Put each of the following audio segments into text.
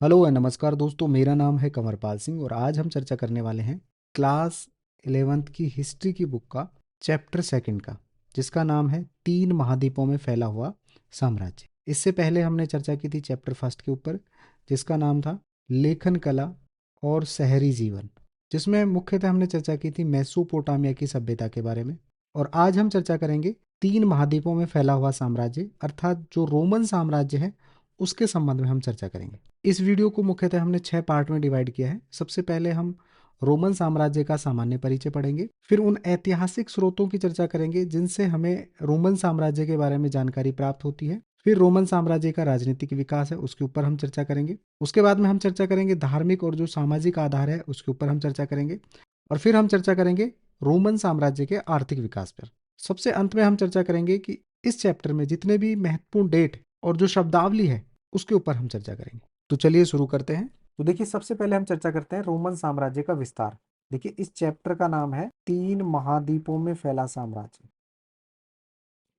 Hello and नमस्कार दोस्तों, मेरा नाम है कंवरपाल सिंह और आज हम चर्चा करने वाले हैं क्लास 11th की हिस्ट्री की बुक का चैप्टर सेकंड का, जिसका नाम है तीन महाद्वीपों में फैला हुआ साम्राज्य। इससे पहले हमने चर्चा की थी चैप्टर फर्स्ट के ऊपर, जिसका नाम था लेखन कला और शहरी जीवन, जिसमें मुख्यतः हमने चर्चा की थी मेसोपोटामिया की सभ्यता के बारे में। और आज हम चर्चा करेंगे तीन महाद्वीपों में फैला हुआ साम्राज्य, अर्थात जो रोमन साम्राज्य है उसके संबंध में हम चर्चा करेंगे। इस वीडियो को मुख्यतः हमने 6 पार्ट में डिवाइड किया है। सबसे पहले हम रोमन साम्राज्य का सामान्य परिचय पढ़ेंगे, फिर उन ऐतिहासिक स्रोतों की चर्चा करेंगे जिनसे हमें रोमन साम्राज्य के बारे में जानकारी प्राप्त होती है। फिर रोमन साम्राज्य का राजनीतिक विकास है, उसके ऊपर हम चर्चा करेंगे। उसके बाद में हम चर्चा करेंगे धार्मिक और जो सामाजिक आधार है उसके ऊपर हम चर्चा करेंगे। और फिर हम चर्चा करेंगे रोमन साम्राज्य के आर्थिक विकास पर। सबसे अंत में हम चर्चा करेंगे कि इस चैप्टर में जितने भी महत्वपूर्ण डेट और जो शब्दावली है उसके ऊपर हम चर्चा करेंगे। तो चलिए शुरू करते हैं। तो देखिए, सबसे पहले हम चर्चा करते हैं रोमन साम्राज्य का विस्तार। देखिए, इस चैप्टर का नाम है तीन महाद्वीपों में फैला साम्राज्य।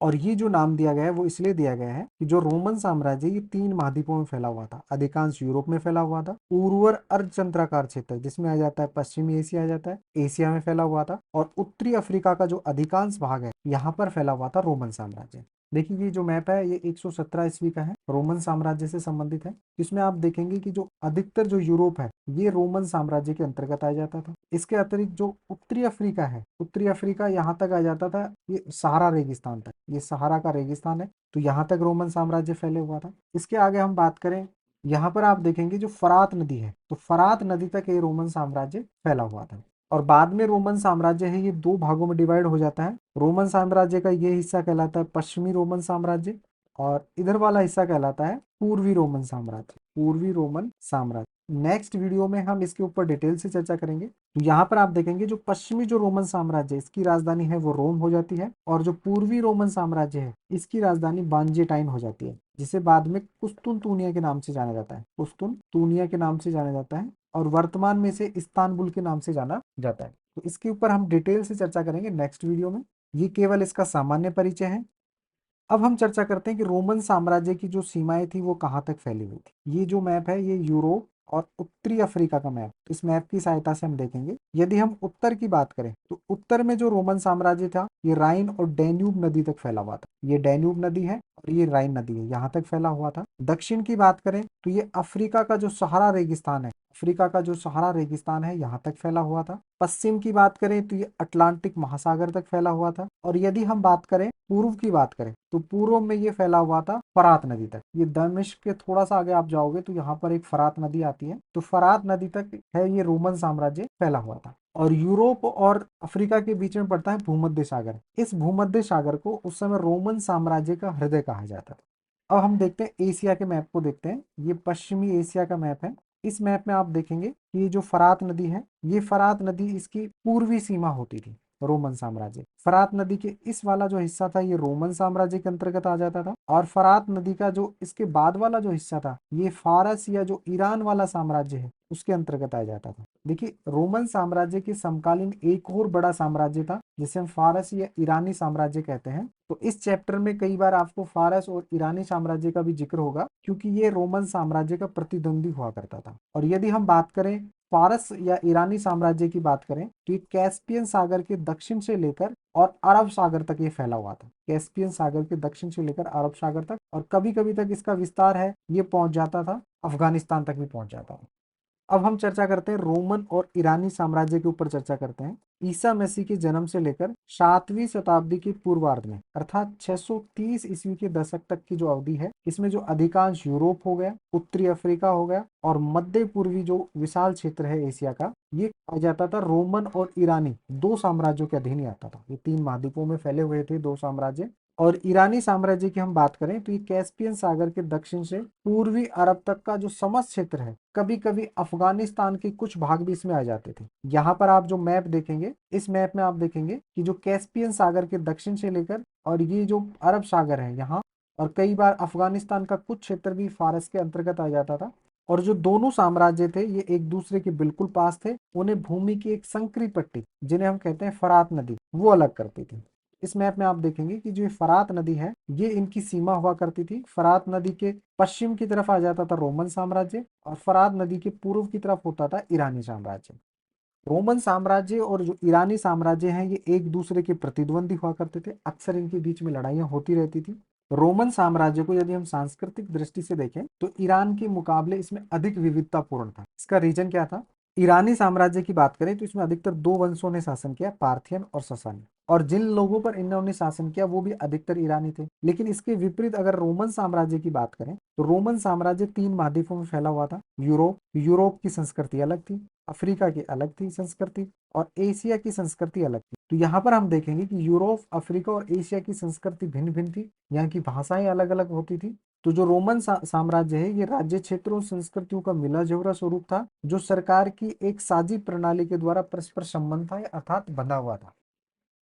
और ये जो नाम दिया गया है वो इसलिए दिया गया है कि जो रोमन साम्राज्य ये तीन महाद्वीपों में फैला हुआ था। अधिकांश यूरोप में फैला हुआ था, पूर्वर अर्धचंद्राकार क्षेत्र जिसमें आ जाता है पश्चिमी एशिया आ जाता है, एशिया में फैला हुआ था। और उत्तरी अफ्रीका का जो अधिकांश भाग है यहाँ पर फैला हुआ था रोमन साम्राज्य। देखिए, ये जो मैप है ये 117 ईस्वी का है, रोमन साम्राज्य से संबंधित है। इसमें आप देखेंगे कि जो अधिकतर जो यूरोप है ये रोमन साम्राज्य के अंतर्गत आ जाता था। इसके अतिरिक्त जो उत्तरी अफ्रीका है, उत्तरी अफ्रीका यहाँ तक आ जाता था, ये सहारा रेगिस्तान तक, ये सहारा का रेगिस्तान है, तो यहाँ तक रोमन साम्राज्य फैले हुआ था। इसके आगे हम बात करें, यहाँ पर आप देखेंगे जो फरात नदी है, तो फरात नदी तक ये रोमन साम्राज्य फैला हुआ था। और बाद में रोमन साम्राज्य है ये दो भागों में डिवाइड हो जाता है। रोमन साम्राज्य का ये हिस्सा कहलाता है पश्चिमी रोमन साम्राज्य, और इधर वाला हिस्सा कहलाता है पूर्वी रोमन साम्राज्य, पूर्वी रोमन साम्राज्य। नेक्स्ट वीडियो में हम इसके ऊपर डिटेल से चर्चा करेंगे। तो यहाँ पर आप देखेंगे जो पश्चिमी जो रोमन साम्राज्य है इसकी राजधानी है वो रोम हो जाती है, और जो पूर्वी रोमन साम्राज्य है इसकी राजधानी बांजेटाइन हो जाती है, जिसे बाद में कुस्तुनतुनिया के नाम से जाना जाता है, कुस्तुनतुनिया के नाम से जाना जाता है, और वर्तमान में से इस्तांबुल के नाम से जाना जाता है। तो इसके ऊपर हम डिटेल से चर्चा करेंगे नेक्स्ट वीडियो में। ये केवल इसका सामान्य परिचय है। अब हम चर्चा करते हैं कि रोमन साम्राज्य की जो सीमाएं थी वो कहाँ तक फैली हुई थी। ये जो मैप है ये यूरोप और उत्तरी अफ्रीका का मैप, इस मैप की सहायता से हम देखेंगे। यदि हम उत्तर की बात करें तो उत्तर में जो रोमन साम्राज्य था ये राइन और डैन्यूब नदी तक फैला हुआ था। ये डैन्यूब नदी है और ये राइन नदी है, यहाँ तक फैला हुआ था। दक्षिण की बात करें तो ये अफ्रीका का जो सहारा रेगिस्तान है, अफ्रीका का जो सहारा रेगिस्तान है यहाँ तक फैला हुआ था। पश्चिम की बात करें तो ये अटलांटिक महासागर तक फैला हुआ था। और यदि हम बात करें पूर्व की बात करें तो पूर्व में ये फैला हुआ था फरात नदी तक। ये दमिश्क के थोड़ा सा आगे आप जाओगे तो यहाँ पर एक फरात नदी आती है, तो फरात नदी तक है ये रोमन साम्राज्य फैला हुआ था। और यूरोप और अफ्रीका के बीच में पड़ता है भूमध्य सागर। इस भूमध्य सागर को उस समय रोमन साम्राज्य का हृदय कहा जाता था। अब हम देखते हैं एशिया के मैप को देखते हैं। ये पश्चिमी एशिया का मैप है। इस मैप में आप देखेंगे कि ये जो फरात नदी है, ये फरात नदी इसकी पूर्वी सीमा होती थी रोमन साम्राज्य। फरात नदी के इस वाला जो हिस्सा था ये रोमन साम्राज्य के अंतर्गत आ जाता था, और फरात नदी का जो इसके बाद वाला जो हिस्सा था ये फारस या जो ईरान वाला साम्राज्य है उसके अंतर्गत आ जाता था। देखिए, रोमन साम्राज्य के समकालीन एक और बड़ा साम्राज्य था जिसे हम फारस या ईरानी साम्राज्य कहते हैं। तो इस चैप्टर में कई बार आपको फारस और ईरानी साम्राज्य का भी जिक्र होगा, क्योंकि ये रोमन साम्राज्य का प्रतिद्वंदी हुआ करता था। और यदि हम बात करें फारस या ईरानी साम्राज्य की बात करें तो ये कैस्पियन सागर के दक्षिण से लेकर और अरब सागर तक ये फैला हुआ था। कैस्पियन सागर के दक्षिण से लेकर अरब सागर तक, और कभी कभी तक इसका विस्तार है ये पहुंच जाता था, अफगानिस्तान तक भी पहुंच जाता था। अब हम चर्चा करते हैं रोमन और ईरानी साम्राज्य के ऊपर चर्चा करते हैं। ईसा मसीह के जन्म से लेकर 7वीं शताब्दी के पूर्वार्ध में, अर्थात 630 ईस्वी के दशक तक की जो अवधि है, इसमें जो अधिकांश यूरोप हो गया, उत्तरी अफ्रीका हो गया, और मध्य पूर्वी जो विशाल क्षेत्र है एशिया का, ये कहा जाता था रोमन और ईरानी दो साम्राज्यों के अधीन ही आता था। ये तीन महाद्वीपों में फैले हुए थे दो साम्राज्य। और ईरानी साम्राज्य की हम बात करें तो ये कैस्पियन सागर के दक्षिण से पूर्वी अरब तक का जो समस्त क्षेत्र है, कभी कभी अफगानिस्तान के कुछ भाग भी इसमें आ जाते थे। यहाँ पर आप जो मैप देखेंगे, इस मैप में आप देखेंगे कि जो कैस्पियन सागर के दक्षिण से लेकर और ये जो अरब सागर है यहाँ, और कई बार अफगानिस्तान का कुछ क्षेत्र भी फारस के अंतर्गत आ जाता था। और जो दोनों साम्राज्य थे ये एक दूसरे के बिल्कुल पास थे। उन्हें भूमि की एक संकरी पट्टी, जिन्हें हम कहते हैं फरात नदी, वो अलग करती थी। इस मैप में आप देखेंगे कि जो ये फरात नदी है ये इनकी सीमा हुआ करती थी। फरात नदी के पश्चिम की तरफ आ जाता था रोमन साम्राज्य और फरात नदी के पूर्व की तरफ होता था ईरानी साम्राज्य। रोमन साम्राज्य और जो ईरानी साम्राज्य हैं ये एक दूसरे के प्रतिद्वंदी हुआ करते थे, अक्सर इनके बीच में लड़ाइयां होती रहती थी। रोमन साम्राज्य को यदि हम सांस्कृतिक दृष्टि से देखें तो ईरान के मुकाबले इसमें अधिक विविधतापूर्ण था। इसका रीजन क्या था? ईरानी साम्राज्य की बात करें तो इसमें अधिकतर दो वंशों ने शासन किया, पार्थियन और ससानी, और जिन लोगों पर इन्होंने शासन किया वो भी अधिकतर ईरानी थे। लेकिन इसके विपरीत अगर रोमन साम्राज्य की बात करें तो रोमन साम्राज्य तीन महाद्वीपों में फैला हुआ था। यूरोप यूरोप की संस्कृति अलग थी, अफ्रीका की अलग थी संस्कृति, और एशिया की संस्कृति अलग थी। तो यहाँ पर हम देखेंगे कि यूरोप, अफ्रीका और एशिया की संस्कृति भिन्न भिन्न थी, यहाँ की भाषाएं अलग अलग होती थी। तो जो रोमन साम्राज्य है ये राज्य क्षेत्रों संस्कृतियों का मिला जुला स्वरूप था, जो सरकार की एक साझी प्रणाली के द्वारा परस्पर संबंध था, अर्थात बंधा हुआ था।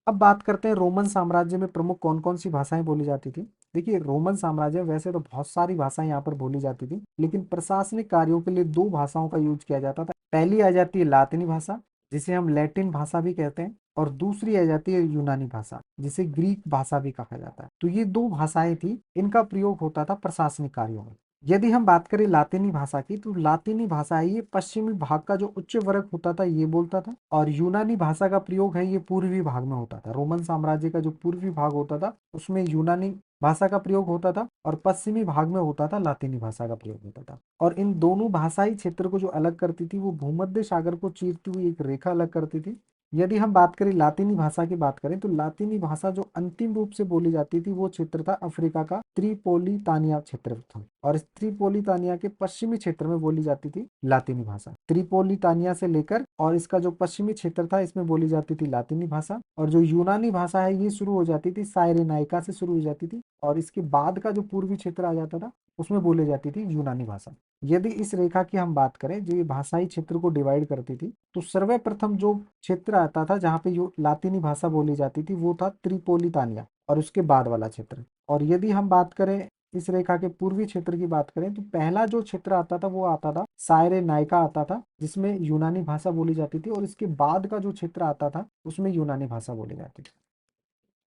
अब बात करते हैं रोमन साम्राज्य में प्रमुख कौन कौन सी भाषाएं बोली जाती थी। देखिए, रोमन साम्राज्य वैसे तो बहुत सारी भाषाएं यहाँ पर बोली जाती थी, लेकिन प्रशासनिक कार्यों के लिए दो भाषाओं का यूज किया जाता था। पहली आ जाती है लातिनी भाषा, जिसे हम लैटिन भाषा भी कहते हैं, और दूसरी आ जाती है यूनानी भाषा, जिसे ग्रीक भाषा भी कहा जाता है। तो ये दो भाषाएं थी, इनका प्रयोग होता था प्रशासनिक कार्यों में। यदि हम बात करें लातिनी भाषा की तो लातिनी भाषा है ये पश्चिमी भाग का जो उच्च वर्ग होता था ये बोलता था, और यूनानी भाषा का प्रयोग है ये पूर्वी भाग में होता था। रोमन साम्राज्य का जो पूर्वी भाग होता था उसमें यूनानी भाषा का प्रयोग होता था, और पश्चिमी भाग में होता था लातिनी भाषा का प्रयोग होता था। और इन दोनों भाषाई क्षेत्र को जो अलग करती थी वो भूमध्य सागर को चीरती हुई एक रेखा अलग करती थी। यदि हम बात करें लातिनी भाषा की बात करें तो लातिनी भाषा जो अंतिम रूप से बोली जाती थी वो क्षेत्र था अफ्रीका का त्रिपोलितानिया क्षेत्र था, और इस त्रिपोलितानिया के पश्चिमी क्षेत्र में बोली जाती थी लातिनी भाषा। त्रिपोलितानिया से लेकर और इसका जो पश्चिमी क्षेत्र था इसमें बोली जाती थी लातिनी भाषा, और जो यूनानी भाषा है ये शुरू हो जाती थी साइरेनाइका से शुरू हो जाती थी, और इसके बाद का जो पूर्वी क्षेत्र आ जाता था उसमें बोली जाती थी यूनानी भाषा। यदि इस रेखा की हम बात करें जो ये भाषाई क्षेत्र को डिवाइड करती थी, तो सर्वप्रथम जो क्षेत्र आता था जहाँ पे जो लातिनी भाषा बोली जाती थी वो था त्रिपोलितानिया, और उसके बाद वाला क्षेत्र। और यदि हम बात करें इस रेखा के पूर्वी क्षेत्र की बात करें तो पहला जो क्षेत्र आता था वो आता था सायरेनाइका आता था, जिसमें यूनानी भाषा बोली जाती थी, और इसके बाद का जो क्षेत्र आता था उसमें यूनानी भाषा बोली जाती थी।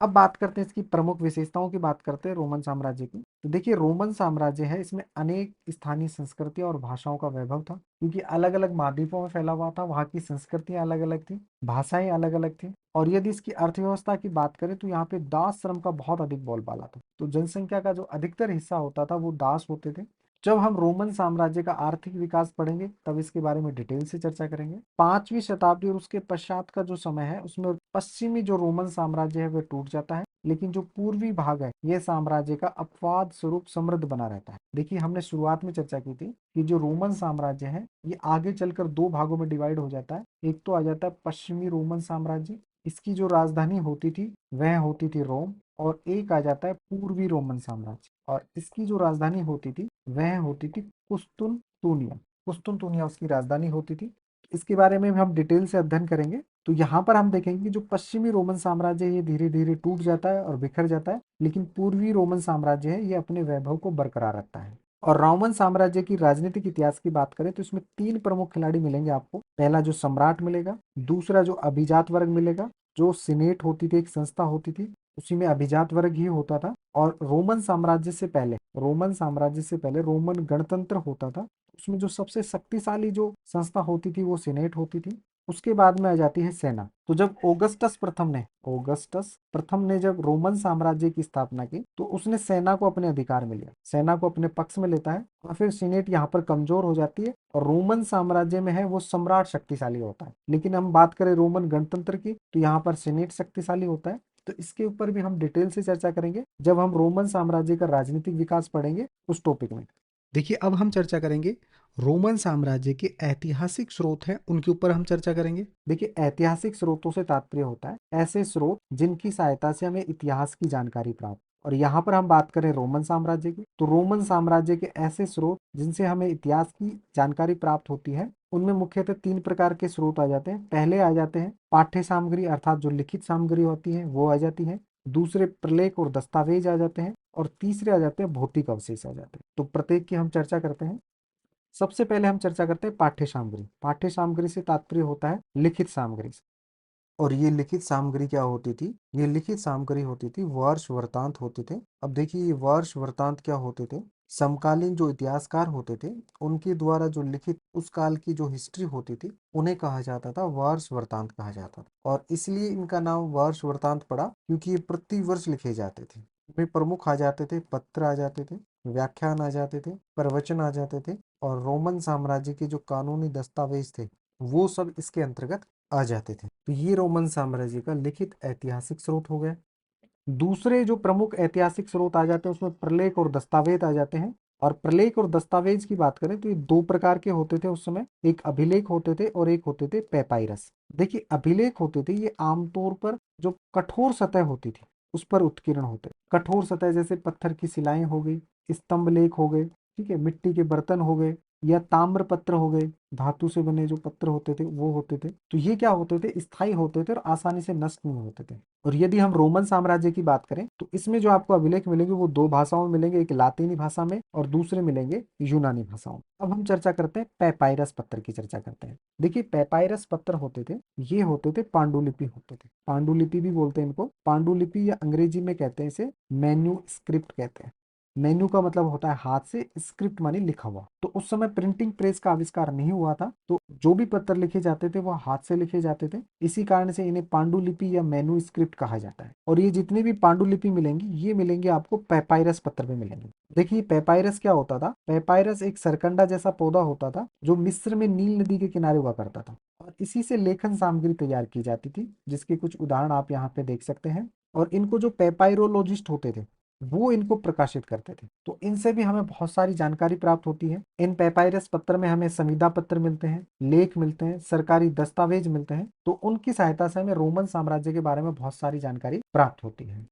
अब बात करते हैं इसकी प्रमुख विशेषताओं की, बात करते हैं रोमन साम्राज्य की। तो देखिए, रोमन साम्राज्य है इसमें अनेक स्थानीय संस्कृतियां और भाषाओं का वैभव था, क्योंकि अलग अलग महाद्वीपों में फैला हुआ था, वहाँ की संस्कृतियां अलग अलग थी, भाषाएं अलग अलग थी। और यदि इसकी अर्थव्यवस्था की बात करें तो यहाँ पे दास श्रम का बहुत अधिक बोलबाला था। तो जनसंख्या का जो अधिकतर हिस्सा होता था वो दास होते थे। जब हम रोमन साम्राज्य का आर्थिक विकास पढ़ेंगे तब इसके बारे में डिटेल से चर्चा करेंगे। 5वीं शताब्दी और उसके पश्चात का जो समय है उसमें पश्चिमी जो रोमन साम्राज्य है वह टूट जाता है, लेकिन जो पूर्वी भाग है यह साम्राज्य का अपवाद स्वरूप समृद्ध बना रहता है। देखिए, हमने शुरुआत में चर्चा की थी कि जो रोमन साम्राज्य है ये आगे चलकर दो भागों में डिवाइड हो जाता है। एक तो आ जाता है पश्चिमी रोमन साम्राज्य, इसकी जो राजधानी होती थी वह होती थी रोम, और एक आ जाता है पूर्वी रोमन साम्राज्य, और इसकी जो राजधानी होती थी वह होती थी कुस्तुनतुनिया। कुस्तुनतुनिया उसकी राजधानी होती थी। इसके बारे में हम डिटेल से अध्ययन करेंगे। तो यहाँ पर हम देखेंगे कि जो पश्चिमी रोमन साम्राज्य है ये धीरे धीरे टूट जाता है और बिखर जाता है, लेकिन पूर्वी रोमन साम्राज्य है ये अपने वैभव को बरकरार रखता है। और रोमन साम्राज्य की राजनीतिक इतिहास की बात करें तो इसमें तीन प्रमुख खिलाड़ी मिलेंगे आपको। पहला जो सम्राट मिलेगा, दूसरा जो अभिजात वर्ग मिलेगा, जो सीनेट होती थी, एक संस्था होती थी, उसी में अभिजात वर्ग ही होता था। और रोमन साम्राज्य से पहले रोमन गणतंत्र होता था, उसमें जो सबसे शक्तिशाली जो संस्था होती थी वो सीनेट होती थी। उसके बाद में आ जाती है सेना। तो जब ऑगस्टस प्रथम ने जब रोमन साम्राज्य की स्थापना की तो उसने सेना को अपने अधिकार में लिया, सेना को अपने पक्ष में लेता है, और फिर सीनेट यहाँ पर कमजोर हो जाती है, और रोमन साम्राज्य में है वो सम्राट शक्तिशाली होता है। लेकिन हम बात करें रोमन गणतंत्र की तो यहाँ पर सीनेट शक्तिशाली होता है। तो इसके ऊपर भी हम डिटेल से चर्चा करेंगे जब हम रोमन साम्राज्य का राजनीतिक विकास पढ़ेंगे उस टॉपिक में। देखिए, अब हम चर्चा करेंगे रोमन साम्राज्य के ऐतिहासिक स्रोत हैं उनके ऊपर हम चर्चा करेंगे। देखिए, ऐतिहासिक स्रोतों से तात्पर्य होता है ऐसे स्रोत जिनकी सहायता से हमें इतिहास की जानकारी प्राप्त। और यहाँ पर हम बात करें रोमन साम्राज्य की तो रोमन साम्राज्य के ऐसे स्रोत जिनसे हमें इतिहास की जानकारी प्राप्त होती है उनमें मुख्यतः तीन प्रकार के स्रोत आ जाते हैं। पहले आ जाते हैं पाठ्य सामग्री, अर्थात जो लिखित सामग्री होती है वो आ जाती है। दूसरे प्रलेख और दस्तावेज आ जाते हैं, और तीसरे आ जाते हैं भौतिक अवशेष आ जाते हैं। तो प्रत्येक की हम चर्चा करते हैं। सबसे पहले हम चर्चा करते हैं पाठ्य सामग्री। पाठ्य सामग्री से तात्पर्य होता है लिखित सामग्री से। और ये लिखित सामग्री क्या होती थी? ये लिखित सामग्री होती थी वर्ष वृत्तांत होते थे। अब देखिए ये वर्ष वृत्तांत क्या होते थे? समकालीन जो इतिहासकार होते थे उनके द्वारा जो लिखित उस काल की जो हिस्ट्री होती थी उन्हें कहा जाता था वर्ष वृत्तांत कहा जाता था। और इसलिए इनका नाम वर्ष वृत्तांत पड़ा क्योंकि ये प्रति वर्ष लिखे जाते थे। इनमें प्रमुख आ जाते थे, पत्र आ जाते थे, व्याख्यान आ जाते थे, प्रवचन आ जाते थे और रोमन साम्राज्य के जो कानूनी दस्तावेज थे वो सब इसके अंतर्गत आ जाते थे। तो ये रोमन साम्राज्य का लिखित ऐतिहासिक स्रोत हो गया। दूसरे जो प्रमुख ऐतिहासिक स्रोत आ जाते हैं उसमें प्रलेख और दस्तावेज आ जाते हैं। और प्रलेख और दस्तावेज की बात करें तो ये दो प्रकार के होते थे उस समय, एक अभिलेख होते थे और एक होते थे पेपाइरस। देखिए अभिलेख होते थे ये आमतौर पर जो कठोर सतह होती थी उस पर उत्कीर्ण होते। कठोर सतह जैसे पत्थर की सिलाएं हो गई, स्तंभ लेख हो गए, ठीक है, मिट्टी के बर्तन हो गए या ताम्र पत्र हो गए, धातु से बने जो पत्र होते थे वो होते थे। तो ये क्या होते थे? स्थायी होते थे और आसानी से नष्ट नहीं होते थे। और यदि हम रोमन साम्राज्य की बात करें तो इसमें जो आपको अभिलेख मिलेंगे वो दो भाषाओं में मिलेंगे, एक लातीनी भाषा में और दूसरे मिलेंगे यूनानी भाषाओं में। अब हम चर्चा करते हैं पेपाइरस पत्र की चर्चा करते हैं। देखिए पेपाइरस पत्र होते थे, ये होते थे पांडुलिपि होते थे। पांडुलिपि भी बोलते हैं इनको। पांडुलिपि या अंग्रेजी में कहते हैं इसे मेन्यू स्क्रिप्ट कहते हैं। मेन्यू का मतलब होता है हाथ से, स्क्रिप्ट मानी लिखा हुआ। तो उस समय प्रिंटिंग प्रेस का आविष्कार नहीं हुआ था, तो जो भी पत्र लिखे जाते थे वो हाथ से लिखे जाते थे। इसी कारण से इन्हें पांडुलिपि या मेन्यू स्क्रिप्ट कहा जाता है। और ये जितनी भी पांडुलिपि मिलेंगी ये मिलेंगे आपको पेपाइरस पत्र में मिलेंगे। देखिए पेपाइरस क्या होता था? पेपाइरस एक सरकंडा जैसा पौधा होता था जो मिस्र में नील नदी के किनारे हुआ करता था और इसी से लेखन सामग्री तैयार की जाती थी, जिसके कुछ उदाहरण आप यहाँ पे देख सकते हैं। और इनको जो पेपाइरोलॉजिस्ट होते थे वो इनको प्रकाशित करते थे। तो इनसे भी हमें बहुत सारी जानकारी प्राप्त होती है। इन पेपाइरस पत्र में हमें संविदा पत्र मिलते हैं, लेख मिलते हैं, सरकारी दस्तावेज मिलते हैं। तो उनकी सहायता से हमें रोमन साम्राज्य के बारे में बहुत सारी जानकारी प्राप्त होती है।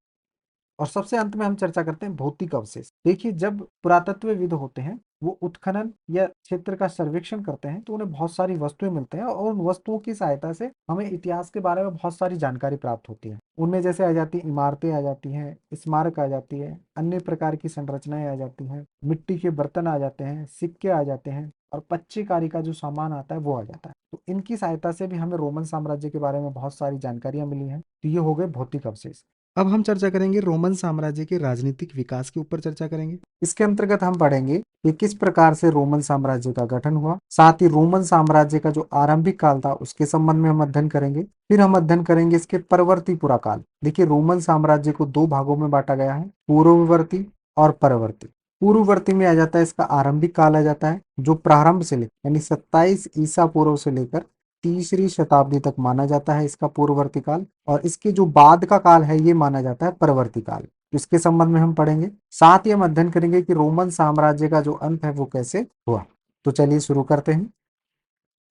और सबसे अंत में हम चर्चा करते हैं भौतिक अवशेष। देखिए जब पुरातत्वविद होते हैं वो उत्खनन या क्षेत्र का सर्वेक्षण करते हैं तो उन्हें बहुत सारी वस्तुएं मिलते हैं और उन वस्तुओं की सहायता से हमें इतिहास के बारे में बहुत सारी जानकारी प्राप्त होती है। उनमें जैसे आ जाती है इमारतें आ जाती हैं, स्मारक आ जाती है, अन्य प्रकार की संरचनाएं आ जाती हैं, मिट्टी के बर्तन आ जाते हैं, सिक्के आ जाते हैं और पच्चीकारी का जो सामान आता है वो आ जाता है। तो इनकी सहायता से भी हमें रोमन साम्राज्य के बारे में बहुत सारी जानकारियां मिली हैं। तो ये हो गए भौतिक अवशेष। अब हम चर्चा करेंगे रोमन साम्राज्य के राजनीतिक विकास के ऊपर चर्चा करेंगे। इसके अंतर्गत हम पढ़ेंगे कि किस प्रकार से रोमन साम्राज्य का गठन हुआ, साथ ही रोमन साम्राज्य का जो आरंभिक काल था उसके संबंध में हम अध्ययन करेंगे। फिर हम अध्ययन करेंगे इसके परवर्ती पुरा काल। देखिए रोमन साम्राज्य को दो भागों में बांटा गया है, पूर्ववर्ती और परवर्ती। पूर्ववर्ती में आ जाता है इसका आरंभिक काल आ जाता है जो प्रारंभ से लेकर यानी 27 ईसा पूर्व से लेकर तीसरी शताब्दी तक माना जाता है इसका पूर्ववर्ती काल। और इसके जो बाद का काल है ये माना जाता है परवर्ती काल। तो इसके संबंध में हम पढ़ेंगे। साथ ही हम अध्ययन करेंगे कि रोमन साम्राज्य का जो अंत है वो कैसे हुआ। तो चलिए शुरू करते हैं।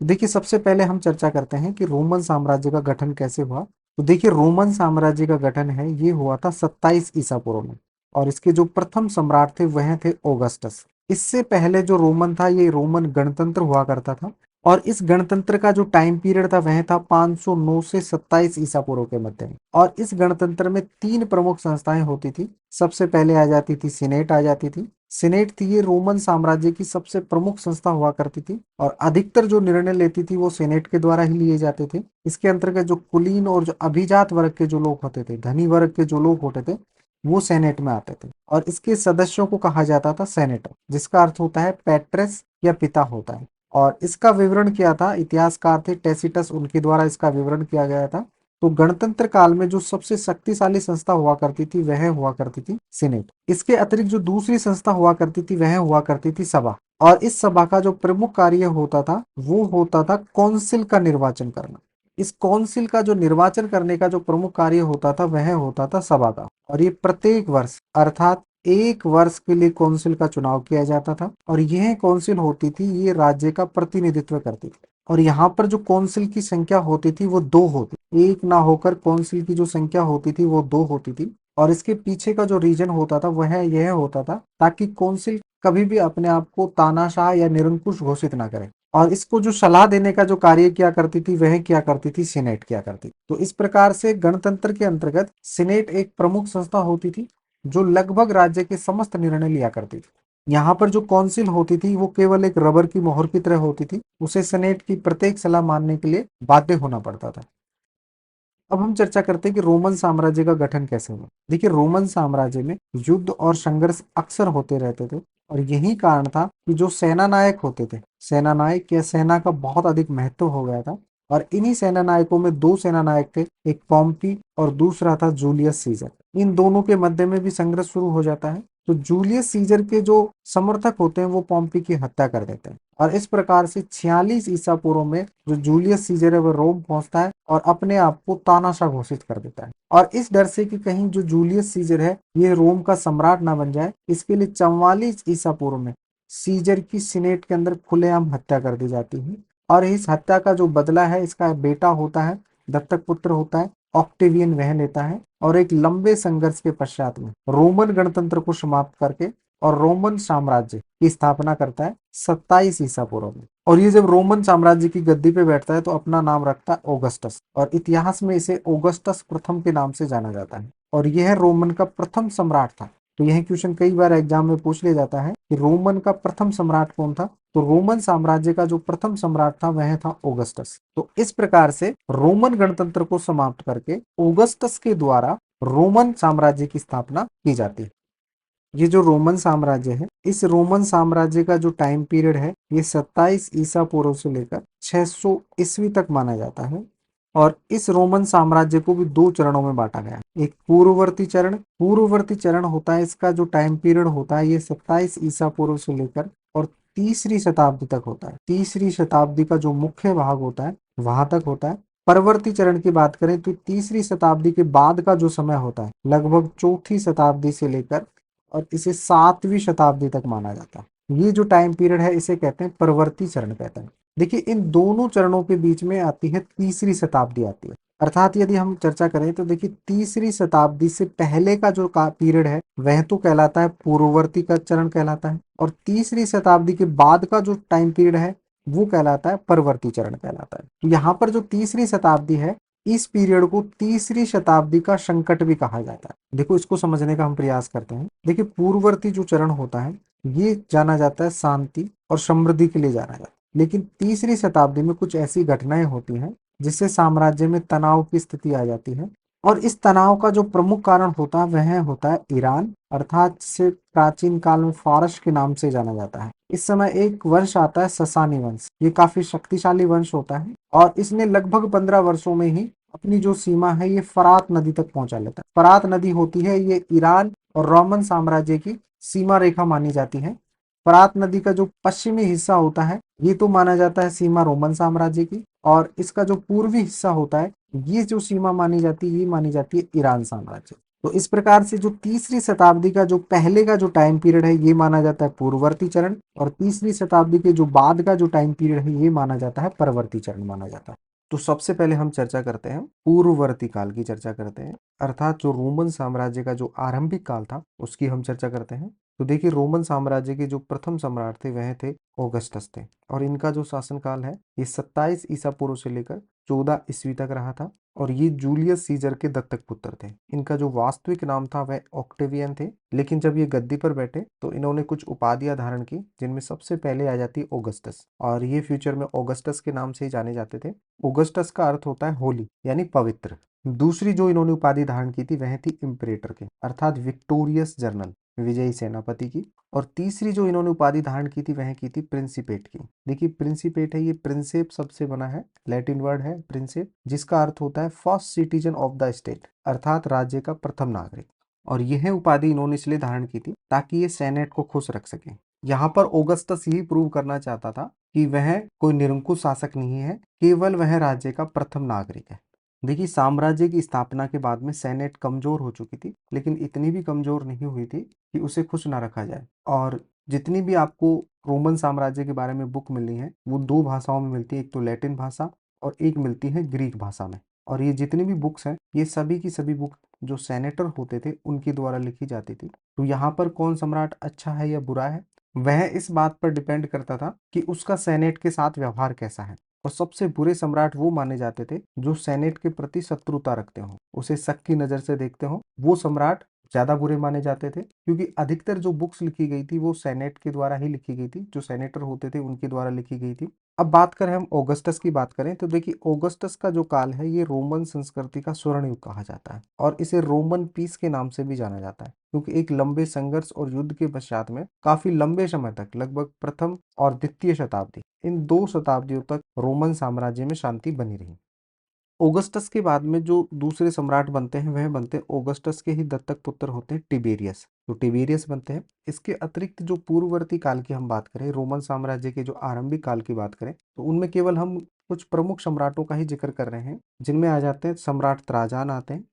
देखिए सबसे पहले हम चर्चा करते हैं कि रोमन साम्राज्य का गठन कैसे हुआ। तो देखिए रोमन साम्राज्य का गठन है ये हुआ था 27 ईसा पूर्व में और इसके जो प्रथम सम्राट थे वह थे ऑगस्टस। इससे पहले जो रोमन था ये रोमन गणतंत्र हुआ करता था और इस गणतंत्र का जो टाइम पीरियड था वह था 509 से 27 ईसा पूर्व के मध्य में। और इस गणतंत्र में तीन प्रमुख संस्थाएं होती थी। सबसे पहले आ जाती थी सीनेट आ जाती थी। सीनेट थी ये रोमन साम्राज्य की सबसे प्रमुख संस्था हुआ करती थी और अधिकतर जो निर्णय लेती थी वो सीनेट के द्वारा ही लिए जाते थे। इसके अंतर्गत जो कुलीन और जो अभिजात वर्ग के जो लोग होते थे, धनी वर्ग के जो लोग होते थे वो सेनेट में आते थे और इसके सदस्यों को कहा जाता था सेनेटर, जिसका अर्थ होता है पैट्रेस या पिता होता है। और इसका विवरण किया था इतिहासकार थे टैसिटस, उनके द्वारा इसका विवरण किया गया था। तो गणतंत्र काल में जो सबसे शक्तिशाली संस्था हुआ करती थी वह हुआ करती थी सीनेट। इसके अतिरिक्त जो दूसरी संस्था हुआ करती थी वह हुआ करती थी सभा। और इस सभा का जो प्रमुख कार्य होता था वो होता था कौंसिल का निर्वाचन करना। इस कौंसिल का जो निर्वाचन करने का जो प्रमुख कार्य होता था वह होता था सभा का। और ये प्रत्येक वर्ष अर्थात एक वर्ष के लिए कौंसिल का चुनाव किया जाता था और यह कौंसिल होती थी ये राज्य का प्रतिनिधित्व करती थी। और यहाँ पर जो कौंसिल की संख्या होती थी वो दो होती, एक ना होकर कौंसिल की जो संख्या होती थी वो दो होती थी। और इसके पीछे का जो रीजन होता था वह यह होता था ताकि कौंसिल कभी भी अपने आप को तानाशाह या निरंकुश घोषित ना करे। और इसको जो सलाह देने का जो कार्य किया करती थी वह क्या करती थी, सीनेट किया करती थी। तो इस प्रकार से गणतंत्र के अंतर्गत सीनेट एक प्रमुख संस्था होती थी जो लगभग राज्य के समस्त निर्णय लिया करती थी। यहाँ पर जो कौंसिल होती थी वो केवल एक रबर की मोहर की तरह होती थी, उसे सेनेट की प्रत्येक सलाह मानने के लिए बाध्य होना पड़ता था। अब हम चर्चा करते हैं कि रोमन साम्राज्य का गठन कैसे हुआ। देखिए, रोमन साम्राज्य में युद्ध और संघर्ष अक्सर होते रहते थे और यही कारण था कि जो सेना नायक होते थे, सेना नायक या सेना का बहुत अधिक महत्व हो गया था। और इन्हीं सेना नायकों में दो सेना नायक थे, एक पॉम्पी और दूसरा था जूलियस सीजर। इन दोनों के मध्य में भी संघर्ष शुरू हो जाता है। तो जूलियस सीजर के जो समर्थक होते हैं वो पॉम्पी की हत्या कर देते हैं और इस प्रकार से 46 ईसा पूर्व में जो जूलियस सीजर है वह रोम पहुंचता है और अपने आप को तानाशाह घोषित कर देता है। और इस डर से कि कहीं जो जूलियस सीजर है ये रोम का सम्राट ना बन जाए, इसके लिए 44 ईसा पूर्व में सीजर की सीनेट के अंदर खुलेआम हत्या कर दी जाती है। और इस हत्या का जो बदला है इसका बेटा होता है, दत्तक पुत्र होता है ऑक्टेवियन, वह लेता है और एक लंबे संघर्ष के पश्चात में रोमन गणतंत्र को समाप्त करके और रोमन साम्राज्य की स्थापना करता है 27 ईसा पूर्व में। और ये जब रोमन साम्राज्य की गद्दी पे बैठता है तो अपना नाम रखता है ऑगस्टस और इतिहास में इसे ऑगस्टस प्रथम के नाम से जाना जाता है और यह रोमन का प्रथम सम्राट था। तो यह क्वेश्चन कई बार एग्जाम में पूछ लिया जाता है कि रोमन का प्रथम सम्राट कौन था। तो रोमन साम्राज्य का जो प्रथम सम्राट था वह था ऑगस्टस। तो इस प्रकार से रोमन गणतंत्र को समाप्त करके ऑगस्टस के द्वारा रोमन साम्राज्य की स्थापना की जाती है। ये जो रोमन साम्राज्य है, इस रोमन साम्राज्य का जो टाइम पीरियड है ये 27 ईसा पूर्व से लेकर 600 ईस्वी तक माना जाता है। और इस रोमन साम्राज्य को भी दो चरणों में बांटा गया है। एक पूर्ववर्ती चरण होता है, इसका जो टाइम पीरियड होता है ये 27 ईसा पूर्व से लेकर और तीसरी शताब्दी तक होता है। तीसरी शताब्दी का जो मुख्य भाग होता है वहां तक होता है। परवर्ती चरण की बात करें तो तीसरी शताब्दी के बाद का जो समय होता है लगभग चौथी शताब्दी से लेकर और इसे 7वीं शताब्दी तक माना जाता है। ये जो टाइम पीरियड है इसे कहते हैं परवर्ती चरण कहते हैं। देखिए, इन दोनों चरणों के बीच में आती है तीसरी शताब्दी आती है। अर्थात यदि हम चर्चा करें तो देखिए, तीसरी शताब्दी से पहले का जो पीरियड है वह तो कहलाता है पूर्ववर्ती का चरण कहलाता है और तीसरी शताब्दी के बाद का जो टाइम पीरियड है वो कहलाता है परवर्ती चरण कहलाता है। तो यहाँ पर जो तीसरी शताब्दी है इस पीरियड को तीसरी शताब्दी का संकट भी कहा जाता है। देखो, इसको समझने का हम प्रयास करते हैं। देखिए, पूर्ववर्ती जो चरण होता है ये जाना जाता है शांति और समृद्धि के लिए जाना जाता है, लेकिन तीसरी शताब्दी में कुछ ऐसी घटनाएं होती हैं जिससे साम्राज्य में तनाव की स्थिति आ जाती है। और इस तनाव का जो प्रमुख कारण होता है वह होता है ईरान, अर्थात से प्राचीन काल में फारस के नाम से जाना जाता है। इस समय एक वंश आता है ससानी वंश। ये काफी शक्तिशाली वंश होता है और इसने लगभग 15 वर्षों में ही अपनी जो सीमा है ये फरात नदी तक पहुंचा लेता है। फरात नदी होती है ये ईरान और रोमन साम्राज्य की सीमा रेखा मानी जाती है। फरात नदी का जो पश्चिमी हिस्सा होता है ये तो माना जाता है सीमा रोमन साम्राज्य की और इसका जो पूर्वी हिस्सा होता है ये जो सीमा मानी जाती है ये मानी जाती है ईरान साम्राज्य। तो इस प्रकार से जो तीसरी शताब्दी का जो पहले का जो टाइम पीरियड है ये माना जाता है पूर्ववर्ती चरण और तीसरी शताब्दी के जो बाद का जो टाइम पीरियड है ये माना जाता है परवर्ती चरण माना जाता है। तो सबसे पहले हम चर्चा करते हैं पूर्ववर्ती काल की चर्चा करते हैं, अर्थात जो रोमन साम्राज्य का जो आरंभिक काल था उसकी हम चर्चा करते हैं। तो देखिए, रोमन साम्राज्य के जो प्रथम सम्राट थे वह थे ऑगस्टस थे और इनका जो शासनकाल है ये 27 ईसा पूर्व से लेकर 14 ईस्वी तक रहा था और ये जूलियस सीजर के दत्तक पुत्र थे। इनका जो वास्तविक नाम था वह ऑक्टेवियन थे, लेकिन जब ये गद्दी पर बैठे तो इन्होंने कुछ उपाधियां धारण की जिनमें सबसे पहले आ जाती है ऑगस्टस और ये फ्यूचर में ऑगस्टस के नाम से ही जाने जाते थे। ऑगस्टस का अर्थ होता है होली यानी पवित्र। दूसरी जो इन्होंने उपाधि धारण की थी वह थी इम्परेटर के, अर्थात विक्टोरियस जनरल, विजयी सेनापति की। और तीसरी जो इन्होंने उपाधि धारण की थी वह की थी प्रिंसिपेट की। देखिए, प्रिंसिपेट है ये प्रिंसेप शब्द से बना है, लैटिन वर्ड है प्रिंसेप, जिसका अर्थ होता है first citizen of the state, अर्थात राज्य का प्रथम नागरिक। और यह उपाधि इन्होंने इसलिए धारण की थी ताकि ये सेनेट को खुश रख सके। यहाँ पर ऑगस्टस यही प्रूव करना चाहता था कि वह कोई निरंकुश शासक नहीं है, केवल वह राज्य का प्रथम नागरिक है। देखिए, साम्राज्य की स्थापना के बाद में सेनेट कमजोर हो चुकी थी, लेकिन इतनी भी कमजोर नहीं हुई थी कि उसे खुश ना रखा जाए। और जितनी भी आपको रोमन साम्राज्य के बारे में बुक मिली है वो दो भाषाओं में मिलती है, एक तो लैटिन भाषा और एक मिलती है ग्रीक भाषा में। और ये जितनी भी बुक्स हैं ये सभी की सभी बुक जो सेनेटर होते थे उनके द्वारा लिखी जाती थी। तो यहाँ पर कौन सम्राट अच्छा है या बुरा है वह इस बात पर डिपेंड करता था कि उसका सेनेट के साथ व्यवहार कैसा है। और सबसे बुरे सम्राट वो माने जाते थे जो सेनेट के प्रति शत्रुता रखते हो, उसे शक की नजर से देखते हो, वो सम्राट ज्यादा बुरे माने जाते थे। क्योंकि अधिकतर जो बुक्स लिखी गई थी वो सेनेट के द्वारा ही लिखी गई थी, जो सेनेटर होते थे उनके द्वारा लिखी गई थी। अब बात करें हम ऑगस्टस की बात करें तो देखिए ऑगस्टस का जो काल है ये रोमन संस्कृति का स्वर्ण युग कहा जाता है और इसे रोमन पीस के नाम से भी जाना जाता है क्योंकि एक लंबे संघर्ष और युद्ध के पश्चात में काफी लंबे समय तक लगभग प्रथम और द्वितीय शताब्दी इन 2 शताब्दियों तक रोमन साम्राज्य में शांति बनी रही। ऑगस्टस के बाद में जो दूसरे सम्राट बनते हैं वह बनते हैं ऑगस्टस के ही दत्तक पुत्र होते हैं टिबेरियस, तो टिबेरियस बनते हैं। इसके अतिरिक्त जो पूर्ववर्ती काल की हम बात करें रोमन साम्राज्य के जो आरंभिक काल की बात करें तो उनमें केवल हम कुछ प्रमुख सम्राटों का ही जिक्र कर रहे हैं जिनमें आ जाते हैं सम्राट त्राजान आते हैं।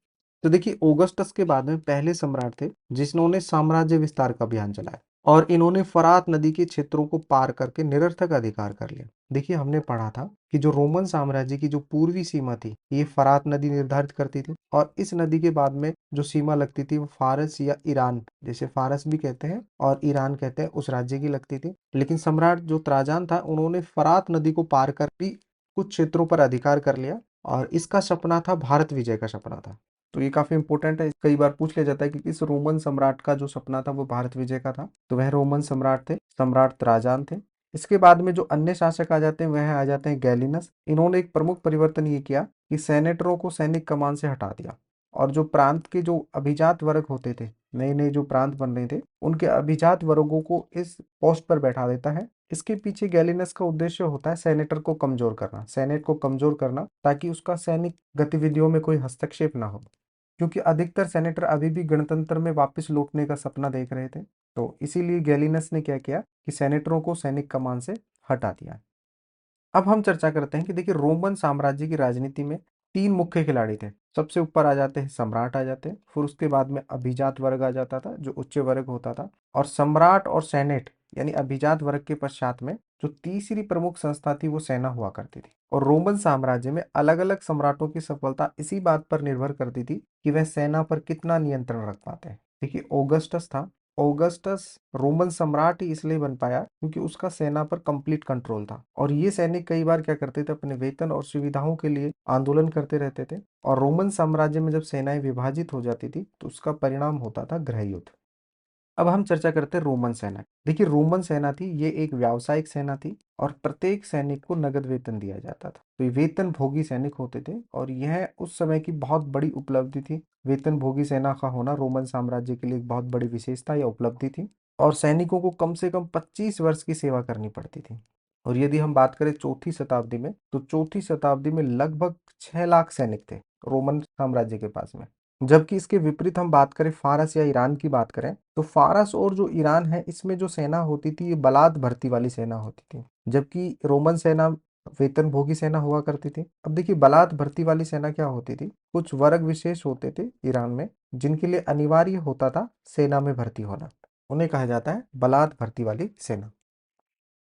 तो देखिए ऑगस्टस के बाद में पहले सम्राट थे जिन्होंने साम्राज्य विस्तार का अभियान चलाया और इन्होंने फरात नदी के क्षेत्रों को पार करके निरर्थक अधिकार कर लिया। देखिए हमने पढ़ा था कि जो रोमन साम्राज्य की जो पूर्वी सीमा थी ये फरात नदी निर्धारित करती थी और इस नदी के बाद में जो सीमा लगती थी वो फारस या ईरान, जैसे फारस भी कहते हैं और ईरान कहते हैं, उस राज्य की लगती थी। लेकिन सम्राट जो त्राजान था उन्होंने फरात नदी को पार कर भी कुछ क्षेत्रों पर अधिकार कर लिया और इसका सपना था भारत विजय का सपना था। तो ये काफी इंपॉर्टेंट है, कई बार पूछ लिया जाता है कि किस रोमन सम्राट का जो सपना था वो भारत विजय का था, तो वह रोमन सम्राट थे, सम्राट त्राजान थे। इसके बाद में जो अन्य शासक आ जाते हैं वह आ जाते हैं गैलिनस। इन्होंने एक प्रमुख परिवर्तन ये किया कि सेनेटरों को सैनिक कमान से हटा दिया और जो प्रांत के जो अभिजात वर्ग होते थे, नए नए जो प्रांत बन रहे थे उनके अभिजात वर्गों को इस पोस्ट पर बैठा देता है। इसके पीछे गैलिनस का उद्देश्य होता है सेनेटर को कमजोर करना, सेनेट को कमजोर करना ताकि उसका सैनिक गतिविधियों में कोई हस्तक्षेप ना हो, क्योंकि अधिकतर सेनेटर अभी भी गणतंत्र में वापस लौटने का सपना देख रहे थे। तो इसीलिए गैलिनस ने क्या किया कि सेनेटरों को सैनिक कमान से हटा दिया। अब हम चर्चा करते हैं कि देखिए रोमन साम्राज्य की राजनीति में 3 मुख्य खिलाड़ी थे। सबसे ऊपर आ जाते हैं सम्राट आ जाते हैं, फिर उसके बाद में अभिजात वर्ग आ जाता था जो उच्च वर्ग होता था, और सम्राट और सेनेट यानी अभिजात वर्ग के पश्चात में जो तीसरी प्रमुख संस्था थी वो सेना हुआ करती थी। और रोमन साम्राज्य में अलग अलग सम्राटों की सफलता इसी बात पर निर्भर करती थी कि वह सेना पर कितना नियंत्रण रख पाते हैं। देखिए ऑगस्टस था, ऑगस्टस रोमन सम्राट ही इसलिए बन पाया क्योंकि उसका सेना पर कंप्लीट कंट्रोल था और ये सैनिक कई बार क्या करते थे अपने वेतन और सुविधाओं के लिए आंदोलन करते रहते थे और रोमन साम्राज्य में जब सेनाएं विभाजित हो जाती थी तो उसका परिणाम होता था गृह युद्ध। अब हम चर्चा करते हैं रोमन सेना। देखिए रोमन सेना थी ये एक व्यावसायिक सेना थी और प्रत्येक सैनिक को नगद वेतन दिया जाता था, तो ये वेतन भोगी सैनिक होते थे और यह उस समय की बहुत बड़ी उपलब्धि थी। वेतन भोगी सेना का होना रोमन साम्राज्य के लिए एक बहुत बड़ी विशेषता या उपलब्धि थी और सैनिकों को कम से कम 25 वर्ष की सेवा करनी पड़ती थी। और यदि हम बात करें चौथी शताब्दी में तो चौथी शताब्दी में लगभग 6 लाख सैनिक थे रोमन साम्राज्य के पास में। जबकि इसके विपरीत हम बात करें फारस या ईरान की बात करें तो फारस और जो ईरान है इसमें जो सेना होती थी ये बलात् भर्ती वाली सेना होती थी, जबकि रोमन सेना वेतन भोगी सेना हुआ करती थी। अब देखिए बलात् भर्ती वाली सेना क्या होती थी, कुछ वर्ग विशेष होते थे ईरान में जिनके लिए अनिवार्य होता था सेना में भर्ती होना, उन्हें कहा जाता है बलात् भर्ती वाली सेना।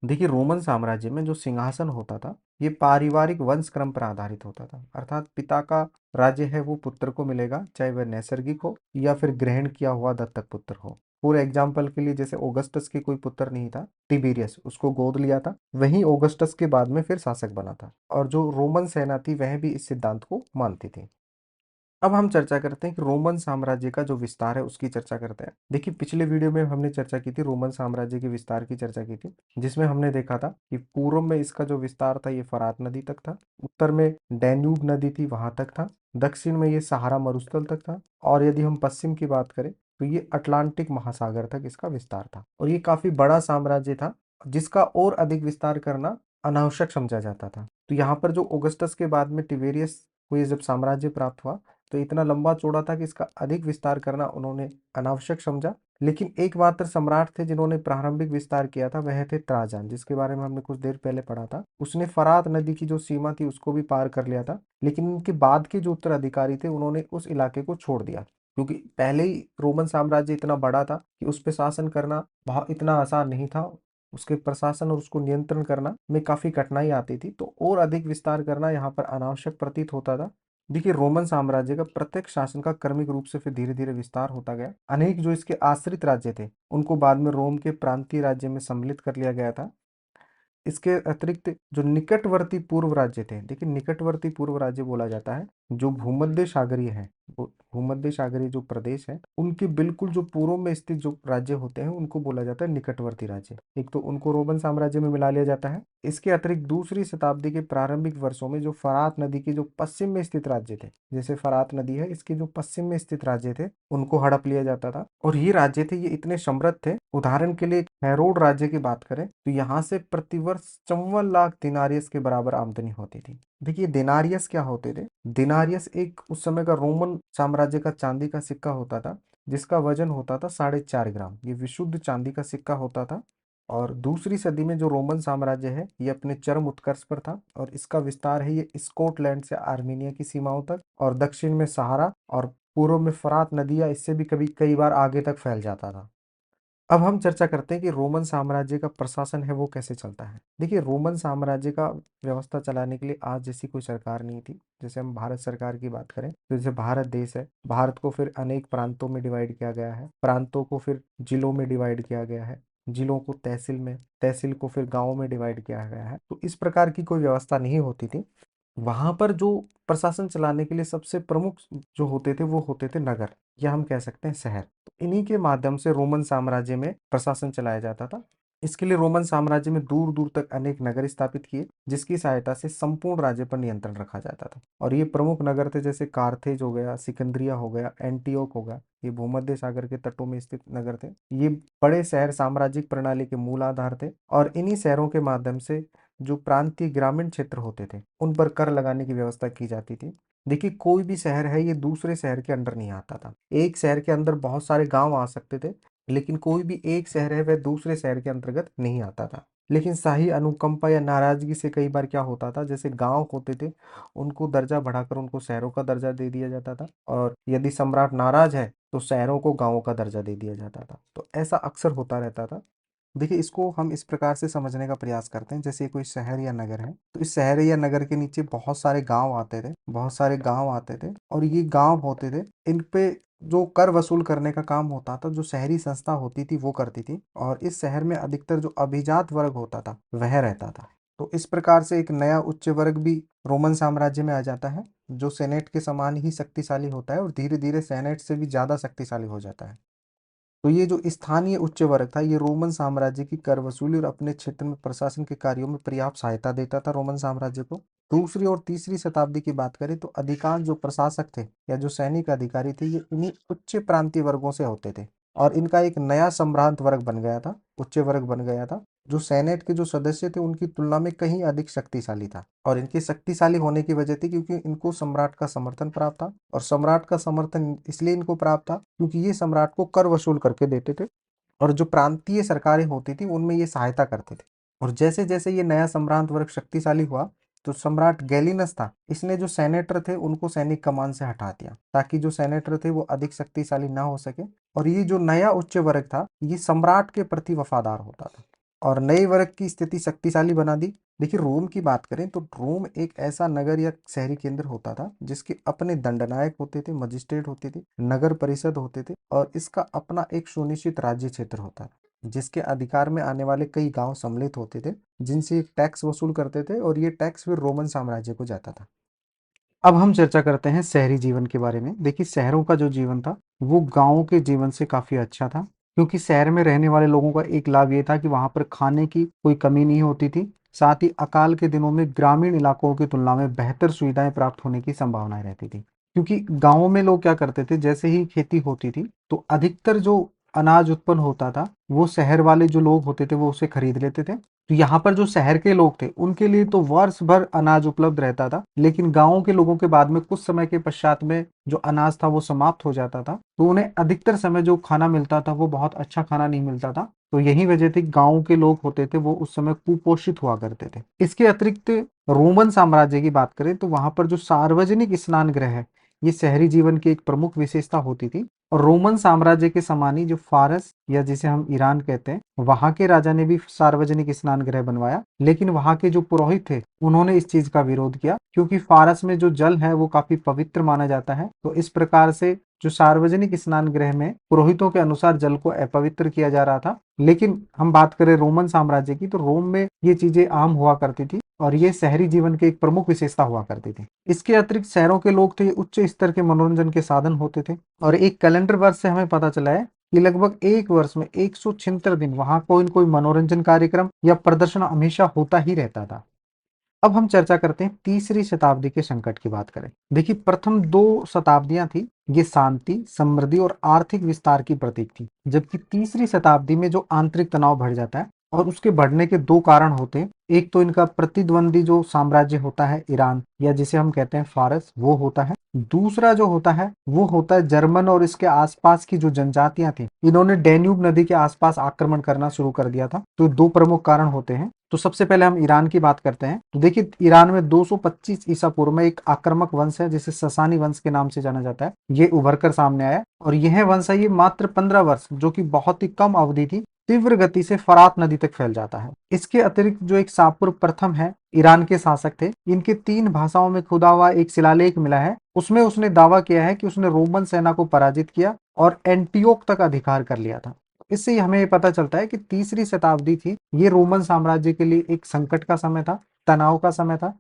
देखिए रोमन साम्राज्य में जो सिंहासन होता था ये पारिवारिक वंश क्रम पर आधारित होता था, अर्थात पिता का राज्य है वो पुत्र को मिलेगा चाहे वह नैसर्गिक हो या फिर ग्रहण किया हुआ दत्तक पुत्र हो। फॉर एग्जाम्पल के लिए जैसे ऑगस्टस के कोई पुत्र नहीं था टिबेरियस, उसको गोद लिया था, वहीं ऑगस्टस के बाद में फिर शासक बना था और जो रोमन सेना थी वह भी इस सिद्धांत को मानती थी। अब हम चर्चा करते हैं कि रोमन साम्राज्य का जो विस्तार है उसकी चर्चा करते हैं। देखिए पिछले वीडियो में हमने चर्चा की थी रोमन साम्राज्य के विस्तार की चर्चा की थी जिसमें हमने देखा था कि पूर्व में इसका जो विस्तार था ये फरात नदी तक था, उत्तर में डैन्यूब नदी थी वहां तक था, दक्षिण में ये सहारा मरुस्थल तक था और यदि हम पश्चिम की बात करें तो ये अटलांटिक महासागर तक इसका विस्तार था। और ये काफी बड़ा साम्राज्य था जिसका और अधिक विस्तार करना अनावश्यक समझा जाता था। तो यहाँ पर जो ऑगस्टस के बाद में टिबेरियस को ये जब साम्राज्य प्राप्त हुआ तो इतना लंबा चौड़ा था कि इसका अधिक विस्तार करना उन्होंने अनावश्यक समझा। लेकिन एकमात्र सम्राट थे जिन्होंने प्रारंभिक विस्तार किया था वह थे त्राजान, जिसके बारे में हमने कुछ देर पहले पढ़ा था। उसने फरात नदी की जो सीमा थी उसको भी पार कर लिया था, लेकिन उनके बाद के जो उत्तराधिकारी थे उन्होंने उस इलाके को छोड़ दिया क्योंकि पहले ही रोमन साम्राज्य इतना बड़ा था कि उस पर शासन करना बहुत इतना आसान नहीं था, उसके प्रशासन और उसको नियंत्रण करना में काफी कठिनाई आती थी, तो और अधिक विस्तार करना यहाँ पर अनावश्यक प्रतीत होता था। देखिए रोमन साम्राज्य का प्रत्येक शासन का क्रमिक रूप से फिर धीरे धीरे विस्तार होता गया। अनेक जो इसके आश्रित राज्य थे उनको बाद में रोम के प्रांतीय राज्य में सम्मिलित कर लिया गया था। इसके अतिरिक्त जो निकटवर्ती पूर्व राज्य थे, देखिए निकटवर्ती पूर्व राज्य बोला जाता है जो भूमध्य सागरीय है, भूमध्य सागरीय जो प्रदेश है उनके बिल्कुल जो पूर्व में स्थित जो राज्य होते हैं उनको बोला जाता है निकटवर्ती राज्य। एक तो उनको रोमन साम्राज्य में मिला लिया जाता है। इसके अतिरिक्त दूसरी शताब्दी के प्रारंभिक वर्षों में जो फरात नदी के जो पश्चिम में स्थित राज्य थे, जैसे फरात नदी है इसके जो पश्चिम में स्थित राज्य थे उनको हड़प लिया जाता था। और ये राज्य थे ये इतने समृद्ध थे, उदाहरण के लिए हेरोड राज्य की बात करें तो यहाँ से प्रतिवर्ष 54 लाख दिनारियस के बराबर आमदनी होती थी। देखिए दिनारियस क्या होते थे? दिनारियस एक उस समय का रोमन साम्राज्य का चांदी का सिक्का होता था जिसका वजन होता था 4.5 ग्राम। ये विशुद्ध चांदी का सिक्का होता था। और दूसरी सदी में जो रोमन साम्राज्य है ये अपने चरम उत्कर्ष पर था और इसका विस्तार है ये स्कॉटलैंड से आर्मेनिया की सीमाओं तक और दक्षिण में सहारा और पूर्व में फरात नदियां इससे भी कभी कई बार आगे तक फैल जाता था। अब हम चर्चा करते हैं कि रोमन साम्राज्य का प्रशासन है वो कैसे चलता है। देखिए रोमन साम्राज्य का व्यवस्था चलाने के लिए आज जैसी कोई सरकार नहीं थी। जैसे हम भारत सरकार की बात करें तो जैसे भारत देश है, भारत को फिर अनेक प्रांतों में डिवाइड किया गया है, प्रांतों को फिर जिलों में डिवाइड किया गया है, जिलों को तहसील में, तहसील को फिर गाँव में डिवाइड किया गया है। तो इस प्रकार की कोई व्यवस्था नहीं होती थी। वहां पर जो प्रशासन चलाने के लिए सबसे प्रमुख जो होते थे वो होते थे नगर, या हम कह सकते हैं शहर। तो इन्हीं के माध्यम से रोमन साम्राज्य में प्रशासन चलाया जाता था। इसके लिए रोमन साम्राज्य में दूर दूर तक अनेक नगर स्थापित किए जिसकी सहायता से संपूर्ण राज्य पर नियंत्रण रखा जाता था। और ये प्रमुख नगर थे जैसे कारथेज हो गया, सिकंदरिया हो गया, एंटियोक हो गया। ये भूमध्य सागर के तटों में स्थित नगर थे। ये बड़े शहर साम्राज्यिक प्रणाली के मूल आधार थे और इन्हीं शहरों के माध्यम से जो प्रांतीय ग्रामीण क्षेत्र होते थे उन पर कर लगाने की व्यवस्था की जाती थी। देखिए कोई भी शहर है ये दूसरे शहर के अंडर नहीं आता था। एक शहर के अंदर बहुत सारे गांव आ सकते थे लेकिन कोई भी एक शहर है वह दूसरे शहर के अंतर्गत नहीं आता था। लेकिन शाही अनुकंपा या नाराजगी से कई बार क्या होता था, जैसे गांव होते थे उनको दर्जा बढ़ाकर उनको शहरों का दर्जा दे दिया जाता था और यदि सम्राट नाराज है तो शहरों को गांवों का दर्जा दे दिया जाता था। तो ऐसा अक्सर होता रहता था। देखिए इसको हम इस प्रकार से समझने का प्रयास करते हैं, जैसे कोई शहर या नगर है तो इस शहर या नगर के नीचे बहुत सारे गांव आते थे, बहुत सारे गांव आते थे और ये गांव होते थे। इन पे जो कर वसूल करने का काम होता था जो शहरी संस्था होती थी वो करती थी और इस शहर में अधिकतर जो अभिजात वर्ग होता था वह रहता था। तो इस प्रकार से एक नया उच्च वर्ग भी रोमन साम्राज्य में आ जाता है जो सेनेट के समान ही शक्तिशाली होता है और धीरे धीरे सेनेट से भी ज्यादा शक्तिशाली हो जाता है। तो ये जो स्थानीय उच्च वर्ग था ये रोमन साम्राज्य की कर वसूली और अपने क्षेत्र में प्रशासन के कार्यों में पर्याप्त सहायता देता था रोमन साम्राज्य को। दूसरी और तीसरी शताब्दी की बात करें तो अधिकांश जो प्रशासक थे या जो सैनिक अधिकारी थे ये इन्हीं उच्च प्रांतीय वर्गों से होते थे और इनका एक नया सम्भ्रांत वर्ग बन गया था, उच्च वर्ग बन गया था जो सेनेट के जो सदस्य थे उनकी तुलना में कहीं अधिक शक्तिशाली था। और इनके शक्तिशाली होने की वजह थी क्योंकि इनको सम्राट का समर्थन प्राप्त था और सम्राट का समर्थन इसलिए इनको प्राप्त था क्योंकि ये सम्राट को कर वसूल करके देते थे और जो प्रांतीय सरकारें होती थी उनमें ये सहायता करते थे। और जैसे जैसे ये नया सम्रांत वर्ग शक्तिशाली हुआ तो सम्राट गैलिनस था इसने जो सेनेटर थे उनको सैनिक कमान से हटा दिया ताकि जो सेनेटर थे वो अधिक शक्तिशाली ना हो सके। और ये जो नया उच्च वर्ग था ये सम्राट के प्रति वफादार होता था और नए वर्ग की स्थिति शक्तिशाली बना दी। देखिए रोम की बात करें तो रोम एक ऐसा नगर या शहरी केंद्र होता था जिसके अपने दंडनायक होते थे, मजिस्ट्रेट होते थे, नगर परिषद होते थे और इसका अपना एक सुनिश्चित राज्य क्षेत्र होता था जिसके अधिकार में आने वाले कई गांव सम्मिलित होते थे जिनसे एक टैक्स वसूल करते थे और ये टैक्स फिर रोमन साम्राज्य को जाता था। अब हम चर्चा करते हैं शहरी जीवन के बारे में। देखिए शहरों का जो जीवन था वो गांवों के जीवन से काफी अच्छा था क्योंकि शहर में रहने वाले लोगों का एक लाभ ये था कि वहां पर खाने की कोई कमी नहीं होती थी, साथ ही अकाल के दिनों में ग्रामीण इलाकों की तुलना में बेहतर सुविधाएं प्राप्त होने की संभावनाएं रहती थी। क्योंकि गांवों में लोग क्या करते थे, जैसे ही खेती होती थी तो अधिकतर जो अनाज उत्पन्न होता था वो शहर वाले जो लोग होते थे वो उसे खरीद लेते थे। तो यहाँ पर जो शहर के लोग थे उनके लिए तो वर्ष भर अनाज उपलब्ध रहता था, लेकिन गांवों के लोगों के बाद में कुछ समय के पश्चात में जो अनाज था वो समाप्त हो जाता था तो उन्हें अधिकतर समय जो खाना मिलता था वो बहुत अच्छा खाना नहीं मिलता था। तो यही वजह थी गांव के लोग होते थे वो उस समय कुपोषित हुआ करते थे। इसके अतिरिक्त रोमन साम्राज्य की बात करें तो वहां पर जो सार्वजनिक स्नान गृह है ये शहरी जीवन की एक प्रमुख विशेषता होती थी। और रोमन साम्राज्य के समान ही जो फारस या जिसे हम ईरान कहते हैं वहां के राजा ने भी सार्वजनिक स्नान गृह बनवाया, लेकिन वहां के जो पुरोहित थे उन्होंने इस चीज का विरोध किया क्योंकि फारस में जो जल है वो काफी पवित्र माना जाता है। तो इस प्रकार से जो सार्वजनिक स्नान गृह में पुरोहितों के अनुसार जल को अपवित्र किया जा रहा था। लेकिन हम बात करें रोमन साम्राज्य की तो रोम में ये चीजें आम हुआ करती थी और ये शहरी जीवन की एक प्रमुख विशेषता हुआ करती थी। इसके अतिरिक्त शहरों के लोग थे ये उच्च स्तर के मनोरंजन के साधन होते थे। और एक कैलेंडर वर्ष से हमें पता चला है कि लगभग एक वर्ष में 176 दिन वहां कोई न कोई मनोरंजन कार्यक्रम या प्रदर्शन हमेशा होता ही रहता था। अब हम चर्चा करते हैं तीसरी शताब्दी के संकट की बात करें। देखिए, प्रथम 2 शताब्दियां थी, ये शांति, समृद्धि और आर्थिक विस्तार की प्रतीक थी। जबकि तीसरी शताब्दी में जो आंतरिक तनाव बढ़ जाता है, और उसके बढ़ने के 2 कारण होते हैं। एक तो इनका प्रतिद्वंदी जो साम्राज्य होता है ईरान, या जिसे हम कहते हैं फारस, वो होता है। दूसरा जो होता है वो होता है जर्मन और इसके आसपास की जो जनजातियां थी, इन्होंने डैन्यूब नदी के आसपास आक्रमण करना शुरू कर दिया था। तो 2 प्रमुख कारण होते हैं। तो सबसे पहले हम ईरान की बात करते हैं। तो देखिए, ईरान में 225 ईसा पूर्व में एक आक्रामक वंश है जिसे ससानी वंश के नाम से जाना जाता है, ये उभर कर सामने आया। और यह वंश है, ये मात्र 15 वर्ष, जो कि बहुत ही कम अवधि थी, तीव्र गति से फरात नदी तक फैल जाता है। इसके अतिरिक्त जो एक शापुर प्रथम है, ईरान के शासक थे, इनके 3 भाषाओं में खुदा हुआ एक शिलालेख मिला है। उसमें उसने दावा किया है कि उसने रोमन सेना को पराजित किया और एंटियोक तक अधिकार कर लिया था। इससे हमें ये पता चलता है कि तीसरी शताब्दी थी, ये रोमन साम्राज्य के लिए एक संकट का समय था, तनाव का समय था।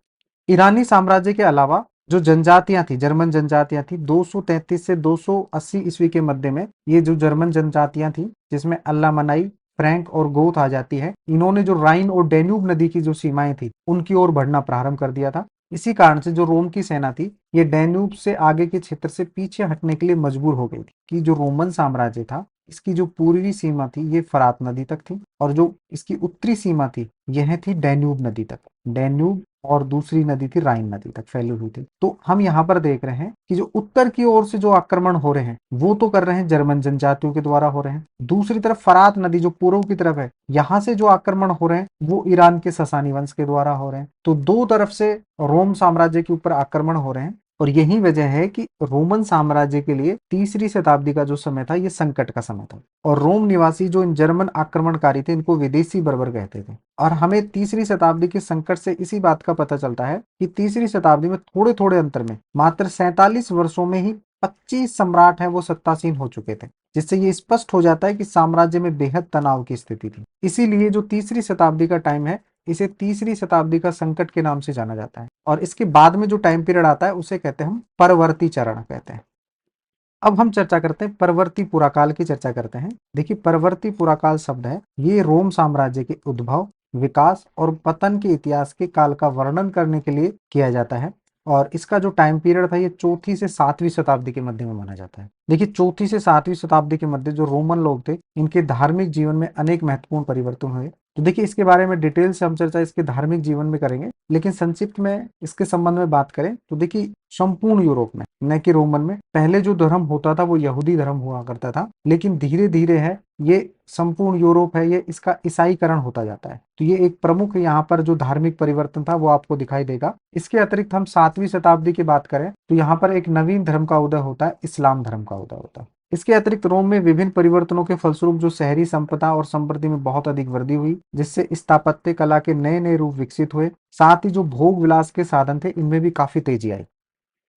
ईरानी साम्राज्य के अलावा जो जनजातियां थी, जर्मन जनजातियां थी, 233 से 280 ईस्वी के मध्य में ये जो जर्मन जनजातियां थी, जिसमें अल्लामनाई, फ्रैंक और गोथ आ जाती है, इन्होंने जो राइन और डैन्यूब नदी की जो सीमाएं थी उनकी ओर बढ़ना प्रारंभ कर दिया था। इसी कारण से जो रोम की सेना थी, ये डैन्यूब से आगे के क्षेत्र से पीछे हटने के लिए मजबूर हो गई थी। कि जो रोमन साम्राज्य था, इसकी जो पूर्वी सीमा थी ये फरात नदी तक थी, और जो इसकी उत्तरी सीमा थी यह थी डैन्यूब नदी तक। डैन्यूब और दूसरी नदी थी राइन नदी तक फैली हुई थी। तो हम यहाँ पर देख रहे हैं कि जो उत्तर की ओर से जो आक्रमण हो रहे हैं वो तो कर रहे हैं जर्मन जनजातियों के द्वारा हो रहे हैं। दूसरी तरफ फरात नदी जो पूर्व की तरफ है, यहाँ से जो आक्रमण हो रहे हैं वो ईरान के ससानी वंश के द्वारा हो रहे हैं। तो 2 तरफ से रोम साम्राज्य के ऊपर आक्रमण हो रहे हैं। और यही वजह है कि रोमन साम्राज्य के लिए तीसरी शताब्दी का जो समय था ये संकट का समय था। और रोम निवासी जो इन जर्मन आक्रमणकारी थे, इनको विदेशी बर्बर कहते थे। और हमें तीसरी शताब्दी के संकट से इसी बात का पता चलता है कि तीसरी शताब्दी में थोड़े थोड़े अंतर में मात्र 47 वर्षों में ही 25 सम्राट हैं वो सत्तासीन हो चुके थे, जिससे ये स्पष्ट हो जाता है कि साम्राज्य में बेहद तनाव की स्थिति थी। इसीलिए जो तीसरी शताब्दी का टाइम है, इसे तीसरी शताब्दी का संकट के नाम से जाना जाता है। और इसके बाद में जो टाइम पीरियड आता है उसे कहते हैं हम परवर्ती चरण कहते हैं। अब हम चर्चा करते हैं परवर्ती पुराकाल की चर्चा करते हैं। देखिए, परवर्ती पुराकाल शब्द है, ये रोम साम्राज्य के उद्भव, विकास और पतन के इतिहास के काल का वर्णन करने के लिए किया जाता है। और इसका जो टाइम पीरियड था ये 4वीं से 7वीं शताब्दी के मध्य में माना जाता है। देखिए, 4वीं से 7वीं शताब्दी के मध्य जो रोमन लोग थे, इनके धार्मिक जीवन में अनेक महत्वपूर्ण परिवर्तन हुए। तो देखिए, इसके बारे में डिटेल से हम चर्चा इसके धार्मिक जीवन में करेंगे, लेकिन संक्षिप्त में इसके संबंध में बात करें तो देखिए, संपूर्ण यूरोप में, न कि रोमन में, पहले जो धर्म होता था वो यहूदी धर्म हुआ करता था, लेकिन धीरे धीरे है ये संपूर्ण यूरोप है, ये इसका ईसाईकरण होता जाता है। तो ये एक प्रमुख यहाँ पर जो धार्मिक परिवर्तन था वो आपको दिखाई देगा। इसके अतिरिक्त हम 7वीं शताब्दी की बात करें तो यहाँ पर एक नवीन धर्म का उदय होता है, इस्लाम धर्म का उदय होता है। इसके अतिरिक्त रोम में विभिन्न परिवर्तनों के फलस्वरूप जो शहरी संपदा और समृद्धि में बहुत अधिक वृद्धि हुई, जिससे स्थापत्य कला के नए नए रूप विकसित हुए। साथ ही जो भोग विलास के साधन थे, इनमें भी काफी तेजी आई।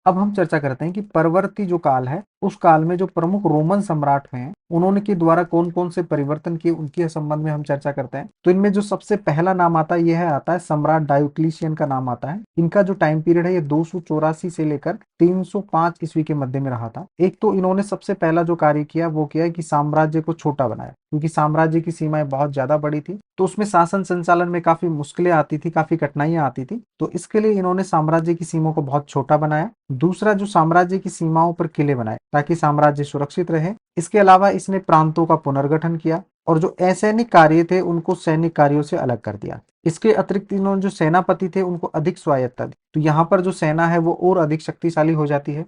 अब हम चर्चा करते हैं कि परवर्ती जो काल है, उस काल में जो प्रमुख रोमन सम्राट हुए हैं, उन्होंने के द्वारा कौन कौन से परिवर्तन किए, उनके संबंध में हम चर्चा करते हैं। तो इनमें जो सबसे पहला नाम आता है यह आता है सम्राट डायोक्लिशियन का नाम आता है। इनका जो टाइम पीरियड है ये 284 से लेकर 305 ईस्वी के मध्य में रहा था। एक तो इन्होंने सबसे पहला जो कार्य किया वो किया कि साम्राज्य को छोटा बनाया, क्योंकि साम्राज्य की सीमाएं बहुत ज्यादा बड़ी थी, तो उसमें शासन संचालन में काफी मुश्किलें आती थी, काफी कठिनाइयां आती थी। तो इसके लिए इन्होंने साम्राज्य की सीमाओं को बहुत छोटा बनाया। दूसरा, जो साम्राज्य की सीमाओं पर किले बनाए ताकि साम्राज्य सुरक्षित रहे। इसके अलावा इसने प्रांतों का पुनर्गठन किया और जो असैनिक कार्य थे उनको सैनिक कार्यों से अलग कर दिया। इसके अतिरिक्त इन्होंने जो सेनापति थे उनको अधिक स्वायत्तता दी, तो यहाँ पर जो सेना है वो और अधिक शक्तिशाली हो जाती है।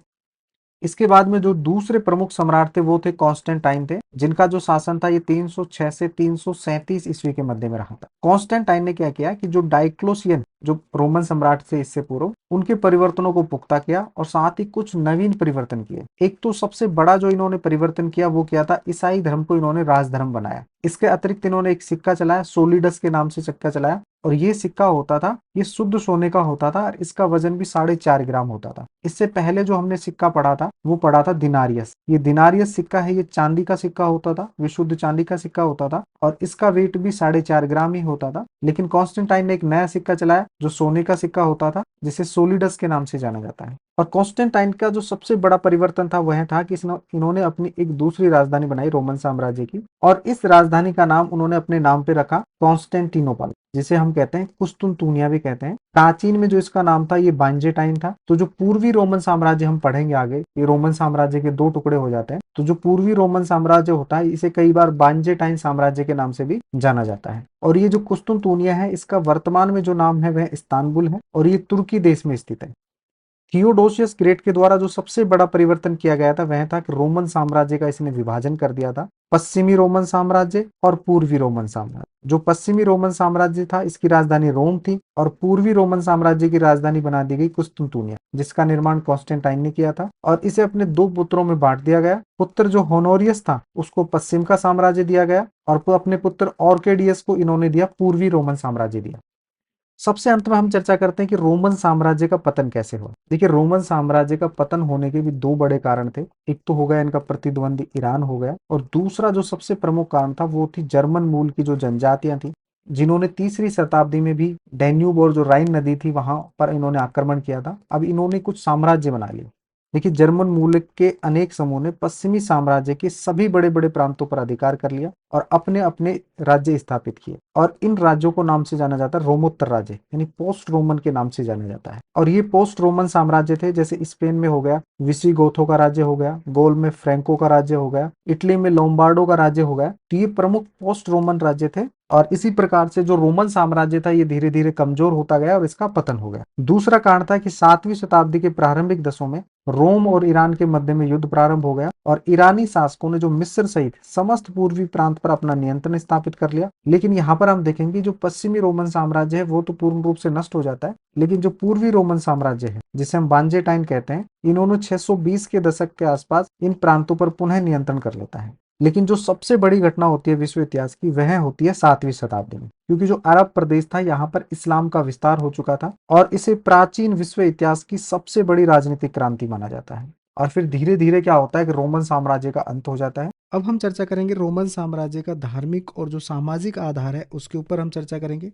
इसके बाद में जो दूसरे प्रमुख सम्राट थे वो थे कॉन्स्टेंटाइन थे, जिनका जो शासन था ये 306 से 337 ईस्वी के मध्य में रहा था। कॉन्स्टेंटाइन ने क्या किया कि जो डाइक्लोसियन जो रोमन सम्राट थे इससे पूर्व, उनके परिवर्तनों को पुख्ता किया और साथ ही कुछ नवीन परिवर्तन किए। एक तो सबसे बड़ा जो इन्होंने परिवर्तन किया वो किया था, ईसाई धर्म को इन्होंने राजधर्म बनाया। इसके अतिरिक्त इन्होंने एक सिक्का चलाया, सोलिडस के नाम से सिक्का चलाया, और ये सिक्का होता था, ये शुद्ध सोने का होता था और इसका वजन भी 4.5 ग्राम होता था। इससे पहले जो हमने सिक्का पढ़ा था वो पढ़ा था दिनारियस। ये दिनारियस सिक्का है, ये चांदी का सिक्का होता था, विशुद्ध चांदी का सिक्का होता था और इसका वेट भी 4.5 ग्राम ही होता था। लेकिन कॉन्स्टेंटाइन ने एक नया सिक्का चलाया जो सोने का सिक्का होता था, जिसे सोलिडस के नाम से जाना जाता है। और कॉन्स्टेंटाइन का जो सबसे बड़ा परिवर्तन था वह था कि इन्होंने अपनी एक दूसरी राजधानी बनाई रोमन साम्राज्य की, और इस राजधानी का नाम उन्होंने अपने नाम पे रखा कॉन्स्टेंटिनोपल, जिसे हम कहते हैं कुस्तुनतुनिया भी कहते हैं। प्राचीन में जो इसका नाम था ये बाइजेंटाइन था। तो जो पूर्वी रोमन साम्राज्य हम पढ़ेंगे आगे, ये रोमन साम्राज्य के दो टुकड़े हो जाते हैं। तो जो पूर्वी रोमन साम्राज्य होता है इसे कई बार बाइजेंटाइन साम्राज्य के नाम से भी जाना जाता है। और ये जो कुस्तुनतुनिया है इसका वर्तमान में जो नाम है वह इस्तांबुल है और ये तुर्की देश में स्थित है। थियोडोसियस ग्रेट के द्वारा जो सबसे बड़ा परिवर्तन किया गया था वह था कि रोमन साम्राज्य का इसने विभाजन कर दिया था, पश्चिमी रोमन साम्राज्य और पूर्वी रोमन साम्राज्य। जो पश्चिमी रोमन साम्राज्य था इसकी राजधानी रोम थी और पूर्वी रोमन साम्राज्य की राजधानी बना दी गई कुस्तुनतुनिया, जिसका निर्माण कॉन्स्टेंटाइन ने किया था। और इसे अपने दो पुत्रों में बांट दिया गया। पुत्र जो होनोरियस था उसको पश्चिम का साम्राज्य दिया गया और अपने पुत्र ऑर्केडियस को इन्होंने दिया पूर्वी रोमन साम्राज्य दिया। सबसे अंत में हम चर्चा करते हैं कि रोमन साम्राज्य का पतन कैसे हुआ। देखिए, रोमन साम्राज्य का पतन होने के भी दो बड़े कारण थे। एक तो हो गया इनका प्रतिद्वंदी ईरान हो गया, और दूसरा जो सबसे प्रमुख कारण था वो थी जर्मन मूल की जो जनजातियां थी, जिन्होंने तीसरी शताब्दी में भी डैन्यूब और जो राइन नदी थी वहां पर इन्होंने आक्रमण किया था। अब इन्होंने कुछ साम्राज्य बना लिए। देखिए, जर्मन मूल के अनेक समूह ने पश्चिमी साम्राज्य के सभी बड़े बड़े प्रांतों पर अधिकार कर लिया और अपने अपने राज्य स्थापित किए, और इन राज्यों को नाम से जाना जाता है रोमोत्तर राज्य, यानी पोस्ट रोमन के नाम से जाना जाता है। और ये पोस्ट रोमन साम्राज्य थे, जैसे स्पेन में हो गया विसिगोथों का राज्य हो गया, गोल में फ्रैंको का राज्य हो गया, इटली में लोम्बार्डो का राज्य हो गया। तो ये प्रमुख पोस्ट रोमन राज्य थे। और इसी प्रकार से जो रोमन साम्राज्य था ये धीरे धीरे कमजोर होता गया और इसका पतन हो गया। दूसरा कारण था कि 7वीं शताब्दी के प्रारंभिक दशकों में रोम और ईरान के मध्य में युद्ध प्रारंभ हो गया और ईरानी शासकों ने जो मिस्र सहित समस्त पूर्वी प्रांत पर अपना नियंत्रण स्थापित कर लिया। लेकिन यहाँ पर हम देखेंगे जो पश्चिमी रोमन साम्राज्य है वो तो पूर्ण रूप से नष्ट हो जाता है, लेकिन जो पूर्वी रोमन साम्राज्य है जिसे हम बांजेटाइन कहते हैं, इन्होंने 620 के दशक के आसपास इन प्रांतों पर पुनः नियंत्रण कर लेता है। लेकिन जो सबसे बड़ी घटना होती है विश्व इतिहास की वह होती है 7वीं शताब्दी में, क्योंकि जो अरब प्रदेश था यहाँ पर इस्लाम का विस्तार हो चुका था और इसे प्राचीन विश्व इतिहास की सबसे बड़ी राजनीतिक क्रांति माना जाता है। और फिर धीरे धीरे क्या होता है कि रोमन साम्राज्य का अंत हो जाता है। अब हम चर्चा करेंगे रोमन साम्राज्य का धार्मिक और जो सामाजिक आधार है उसके ऊपर हम चर्चा करेंगे।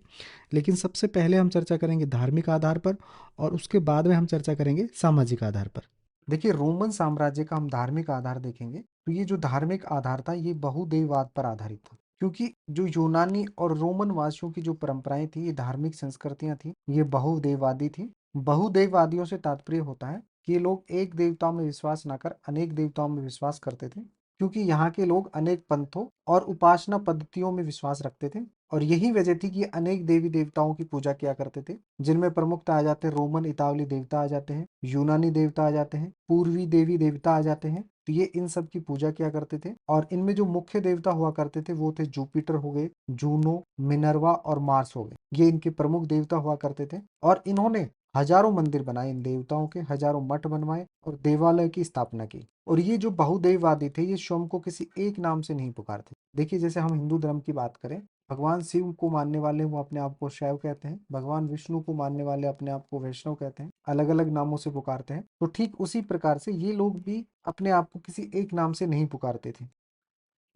लेकिन सबसे पहले हम चर्चा करेंगे धार्मिक आधार पर और उसके बाद में हम चर्चा करेंगे सामाजिक आधार पर। देखिए, रोमन साम्राज्य का हम धार्मिक आधार देखेंगे तो ये जो धार्मिक आधार था ये बहुदेववाद पर आधारित था, क्योंकि जो यूनानी और रोमन वासियों की जो परंपराएं थी, ये धार्मिक संस्कृतियां थी, ये बहुदेववादी थी। बहुदेववादियों से तात्पर्य होता है कि ये लोग एक देवता में विश्वास न कर अनेक देवताओं में विश्वास करते थे, क्योंकि यहाँ के लोग अनेक पंथों और उपासना पद्धतियों में विश्वास रखते थे। और यही वजह थी कि अनेक देवी देवताओं की पूजा किया करते थे, जिनमें प्रमुखता आ जाते हैं रोमन इतावली देवता आ जाते हैं, यूनानी देवता आ जाते हैं, पूर्वी देवी देवता आ जाते हैं। तो ये इन सब की पूजा किया करते थे। और इनमें जो मुख्य देवता हुआ करते थे वो थे जुपिटर हो गए, जूनो, मिनर्वा और मार्स हो गए, ये इनके प्रमुख देवता हुआ करते थे। और इन्होंने हजारों मंदिर बनाए, इन देवताओं के हजारों मठ बनवाए और देवालय की स्थापना की। और ये जो बहुदेववादी थे ये स्वयं को किसी एक नाम से नहीं पुकारते। देखिए, जैसे हम हिंदू धर्म की बात करें, भगवान शिव को मानने वाले वो अपने आप को शैव कहते हैं, भगवान विष्णु को मानने वाले अपने आप को वैष्णव कहते हैं, अलग अलग नामों से पुकारते हैं। तो ठीक उसी प्रकार से ये लोग भी अपने आप को किसी एक नाम से नहीं पुकारते थे।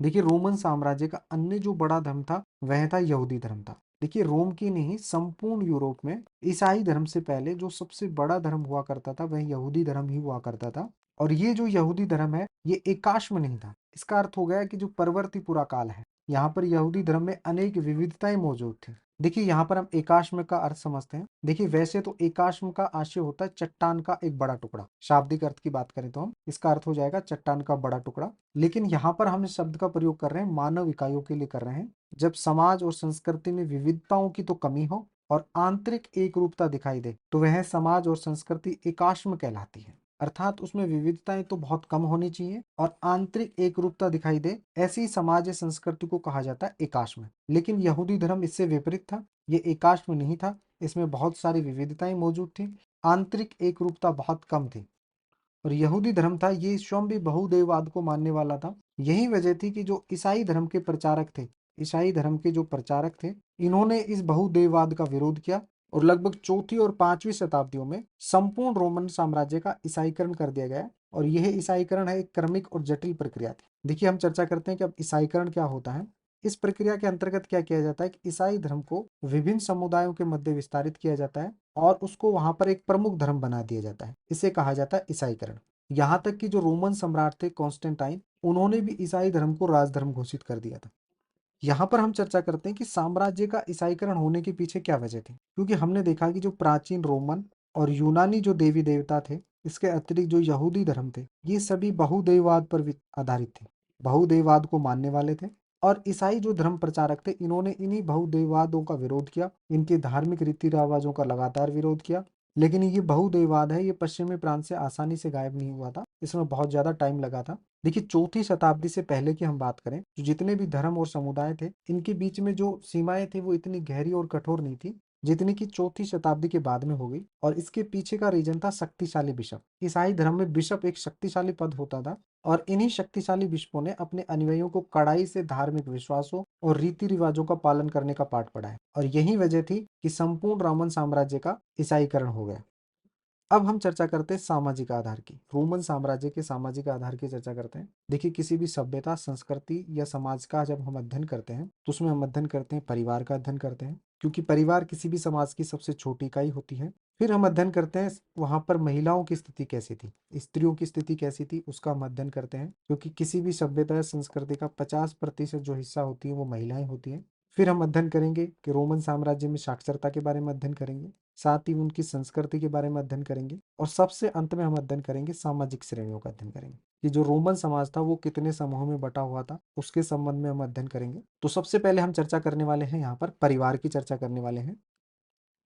देखिए, रोमन साम्राज्य का अन्य जो बड़ा धर्म था वह था यहूदी धर्म था। देखिए, रोम की नहीं संपूर्ण यूरोप में ईसाई धर्म से पहले जो सबसे बड़ा धर्म हुआ करता था वह यहूदी धर्म ही हुआ करता था। और ये जो यहूदी धर्म है ये एकाश्म नहीं था। इसका अर्थ हो गया कि जो परवर्ती पुरा काल है, यहाँ पर यहूदी धर्म में अनेक विविधताएं मौजूद थी। देखिए, यहाँ पर हम एकाश्म का अर्थ समझते हैं। देखिए, वैसे तो एकाश्म का आशय होता है चट्टान का एक बड़ा टुकड़ा। शाब्दिक अर्थ की बात करें तो हम इसका अर्थ हो जाएगा चट्टान का बड़ा टुकड़ा। लेकिन यहाँ पर हम इस शब्द का प्रयोग कर रहे हैं मानव इकाइयों के लिए कर रहे हैं, जब समाज और संस्कृति में विविधताओं की तो कमी हो और आंतरिक एक रूपता दिखाई दे तो वह समाज और संस्कृति एकाश्म कहलाती है। अर्थात उसमें विविधताएं तो बहुत कम होनी चाहिए और आंतरिक एक रूपता दिखाई दे, ऐसी समाज या संस्कृति को कहा जाता है एकाश्म। लेकिन यहूदी धर्म इससे विपरीत था, ये एकाश्म नहीं था। इसमें बहुत सारी विविधताएं मौजूद थी, आंतरिक एक रूपता बहुत कम थी। और यहूदी धर्म था ये स्वयं भी बहुदेववाद को मानने वाला था। यही वजह थी कि जो ईसाई धर्म के प्रचारक थे ईसाई धर्म के जो प्रचारक थे, इन्होंने इस बहुदेववाद का विरोध किया और लगभग चौथी और पांचवी शताब्दियों में संपूर्ण रोमन साम्राज्य का ईसाईकरण कर दिया गया। और यह ईसाईकरण है एक क्रमिक और जटिल प्रक्रिया थी। देखिए, हम चर्चा करते हैं कि अब ईसाईकरण क्या होता है। इस प्रक्रिया के अंतर्गत क्या किया जाता है कि ईसाई धर्म को विभिन्न समुदायों के मध्य विस्तारित किया जाता है और उसको वहां पर एक प्रमुख धर्म बना दिया जाता है। इसे कहा जाता है ईसाईकरण। यहाँ तक कि जो रोमन सम्राट थे कॉन्स्टेंटाइन, उन्होंने भी ईसाई धर्म को राजधर्म घोषित कर दिया था। यहाँ पर हम चर्चा करते हैं कि साम्राज्य का ईसाईकरण होने के पीछे क्या वजह थी, क्योंकि हमने देखा कि जो प्राचीन रोमन और यूनानी जो देवी देवता थे, इसके अतिरिक्त जो यहूदी धर्म थे, ये सभी बहुदेववाद पर आधारित थे, बहुदेववाद को मानने वाले थे। और ईसाई जो धर्म प्रचारक थे, इन्होंने इन्हीं बहुदेववादों का विरोध किया, इनके धार्मिक रीति रिवाजों का लगातार विरोध किया। लेकिन ये बहुदेववाद है, ये पश्चिमी प्रांत से आसानी से गायब नहीं हुआ था, इसमें बहुत ज्यादा टाइम लगा था। देखिए, चौथी शताब्दी से पहले की हम बात करें, तो जितने भी धर्म और समुदाय थे, इनके बीच में जो सीमाएं थी वो इतनी गहरी और कठोर नहीं थी जितनी कि चौथी शताब्दी के बाद में हो गई। और इसके पीछे का रीजन था शक्तिशाली बिशप। ईसाई धर्म में बिशप एक शक्तिशाली पद होता था और इन्हीं शक्तिशाली बिशपों ने अपने अनुयायियों को कड़ाई से धार्मिक विश्वासों और रीति रिवाजों का पालन करने का पाठ पढ़ाया। और यही वजह थी कि संपूर्ण रोमन साम्राज्य का ईसाईकरण हो गया। अब हम चर्चा करते हैं सामाजिक आधार की। रोमन साम्राज्य के सामाजिक आधार की चर्चा करते हैं। देखिए, किसी भी सभ्यता, संस्कृति या समाज का जब हम अध्ययन करते हैं, तो उसमें हम अध्ययन करते हैं, परिवार का अध्ययन करते हैं, क्योंकि परिवार किसी भी समाज की सबसे छोटी इकाई होती है। फिर हम अध्ययन करते हैं वहां पर महिलाओं की स्थिति कैसी थी, स्त्रियों की स्थिति कैसी थी, उसका हम अध्ययन करते हैं, क्योंकि किसी भी सभ्यता या संस्कृति का 50% जो हिस्सा होती है वो महिलाएं होती हैं। फिर हम अध्ययन करेंगे कि रोमन साम्राज्य में साक्षरता के बारे में अध्ययन करेंगे, साथ ही उनकी संस्कृति के बारे में अध्ययन करेंगे, और सबसे अंत में हम अध्ययन करेंगे सामाजिक श्रेणियों का अध्ययन करेंगे कि जो रोमन समाज था वो कितने समूहों में बटा हुआ था, उसके संबंध में हम अध्ययन करेंगे। तो सबसे पहले हम चर्चा करने वाले हैं, यहाँ पर परिवार की चर्चा करने वाले हैं।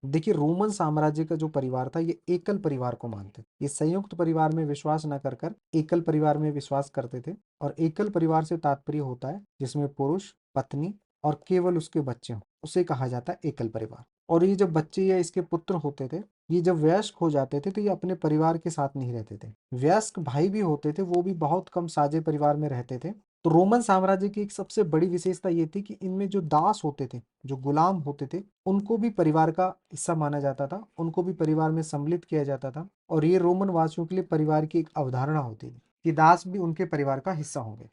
देखिए, रोमन साम्राज्य का जो परिवार था, ये एकल परिवार को मानते थे। ये संयुक्त परिवार में विश्वास न कर कर एकल परिवार में विश्वास करते थे। और एकल परिवार से तात्पर्य होता है जिसमें पुरुष, पत्नी और केवल उसके बच्चे हों, उसे कहा जाता है एकल परिवार। और ये जब बच्चे या इसके पुत्र होते थे, ये जब वयस्क हो जाते थे, तो ये अपने परिवार के साथ नहीं रहते थे। वयस्क भाई भी होते थे, वो भी बहुत कम साझे परिवार में रहते थे। तो रोमन साम्राज्य की एक सबसे बड़ी विशेषता ये थी कि इनमें जो दास होते थे, जो गुलाम होते थे, उनको भी परिवार का हिस्सा माना जाता था, उनको भी परिवार में सम्मिलित किया जाता था। और ये रोमन वासियों के लिए परिवार की एक अवधारणा होती थी कि दास भी उनके परिवार का हिस्सा होंगे।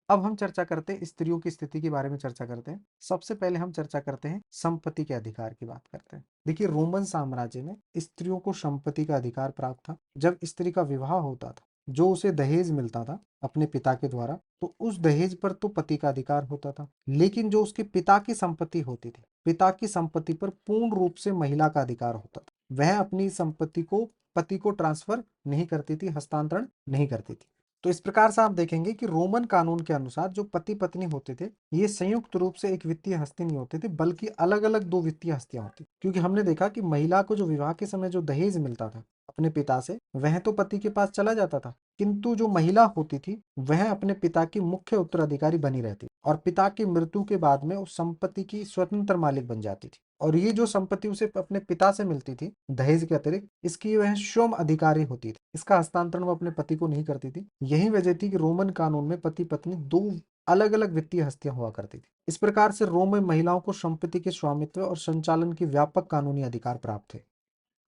अब हम चर्चा करते हैं स्त्रियों की स्थिति के बारे में चर्चा करते हैं। सबसे पहले हम चर्चा करते हैं संपत्ति के अधिकार की बात करते हैं। देखिए, रोमन साम्राज्य में स्त्रियों को संपत्ति का अधिकार प्राप्त था। जब स्त्री का विवाह होता था, जो उसे दहेज मिलता था अपने पिता के द्वारा, तो उस दहेज पर तो पति का अधिकार होता था, लेकिन जो उसके पिता की संपत्ति होती थी, पिता की संपत्ति पर पूर्ण रूप से महिला का अधिकार होता था। वह अपनी संपत्ति को पति को ट्रांसफर नहीं करती थी, हस्तांतरण नहीं करती थी। तो इस प्रकार से आप देखेंगे कि रोमन कानून के अनुसार जो पति पत्नी होते थे, ये संयुक्त रूप से एक वित्तीय हस्ती नहीं होते थे, बल्कि अलग अलग दो वित्तीय हस्तियां होती। क्योंकि हमने देखा कि महिला को जो विवाह के समय जो दहेज मिलता था अपने पिता से, वह तो पति के पास चला जाता था, किंतु जो महिला होती थी वह अपने पिता की मुख्य उत्तराधिकारी बनी रहती और पिता की मृत्यु के बाद में उस संपत्ति की स्वतंत्र मालिक बन जाती थी। और ये जो संपत्ति उसे अपने पिता से मिलती थी दहेज के अतिरिक्त, इसकी वह स्वयं अधिकारी होती थी, इसका हस्तांतरण वो अपने पति को नहीं करती थी। यही वजह थी कि रोमन कानून में पति पत्नी दो अलग अलग वित्तीय हस्तियां हुआ करती थी। इस प्रकार से रोम में महिलाओं को संपत्ति के स्वामित्व और संचालन की व्यापक कानूनी अधिकार प्राप्त थे।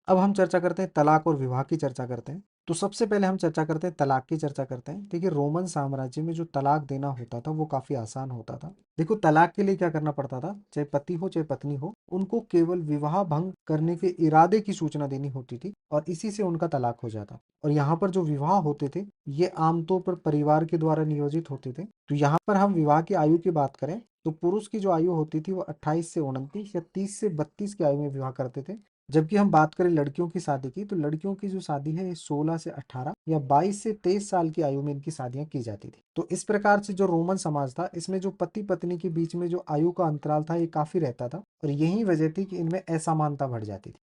अब हम चर्चा करते हैं तलाक और विवाह की चर्चा करते हैं। तो सबसे पहले हम चर्चा करते हैं तलाक की चर्चा करते हैं। देखिए, रोमन साम्राज्य में जो तलाक देना होता था वो काफी आसान होता था। देखो, तलाक के लिए क्या करना पड़ता था, चाहे पति हो चाहे पत्नी हो, उनको केवल विवाह भंग करने के इरादे की सूचना देनी होती थी और इसी से उनका तलाक हो जाता। और यहाँ पर जो विवाह होते थे, ये आमतौर पर परिवार के द्वारा नियोजित होते थे। तो यहाँ पर हम विवाह की आयु की बात करें, तो पुरुष की जो आयु होती थी वो 28 से 29 या 30 से 32 की आयु में विवाह करते थे। जबकि हम बात करें लड़कियों की शादी की, तो लड़कियों की जो शादी है ये 16 से 18 या 22 से 23 साल की आयु में इनकी शादियां की जाती थी। तो इस प्रकार से जो रोमन समाज था, इसमें जो पति पत्नी के बीच में जो आयु का अंतराल था ये काफी रहता था, और यही वजह थी कि इनमें असमानता बढ़ जाती थी।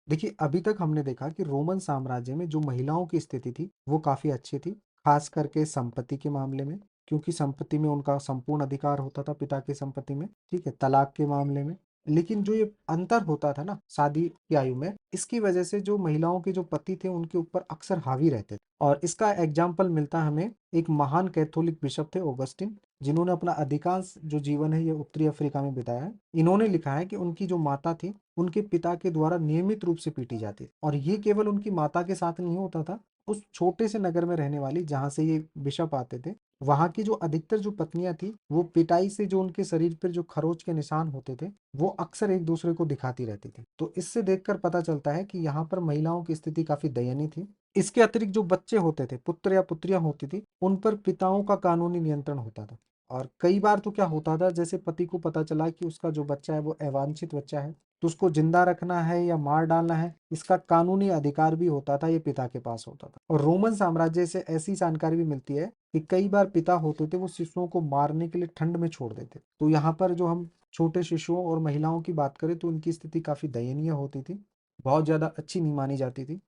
देखिए, अभी तक हमने देखा कि रोमन साम्राज्य में जो महिलाओं की स्थिति थी वो काफी अच्छी थी, खास करके संपत्ति के मामले में, क्योंकि संपत्ति में उनका संपूर्ण अधिकार होता था पिता की संपत्ति में। ठीक है, तलाक के मामले में, लेकिन जो ये अंतर होता था ना शादी की आयु में, इसकी वजह से जो महिलाओं के जो पति थे उनके ऊपर अक्सर हावी रहते थे। और इसका एग्जाम्पल मिलता है हमें, एक महान कैथोलिक बिशप थे ऑगस्टिन, जिन्होंने अपना अधिकांश जो जीवन है ये उत्तरी अफ्रीका में बिताया है। इन्होंने लिखा है कि उनकी जो माता थी उनके पिता के द्वारा नियमित रूप से पीटी जाती थी, और ये केवल उनकी माता के साथ नहीं होता था, उस छोटे से नगर में रहने वाली जहाँ से ये बिशप आते थे, वहाँ की जो अधिकतर जो पत्नियां थी वो पिटाई से जो उनके शरीर पर जो खरोच के निशान होते थे वो अक्सर एक दूसरे को दिखाती रहती थी। तो इससे देखकर पता चलता है कि यहाँ पर महिलाओं की स्थिति काफी दयनीय थी। इसके अतिरिक्त जो बच्चे होते थे, पुत्र या पुत्रियां होती थी, उन पर पिताओं का कानूनी नियंत्रण होता था। और कई बार तो क्या होता था, जैसे पति को पता चला कि उसका जो बच्चा है वो अवांछित बच्चा है, तो उसको जिंदा रखना है या मार डालना है, इसका कानूनी अधिकार भी होता था, ये पिता के पास होता था। और रोमन साम्राज्य से ऐसी जानकारी भी मिलती है कि कई बार पिता होते थे वो शिशुओं को मारने के लिए ठंड में छोड़ देते। तो यहाँ पर जो हम छोटे शिशुओं और महिलाओं की बात करें तो उनकी स्थिति काफी दयनीय होती थी, बहुत ज्यादा अच्छी नहीं मानी जाती थी।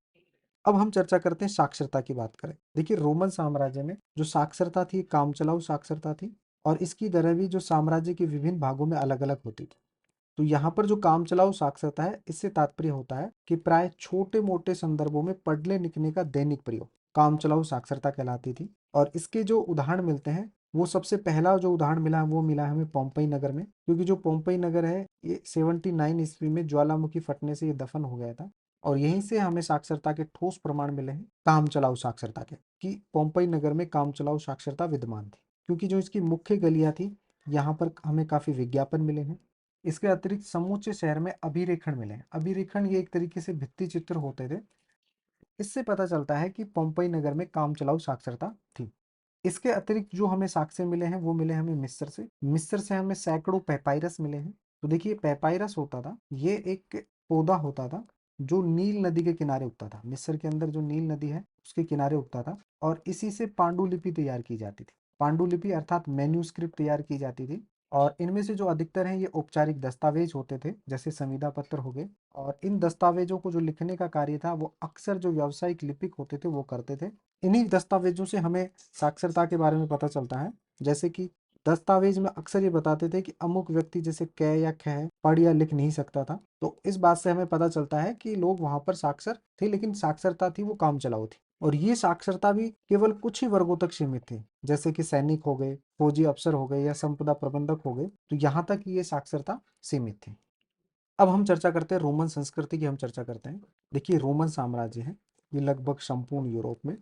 अब हम चर्चा करते हैं साक्षरता की बात करें। देखिए, रोमन साम्राज्य में जो साक्षरता थी कामचलाऊ साक्षरता थी, और इसकी दरें भी जो साम्राज्य के विभिन्न भागों में अलग अलग होती थी। तो यहाँ पर जो कामचलाऊ साक्षरता है, इससे तात्पर्य होता है कि प्राय छोटे मोटे संदर्भों में पढ़ने लिखने का दैनिक प्रयोग कामचलाऊ साक्षरता कहलाती थी। और इसके जो उदाहरण मिलते हैं, वो सबसे पहला जो उदाहरण मिला है वो मिला है हमें पोम्पई नगर में, क्योंकि जो पोम्पई नगर है ये 79 ईस्वी में ज्वालामुखी फटने से ये दफन हो गया था। और यहीं से हमें साक्षरता के ठोस प्रमाण मिले हैं काम चलाऊ साक्षरता के, कि पोम्पई नगर में काम चलाऊ साक्षरता विद्यमान थी, क्योंकि जो इसकी मुख्य गलियां थी यहाँ पर हमें काफी विज्ञापन मिले हैं। इसके अतिरिक्त समूचे शहर में अभिरेखण मिले हैं। अभिरेखण ये एक तरीके से भित्ति चित्र होते थे। इससे पता चलता है कि पोम्पई नगर में काम चलाऊ साक्षरता थी। इसके अतिरिक्त जो हमें साक्ष्य मिले हैं वो मिले हमें मिस्र से। मिस्र से हमें सैकड़ों पेपाइरस मिले हैं। तो देखिए, पेपाइरस होता था, ये एक पौधा होता था जो नील नदी के किनारे उगता था। मिस्र के अंदर जो नील नदी है उसके किनारे उगता था, और इसी से पांडुलिपि तैयार की जाती थी। पांडुलिपि अर्थात मैन्यूस्क्रिप्ट तैयार की जाती थी। और इनमें से जो अधिकतर हैं ये औपचारिक दस्तावेज होते थे, जैसे संविदा पत्र हो गए। और इन दस्तावेजों को जो लिखने का कार्य था वो अक्सर जो व्यावसायिक लिपिक होते थे वो करते थे। इन्हीं दस्तावेजों से हमें साक्षरता के बारे में पता चलता है। जैसे कि दस्तावेज में अक्सर ये बताते थे कि अमुक व्यक्ति जैसे क या ख पढ़ या लिख नहीं सकता था। तो इस बात से हमें पता चलता है कि लोग वहां पर साक्षर थे, लेकिन साक्षरता थी वो काम चलाऊ थी। और ये साक्षरता भी केवल कुछ ही वर्गों तक सीमित थी, जैसे कि सैनिक हो गए, फौजी अफसर हो गए या संपदा प्रबंधक हो गए। तो यहाँ तक ये साक्षरता सीमित थी। अब हम चर्चा करते हैं रोमन संस्कृति की, हम चर्चा करते हैं। देखिए, रोमन साम्राज्य है ये लगभग संपूर्ण यूरोप में,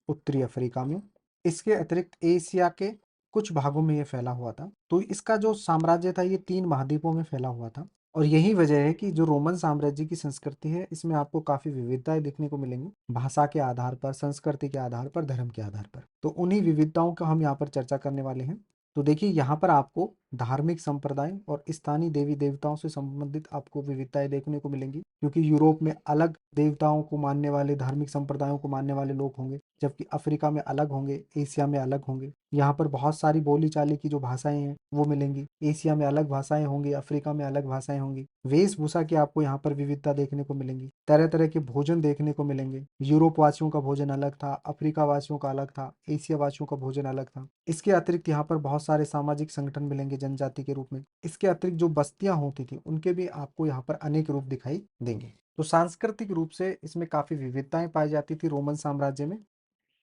उत्तरी अफ्रीका में, इसके अतिरिक्त एशिया के कुछ भागों में ये फैला हुआ था। तो इसका जो साम्राज्य था ये 3 महाद्वीपों में फैला हुआ था। और यही वजह है कि जो रोमन साम्राज्य की संस्कृति है इसमें आपको काफी विविधताएं देखने को मिलेंगी, भाषा के आधार पर, संस्कृति के आधार पर, धर्म के आधार पर। तो उन्हीं विविधताओं का हम यहाँ पर चर्चा करने वाले हैं। तो देखिए, यहाँ पर आपको धार्मिक संप्रदाय और स्थानीय देवी देवताओं से संबंधित आपको विविधताएं देखने को मिलेंगी, क्योंकि यूरोप में अलग देवताओं को मानने वाले, धार्मिक संप्रदायों को मानने वाले लोग होंगे, जबकि अफ्रीका में अलग होंगे, एशिया में अलग होंगे। यहाँ पर बहुत सारी बोली चाली की जो भाषाएं हैं वो मिलेंगी। एशिया में अलग भाषाएं होंगी, अफ्रीका में अलग भाषाएं होंगी। वेशभूषा की आपको यहाँ पर विविधता देखने को मिलेंगी, तरह तरह के भोजन देखने को मिलेंगे। यूरोप वासियों का भोजन अलग था, अफ्रीका वासियों का अलग था, एशिया वासियों का भोजन अलग था। इसके अतिरिक्त यहाँ पर बहुत सारे सामाजिक संगठन मिलेंगे जनजाति के रूप में। इसके अतिरिक्त जो बस्तियां होती थी उनके भी आपको यहाँ पर अनेक रूप दिखाई देंगे। तो सांस्कृतिक रूप से इसमें काफी विविधताएं पाई जाती थी रोमन साम्राज्य में।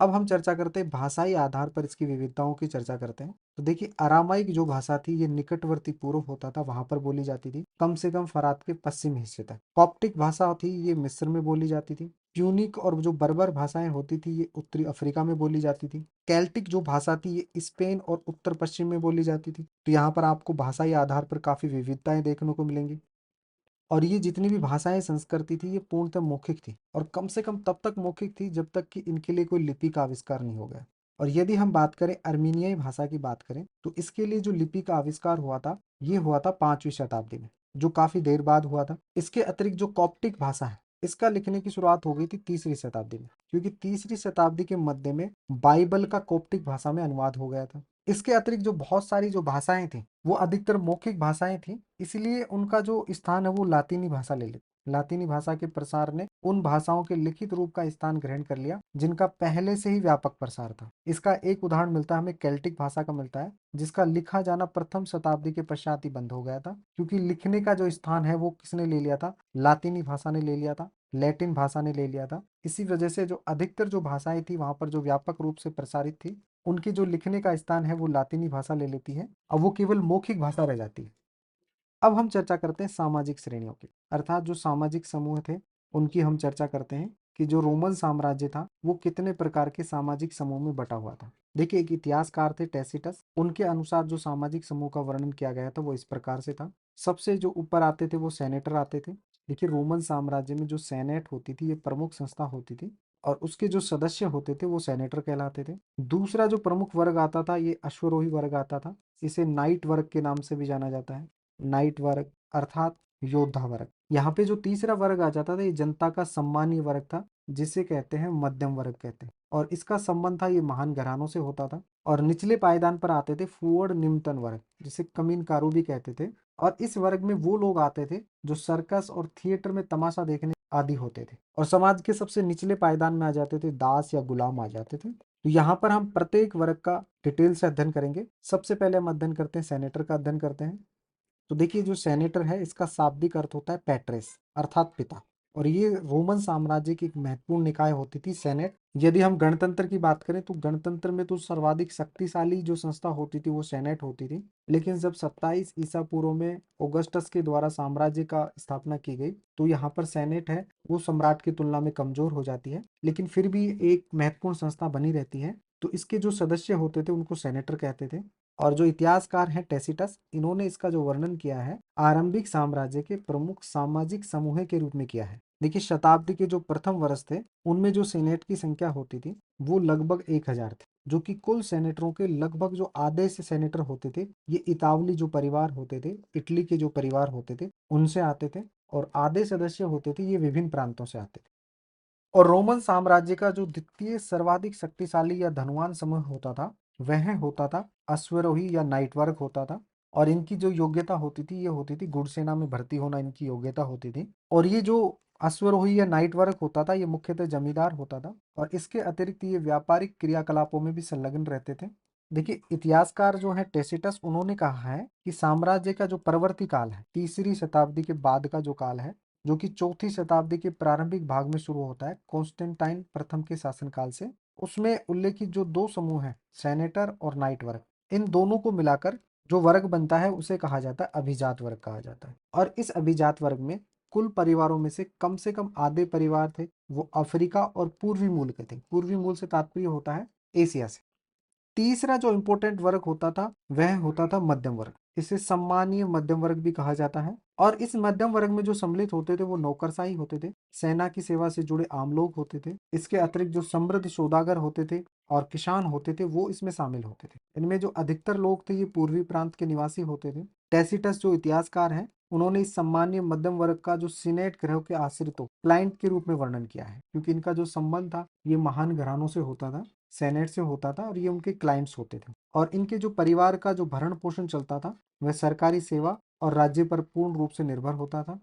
अब हम चर्चा करते हैं भाषाई आधार पर इसकी विविधताओं की चर्चा करते हैं। तो देखिए, अरामाइक जो भाषा थी ये निकटवर्ती पूर्व होता था, वहां पर बोली जाती थी, कम से कम फरात के पश्चिमी हिस्से तक। कॉप्टिक भाषा थी ये मिस्र में बोली जाती थी। प्यूनिक और जो बर्बर भाषाएं होती थी ये उत्तरी अफ्रीका में बोली जाती थी। कैल्टिक जो भाषा थी ये स्पेन और उत्तर पश्चिम में बोली जाती थी। तो यहाँ पर आपको भाषाई आधार पर काफी विविधताएं देखने को मिलेंगी। और ये जितनी भी भाषाएं संस्कृति थी ये पूर्णतः मौखिक थी, और कम से कम तब तक मौखिक थी जब तक कि इनके लिए कोई लिपि का आविष्कार नहीं हो गया। और यदि हम बात करें अर्मीनियाई भाषा की बात करें तो इसके लिए जो लिपि का आविष्कार हुआ था ये हुआ था 5वीं शताब्दी में, जो काफी देर बाद हुआ था। इसके अतिरिक्त जो कॉप्टिक भाषा है इसका लिखने की शुरुआत हो गई थी 3री शताब्दी में, क्योंकि 3री शताब्दी के मध्य में बाइबल का कॉप्टिक भाषा में अनुवाद हो गया था। इसके अतिरिक्त जो बहुत सारी जो भाषाएं थी वो अधिकतर मौखिक भाषाएं थी, इसलिए उनका जो स्थान है वो लातीनी भाषा ले लेती। लातीनी भाषा के प्रसार ने उन भाषाओं के लिखित रूप का स्थान ग्रहण कर लिया जिनका पहले से ही व्यापक प्रसार था। इसका एक उदाहरण मिलता है हमें केल्टिक भाषा का मिलता है, जिसका लिखा जाना प्रथम शताब्दी के पश्चात ही बंद हो गया था, क्योंकि लिखने का जो स्थान है वो किसने ले लिया था, लातीनी भाषा ने ले लिया था, लैटिन भाषा ने ले लिया था। इसी वजह से जो अधिकतर जो भाषाएं थी वहां पर जो व्यापक रूप से प्रसारित थी, उनकी जो लिखने का स्थान है वो लातीनी भाषा ले लेती है, अब वो केवल मौखिक भाषा रह जाती है। अब हम चर्चा करते हैं सामाजिक श्रेणियों की, अर्थात जो सामाजिक समूह थे उनकी हम चर्चा करते हैं कि जो रोमन साम्राज्य था वो कितने प्रकार के सामाजिक समूह में बटा हुआ था। देखिए, एक इतिहासकार थे टैसिटस, उनके अनुसार जो सामाजिक समूह का वर्णन किया गया था वो इस प्रकार से था। सबसे जो ऊपर आते थे वो सेनेटर आते थे। देखिए, रोमन साम्राज्य में जो सेनेट होती थी ये प्रमुख संस्था होती थी, और उसके जो सदस्य होते थे वो सेनेटर कहलाते थे। दूसरा जो प्रमुख वर्ग आता था ये अश्वरोही वर्ग आता था, इसे नाइट वर्ग के नाम से भी जाना जाता है। नाइट वर्ग अर्थात योद्धा वर्ग। यहाँ पे जो तीसरा वर्ग आ जाता था ये जनता का सम्मानीय वर्ग था, जिसे कहते हैं मध्यम वर्ग कहते हैं, और इसका संबंध था ये महान घरानों से होता था। और निचले पायदान पर आते थे फुअर्ड निम्नतन वर्ग, जिसे कमीनकारों भी कहते थे, और इस वर्ग में वो लोग आते थे जो सर्कस और थिएटर में तमाशा देखने आदि होते थे। और समाज के सबसे निचले पायदान में आ जाते थे दास या गुलाम आ जाते थे। तो यहाँ पर हम प्रत्येक वर्ग का डिटेल से अध्ययन करेंगे। सबसे पहले हम अध्ययन करते हैं सेनेटर का अध्ययन करते हैं। तो देखिए, जो सेनेटर है इसका शाब्दिक अर्थ होता है पैट्रेस अर्थात पिता, और ये रोमन साम्राज्य की एक महत्वपूर्ण निकाय होती थी सेनेट। यदि हम गणतंत्र की बात करें तो गणतंत्र में तो सर्वाधिक शक्तिशाली जो संस्था होती थी वो सेनेट होती थी, लेकिन जब 27 ईसा पूर्व में ऑगस्टस के द्वारा साम्राज्य का स्थापना की गई तो यहाँ पर सेनेट है वो सम्राट की तुलना में कमजोर हो जाती है, लेकिन फिर भी एक महत्वपूर्ण संस्था बनी रहती है। तो इसके जो सदस्य होते थे उनको सेनेटर कहते थे। और जो इतिहासकार हैं टैसिटस, इन्होंने इसका जो वर्णन किया है आरंभिक साम्राज्य के प्रमुख सामाजिक समूह के रूप में किया है। देखिए, शताब्दी के जो प्रथम वर्ष थे उनमें जो सेनेट की संख्या होती थी वो लगभग 1000 थे, जो कि कुल सेनेटरों के लगभग जो आधे से सेनेटर होते थे ये इतावली जो परिवार होते थे, इटली के जो परिवार होते थे उनसे आते थे, और आधे सदस्य होते थे ये विभिन्न प्रांतों से आते थे। और रोमन साम्राज्य का जो द्वितीय सर्वाधिक शक्तिशाली या धनवान समूह होता था वह होता था अश्वरोही या नाइट वर्ग होता था। और इनकी जो योग्यता होती थी ये होती थी घुड़सेना में भर्ती होना इनकी योग्यता होती थी। और ये जो अश्वरोही या नाइट वर्ग होता था ये मुख्यतः जमींदार होता था, और इसके अतिरिक्त ये व्यापारिक क्रियाकलापों में भी संलग्न रहते थे। देखिए, इतिहासकार जो है टेसिटस, उन्होंने कहा है कि साम्राज्य का जो परवर्ती काल है तीसरी शताब्दी के बाद का जो काल है, जो कि चौथी शताब्दी के प्रारंभिक भाग में शुरू होता है कॉन्स्टेंटाइन प्रथम के शासनकाल से, उसमें उल्लेखित जो दो समूह हैं सेनेटर और नाइट वर्ग, इन दोनों को मिलाकर जो वर्ग बनता है उसे कहा जाता है अभिजात वर्ग कहा जाता है। और इस अभिजात वर्ग में कुल परिवारों में से कम आधे परिवार थे वो अफ्रीका और पूर्वी मूल के थे। पूर्वी मूल से तात्पर्य होता है एशिया से। तीसरा जो इंपॉर्टेंट वर्ग होता था वह होता था मध्यम वर्ग, इसे सम्मानीय मध्यम वर्ग भी कहा जाता है। और इस मध्यम वर्ग में जो सम्मिलित होते थे वो नौकरशाही होते थे, सेना की सेवा से जुड़े आम लोग होते थे, इसके अतिरिक्त जो समृद्ध सौदागर होते थे और किसान होते थे वो इसमें शामिल होते थे। इनमें जो अधिकतर लोग थे ये पूर्वी प्रांत के निवासी होते थे। टैसिटस जो इतिहासकार हैं उन्होंने इस सम्मानीय मध्यम वर्ग का जो सीनेट ग्रह के आश्रितों क्लाइंट के रूप में वर्णन किया है, क्योंकि इनका जो संबंध था ये महान घरानों से होता था, सेनेट से होता था, और ये उनके क्लाइंट्स होते थे। और इनके जो परिवार का जो भरण पोषण चलता था वह सरकारी सेवा और राज्य पर पूर्ण रूप से निर्भर होता था।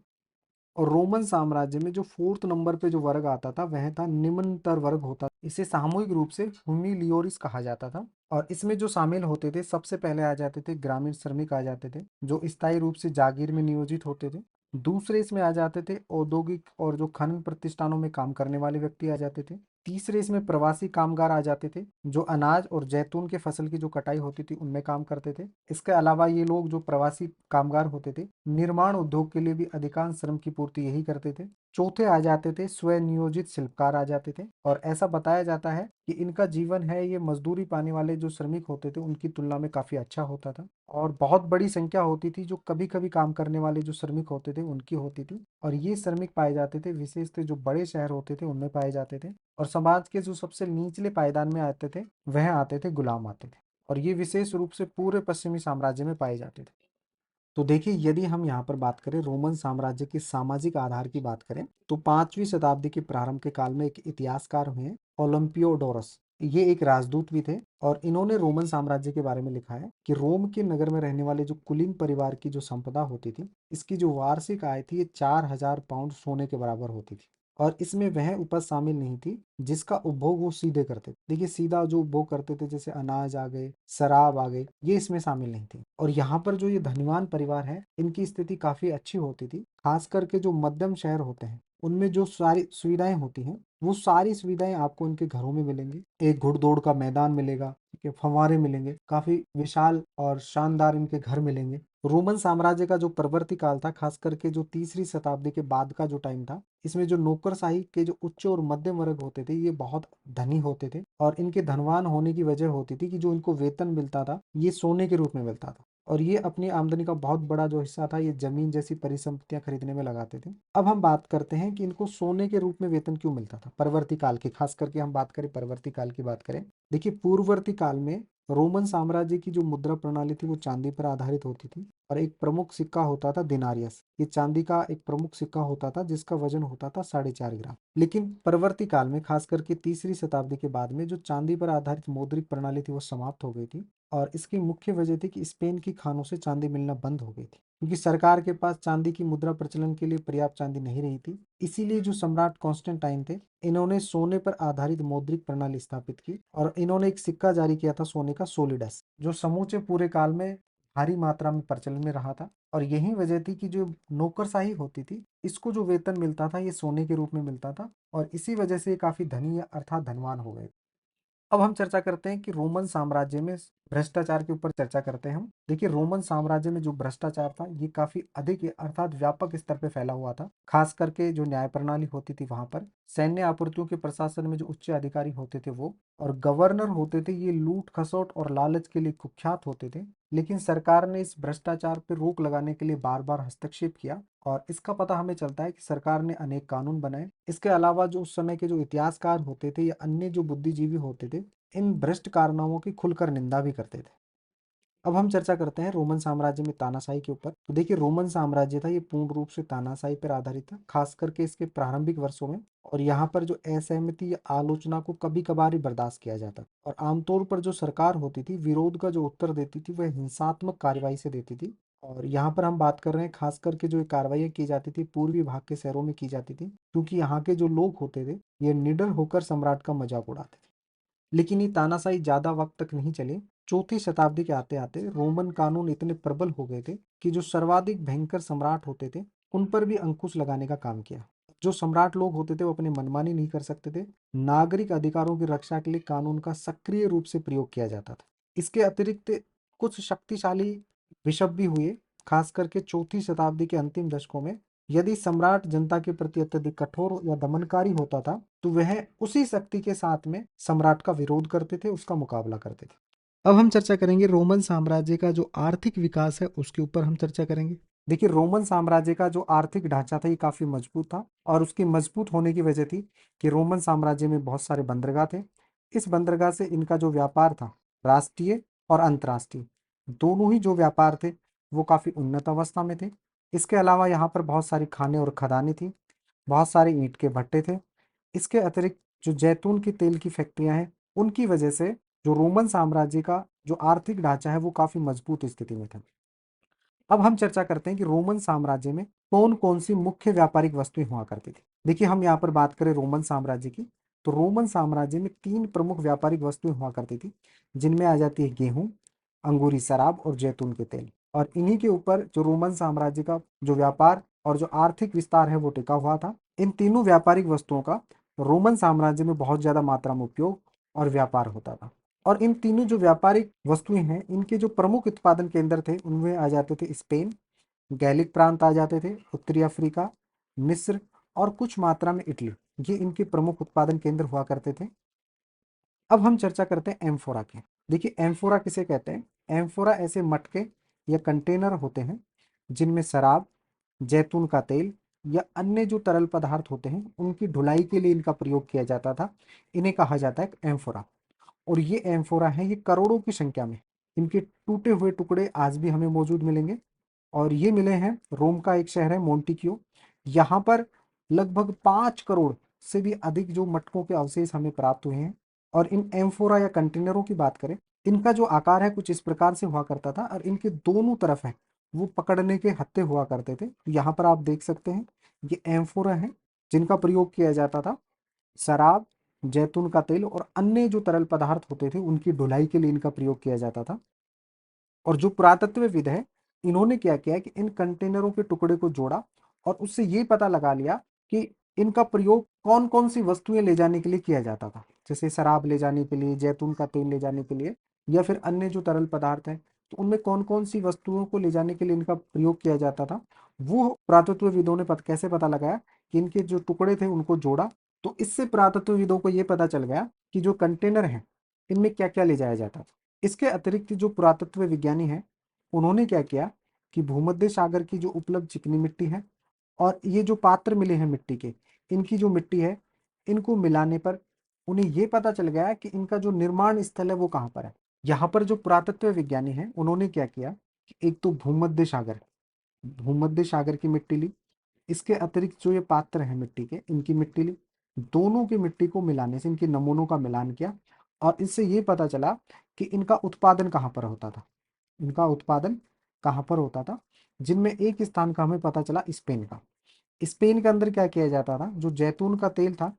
और रोमन साम्राज्य में जो फोर्थ नंबर पे जो वर्ग आता था वह था निम्नतर वर्ग होता, इसे सामूहिक रूप से हुमिलियोरिस कहा जाता था। और इसमें जो शामिल होते थे सबसे पहले आ जाते थे ग्रामीण श्रमिक आ जाते थे जो स्थायी रूप से जागीर में नियोजित होते थे। दूसरे इसमें आ जाते थे औद्योगिक और जो खनन प्रतिष्ठानों में काम करने वाले व्यक्ति आ जाते थे। तीसरे इसमें प्रवासी कामगार आ जाते थे जो अनाज और जैतून के फसल की जो कटाई होती थी उनमें काम करते थे। इसके अलावा ये लोग जो प्रवासी कामगार होते थे निर्माण उद्योग के लिए भी अधिकांश श्रम की पूर्ति यही करते थे। चौथे आ जाते थे स्वनियोजित शिल्पकार आ जाते थे, और ऐसा बताया जाता है कि इनका जीवन है ये मजदूरी पाने वाले जो श्रमिक होते थे उनकी तुलना में काफी अच्छा होता था। और बहुत बड़ी संख्या होती थी जो कभी कभी काम करने वाले जो श्रमिक होते थे उनकी होती थी, और ये श्रमिक पाए जाते थे विशेषतः जो बड़े शहर होते थे उनमें पाए जाते थे। और समाज के जो सबसे निचले पायदान में आते थे वह आते थे गुलाम आते थे, और ये विशेष रूप से पूरे पश्चिमी साम्राज्य में पाए जाते थे। तो देखिए, यदि हम यहाँ पर बात करें रोमन साम्राज्य के सामाजिक आधार की बात करें तो 5वीं शताब्दी के प्रारंभ के काल में एक इतिहासकार हुए ओलंपियोडोरस, ये एक राजदूत भी थे और इन्होंने रोमन साम्राज्य के बारे में लिखा है कि रोम के नगर में रहने वाले जो कुलीन परिवार की जो संपदा होती थी, इसकी जो वार्षिक आय थी ये 4,000 पाउंड सोने के बराबर होती थी। और इसमें वह उपज शामिल नहीं थी जिसका उपभोग वो सीधे करते थे। देखिए सीधा जो उपभोग करते थे जैसे अनाज आ गए, शराब आ गई, ये इसमें शामिल नहीं थी। और यहाँ पर जो ये धनवान परिवार है इनकी स्थिति काफी अच्छी होती थी। खास करके जो मध्यम शहर होते हैं उनमें जो सारी सुविधाएं होती हैं वो सारी सुविधाएं आपको इनके घरों में मिलेंगी। एक घुड़दौड़ का मैदान मिलेगा, ठीक है, फव्वारे मिलेंगे, काफी विशाल और शानदार इनके घर मिलेंगे। रोमन साम्राज्य का जो परवर्ती काल था, खास करके जो तीसरी शताब्दी के बाद का जो टाइम था, इसमें जो नौकरशाही के जो उच्च और मध्यम वर्ग होते थे ये बहुत धनी होते थे और इनके धनवान होने की वजह होती थी कि जो इनको वेतन मिलता था ये सोने के रूप में मिलता था और ये अपनी आमदनी का बहुत बड़ा जो हिस्सा था ये जमीन जैसी परिसंपत्तियां खरीदने में लगाते थे। अब हम बात करते हैं कि इनको सोने के रूप में वेतन क्यों मिलता था परवर्ती काल की, खास करके हम बात करें परवर्ती काल की बात करें। देखिए पूर्ववर्ती काल में रोमन साम्राज्य की जो मुद्रा प्रणाली थी वो चांदी पर आधारित होती थी और एक प्रमुख सिक्का होता था दिनारियस। ये चांदी का एक प्रमुख सिक्का होता था जिसका वजन होता था 4.5 ग्राम। लेकिन परवर्ती काल में खास करके तीसरी शताब्दी के बाद में जो चांदी पर आधारित मौद्रिक प्रणाली थी वो समाप्त हो गई थी और इसकी मुख्य वजह थी कि स्पेन की खानों से चांदी मिलना बंद हो गई थी क्योंकि सरकार के पास चांदी की मुद्रा प्रचलन के लिए पर्याप्त चांदी नहीं रही थी। इसीलिए जो सम्राट कॉन्स्टेंटाइन थे इन्होंने सोने पर आधारित मौद्रिक प्रणाली स्थापित की और इन्होंने एक सिक्का जारी किया था सोने का सोलिडस, जो समूचे पूरे काल में भारी मात्रा में प्रचलन में रहा था। और यही वजह थी कि जो नौकरशाही होती थी इसको जो वेतन मिलता था ये सोने के रूप में मिलता था और इसी वजह से ये काफी धनी अर्थात धनवान हो गए। अब हम चर्चा करते हैं कि रोमन साम्राज्य में भ्रष्टाचार के ऊपर चर्चा करते हैं हम। देखिए रोमन साम्राज्य में जो भ्रष्टाचार था ये काफी अधिक अर्थात व्यापक स्तर पे फैला हुआ था। खास करके जो न्याय प्रणाली होती थी वहां पर सैन्य आपूर्तियों के प्रशासन में जो उच्च अधिकारी होते थे वो और गवर्नर होते थे ये लूट खसोट और लालच के लिए कुख्यात होते थे। लेकिन सरकार ने इस भ्रष्टाचार पर रोक लगाने के लिए बार बार हस्तक्षेप किया और इसका पता हमें चलता है कि सरकार ने अनेक कानून बनाए। इसके अलावा जो उस समय के जो इतिहासकार होते थे या अन्य जो बुद्धिजीवी होते थे इन भ्रष्ट कारनामों की खुलकर निंदा भी करते थे। अब हम चर्चा करते हैं रोमन साम्राज्य में तानाशाही के ऊपर। तो देखिए रोमन साम्राज्य था ये पूर्ण रूप से तानाशाही पर आधारित था, खास करके इसके प्रारंभिक वर्षों में। और यहाँ पर जो असहमति या आलोचना को कभी कभार ही बर्दाश्त किया जाता और आमतौर पर जो सरकार होती थी विरोध का जो उत्तर देती थी वह हिंसात्मक कार्रवाई से देती थी। और यहाँ पर हम बात कर रहे हैं खास करके जो कार्रवाई की जाती थी पूर्वी भाग के शहरों में की जाती थी क्योंकि यहाँ के जो लोग होते थे ये निडर होकर सम्राट का मजाक उड़ाते थे। लेकिन ये तानाशाही ज्यादा वक्त तक नहीं चले। चौथी शताब्दी के आते आते रोमन कानून इतने प्रबल हो गए थे कि जो सर्वाधिक भयंकर सम्राट होते थे उन पर भी अंकुश लगाने का काम किया। जो सम्राट लोग होते थे वो अपनी मनमानी नहीं कर सकते थे। नागरिक अधिकारों की रक्षा के लिए कानून का सक्रिय रूप से प्रयोग किया जाता था। इसके अतिरिक्त कुछ शक्तिशाली बिशप भी हुए, खास करके चौथी शताब्दी के अंतिम दशकों में। यदि सम्राट जनता के प्रति अत्यधिक कठोर या दमनकारी होता था तो वह उसी शक्ति के साथ में सम्राट का विरोध करते थे, उसका मुकाबला करते थे। अब हम चर्चा करेंगे रोमन साम्राज्य का जो आर्थिक विकास है उसके ऊपर हम चर्चा करेंगे। देखिए रोमन साम्राज्य का जो आर्थिक ढांचा था ये काफी मजबूत था और उसकी मजबूत होने की वजह थी कि रोमन साम्राज्य में बहुत सारे बंदरगाह थे। इस बंदरगाह से इनका जो व्यापार था राष्ट्रीय और अंतर्राष्ट्रीय दोनों ही जो व्यापार थे वो काफी उन्नत अवस्था में थे। इसके अलावा यहाँ पर बहुत सारी खाने और खदानें थी, बहुत सारे ईंट के भट्टे थे। इसके अतिरिक्त जो जैतून की तेल की फैक्ट्रियां हैं उनकी वजह से जो रोमन साम्राज्य का जो आर्थिक ढांचा है वो काफी मजबूत स्थिति में था। अब हम चर्चा करते हैं कि रोमन साम्राज्य में कौन कौन सी मुख्य व्यापारिक वस्तुएं हुआ करती थी। देखिए हम यहाँ पर बात करें रोमन साम्राज्य की तो रोमन साम्राज्य में तीन प्रमुख व्यापारिक वस्तुएं हुआ करती थी जिनमें आ जाती है गेहूं, अंगूरी शराब और जैतून के तेल। और इन्हीं के ऊपर जो रोमन साम्राज्य का जो व्यापार और जो आर्थिक विस्तार है वो टिका हुआ था। इन तीनों व्यापारिक वस्तुओं का रोमन साम्राज्य में बहुत ज्यादा मात्रा में उपयोग और व्यापार होता था। और इन तीनों जो व्यापारिक वस्तुएं हैं इनके जो प्रमुख उत्पादन केंद्र थे उनमें आ जाते थे स्पेन, गैलिक प्रांत आ जाते थे, उत्तरी अफ्रीका, मिस्र और कुछ मात्रा में इटली। ये इनके प्रमुख उत्पादन केंद्र हुआ करते थे। अब हम चर्चा करते हैं एम्फोरा की। देखिए एम्फोरा किसे कहते हैं? एम्फोरा ऐसे मटके या कंटेनर होते हैं जिनमें शराब, जैतून का तेल या अन्य जो तरल पदार्थ होते हैं उनकी ढुलाई के लिए इनका प्रयोग किया जाता था। इन्हें कहा जाता है एम्फोरा। और ये एम्फोरा है ये करोड़ों की संख्या में इनके टूटे हुए टुकड़े आज भी हमें मौजूद मिलेंगे। और ये मिले हैं रोम का एक शहर है मोन्टिक्यो। यहाँ पर लगभग 5 करोड़ से भी अधिक जो मटकों के अवशेष हमें प्राप्त हुए हैं। और इन एम्फोरा या कंटेनरों की बात करें, इनका जो आकार है कुछ इस प्रकार से हुआ करता था और इनके दोनों तरफ है वो पकड़ने के हत्थे हुआ करते थे। यहाँ पर आप देख सकते हैं ये एम्फोरा है जिनका प्रयोग किया जाता था शराब, जैतून का तेल और अन्य जो तरल पदार्थ होते थे उनकी ढुलाई के लिए इनका प्रयोग किया जाता था। और जो पुरातत्वविद है इन्होंने क्या किया कि इन कंटेनरों के टुकड़े को जोड़ा और उससे ये पता लगा लिया कि इनका प्रयोग कौन कौन सी वस्तुएं ले जाने के लिए किया जाता था, जैसे शराब ले जाने के लिए, जैतून का तेल ले जाने के लिए या फिर अन्य जो तरल पदार्थ हैं, तो उनमें कौन कौन सी वस्तुओं को ले जाने के लिए इनका प्रयोग किया जाता था। वो पुरातत्वविदों ने कैसे पता लगाया कि इनके जो टुकड़े थे उनको जोड़ा। तो इससे पुरातत्वविदों को ये पता चल गया कि जो कंटेनर है इनमें क्या क्या ले जाया जाता था। इसके अतिरिक्त जो पुरातत्व विज्ञानी हैं उन्होंने क्या किया कि भूमध्य सागर की जो उपलब्ध चिकनी मिट्टी है और ये जो पात्र मिले हैं मिट्टी के, इनकी जो मिट्टी है इनको मिलाने पर उन्हें ये पता चल गया कि इनका जो निर्माण स्थल है वो कहाँ पर है। यहाँ पर जो पुरातत्व विज्ञानी हैं उन्होंने क्या किया कि एक तो भूमध्य सागर की मिट्टी ली, इसके अतिरिक्त जो ये पात्र हैं मिट्टी के इनकी मिट्टी ली, दोनों की मिट्टी को मिलाने से इनके नमूनों का मिलान किया और इससे ये पता चला कि इनका उत्पादन कहाँ पर होता था। इनका उत्पादन कहाँ पर होता था, जिनमें एक स्थान का हमें पता चला स्पेन का। स्पेन के अंदर क्या किया जाता था, जो जैतून का तेल था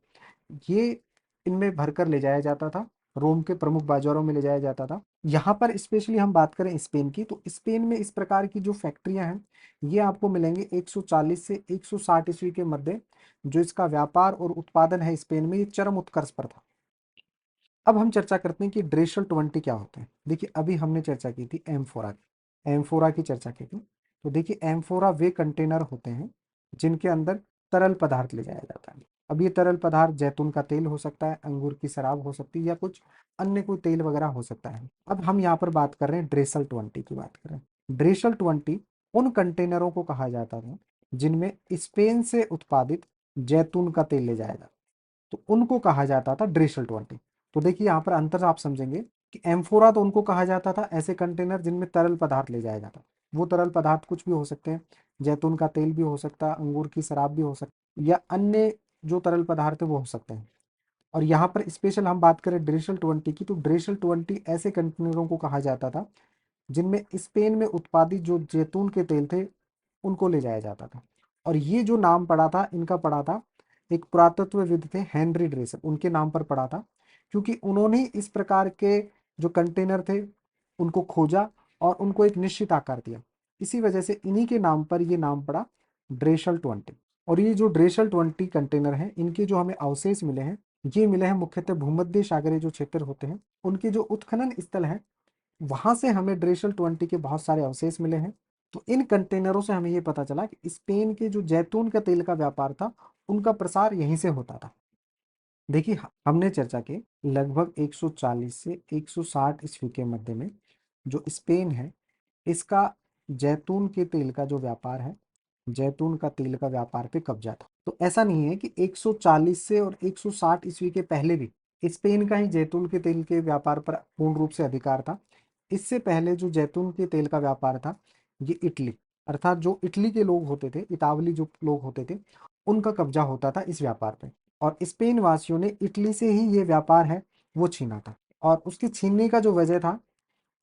ये इनमें भरकर ले जाया जाता था, रोम के प्रमुख बाजारों में ले जाया जाता था। यहाँ पर स्पेशली हम बात करें स्पेन की, तो स्पेन में इस प्रकार की जो फैक्ट्रियां हैं ये आपको मिलेंगे 140 से 160 ईस्वी के मध्य। जो इसका व्यापार और उत्पादन है स्पेन में ये चरम उत्कर्ष पर था। अब हम चर्चा करते हैं कि ड्रेशल 20 क्या होते हैं। देखिए अभी हमने चर्चा की थी एम्फोरा की, एम्फोरा की चर्चा की थी। तो देखिए एम्फोरा वे कंटेनर होते हैं जिनके अंदर तरल पदार्थ ले जाया जाता है। अब ये तरल पदार्थ जैतून का तेल हो सकता है, अंगूर की शराब हो सकती है या कुछ अन्य कोई तेल वगैरह हो सकता है। अब हम यहाँ पर बात कर रहे हैं ड्रेसल 20 की बात कर रहे हैं। ड्रेसल 20 उन कंटेनरों को कहा जाता था जिनमें स्पेन से उत्पादित जैतून का तेल ले जाया जाता, तो उनको कहा जाता था ड्रेशल 20। तो देखिए यहाँ पर अंतर आप समझेंगे कि एम्फोरा तो उनको कहा जाता था ऐसे कंटेनर जिनमें तरल पदार्थ ले जाया जाता। वो तरल पदार्थ कुछ भी हो सकते हैं, जैतून का तेल भी हो सकता है, अंगूर की शराब भी हो सकती या अन्य जो तरल पदार्थ है वो हो सकते हैं। और यहाँ पर स्पेशल हम बात करें ड्रेशल 20 की, तो ड्रेशल 20 ऐसे कंटेनरों को कहा जाता था जिनमें स्पेन में उत्पादित जो जैतून के तेल थे उनको ले जाया जाता था। और ये जो नाम पड़ा था इनका पड़ा था एक पुरातत्वविद थे हेनरी ड्रेसर, उनके नाम पर पड़ा था क्योंकि उन्होंने इस प्रकार के जो कंटेनर थे उनको खोजा और उनको एक निश्चित आकार दिया। इसी वजह से इन्हीं के नाम पर ये नाम पड़ा ड्रेशल 20। और ये जो ड्रेशल 20 कंटेनर हैं इनके जो हमें अवशेष मिले हैं ये मिले हैं मुख्यतः भूमध्य सागरीय जो क्षेत्र होते हैं उनके जो उत्खनन स्थल है वहां से हमें ड्रेशल 20 के बहुत सारे अवशेष मिले हैं। तो इन कंटेनरों से हमें ये पता चला कि स्पेन के जो जैतून का तेल का व्यापार था उनका प्रसार यहीं से होता था। देखिए हमने चर्चा की लगभग 140 से 160 ईस्वी के मध्य में जो स्पेन है इसका जैतून के तेल का जो व्यापार है, जैतून का तेल का व्यापार पे कब्जा था। तो ऐसा नहीं है कि 140 से और 160 ईस्वी के पहले भी स्पेन का ही जैतून के तेल के व्यापार पर पूर्ण रूप से अधिकार था। इससे पहले जो जैतून के तेल का व्यापार था ये इटली, अर्थात जो इटली के लोग होते थे, इतावली जो लोग होते थे, उनका कब्जा होता था इस व्यापार पे। और स्पेन वासियों ने इटली से ही ये व्यापार है वो छीना था। और उसके छीनने का जो वजह था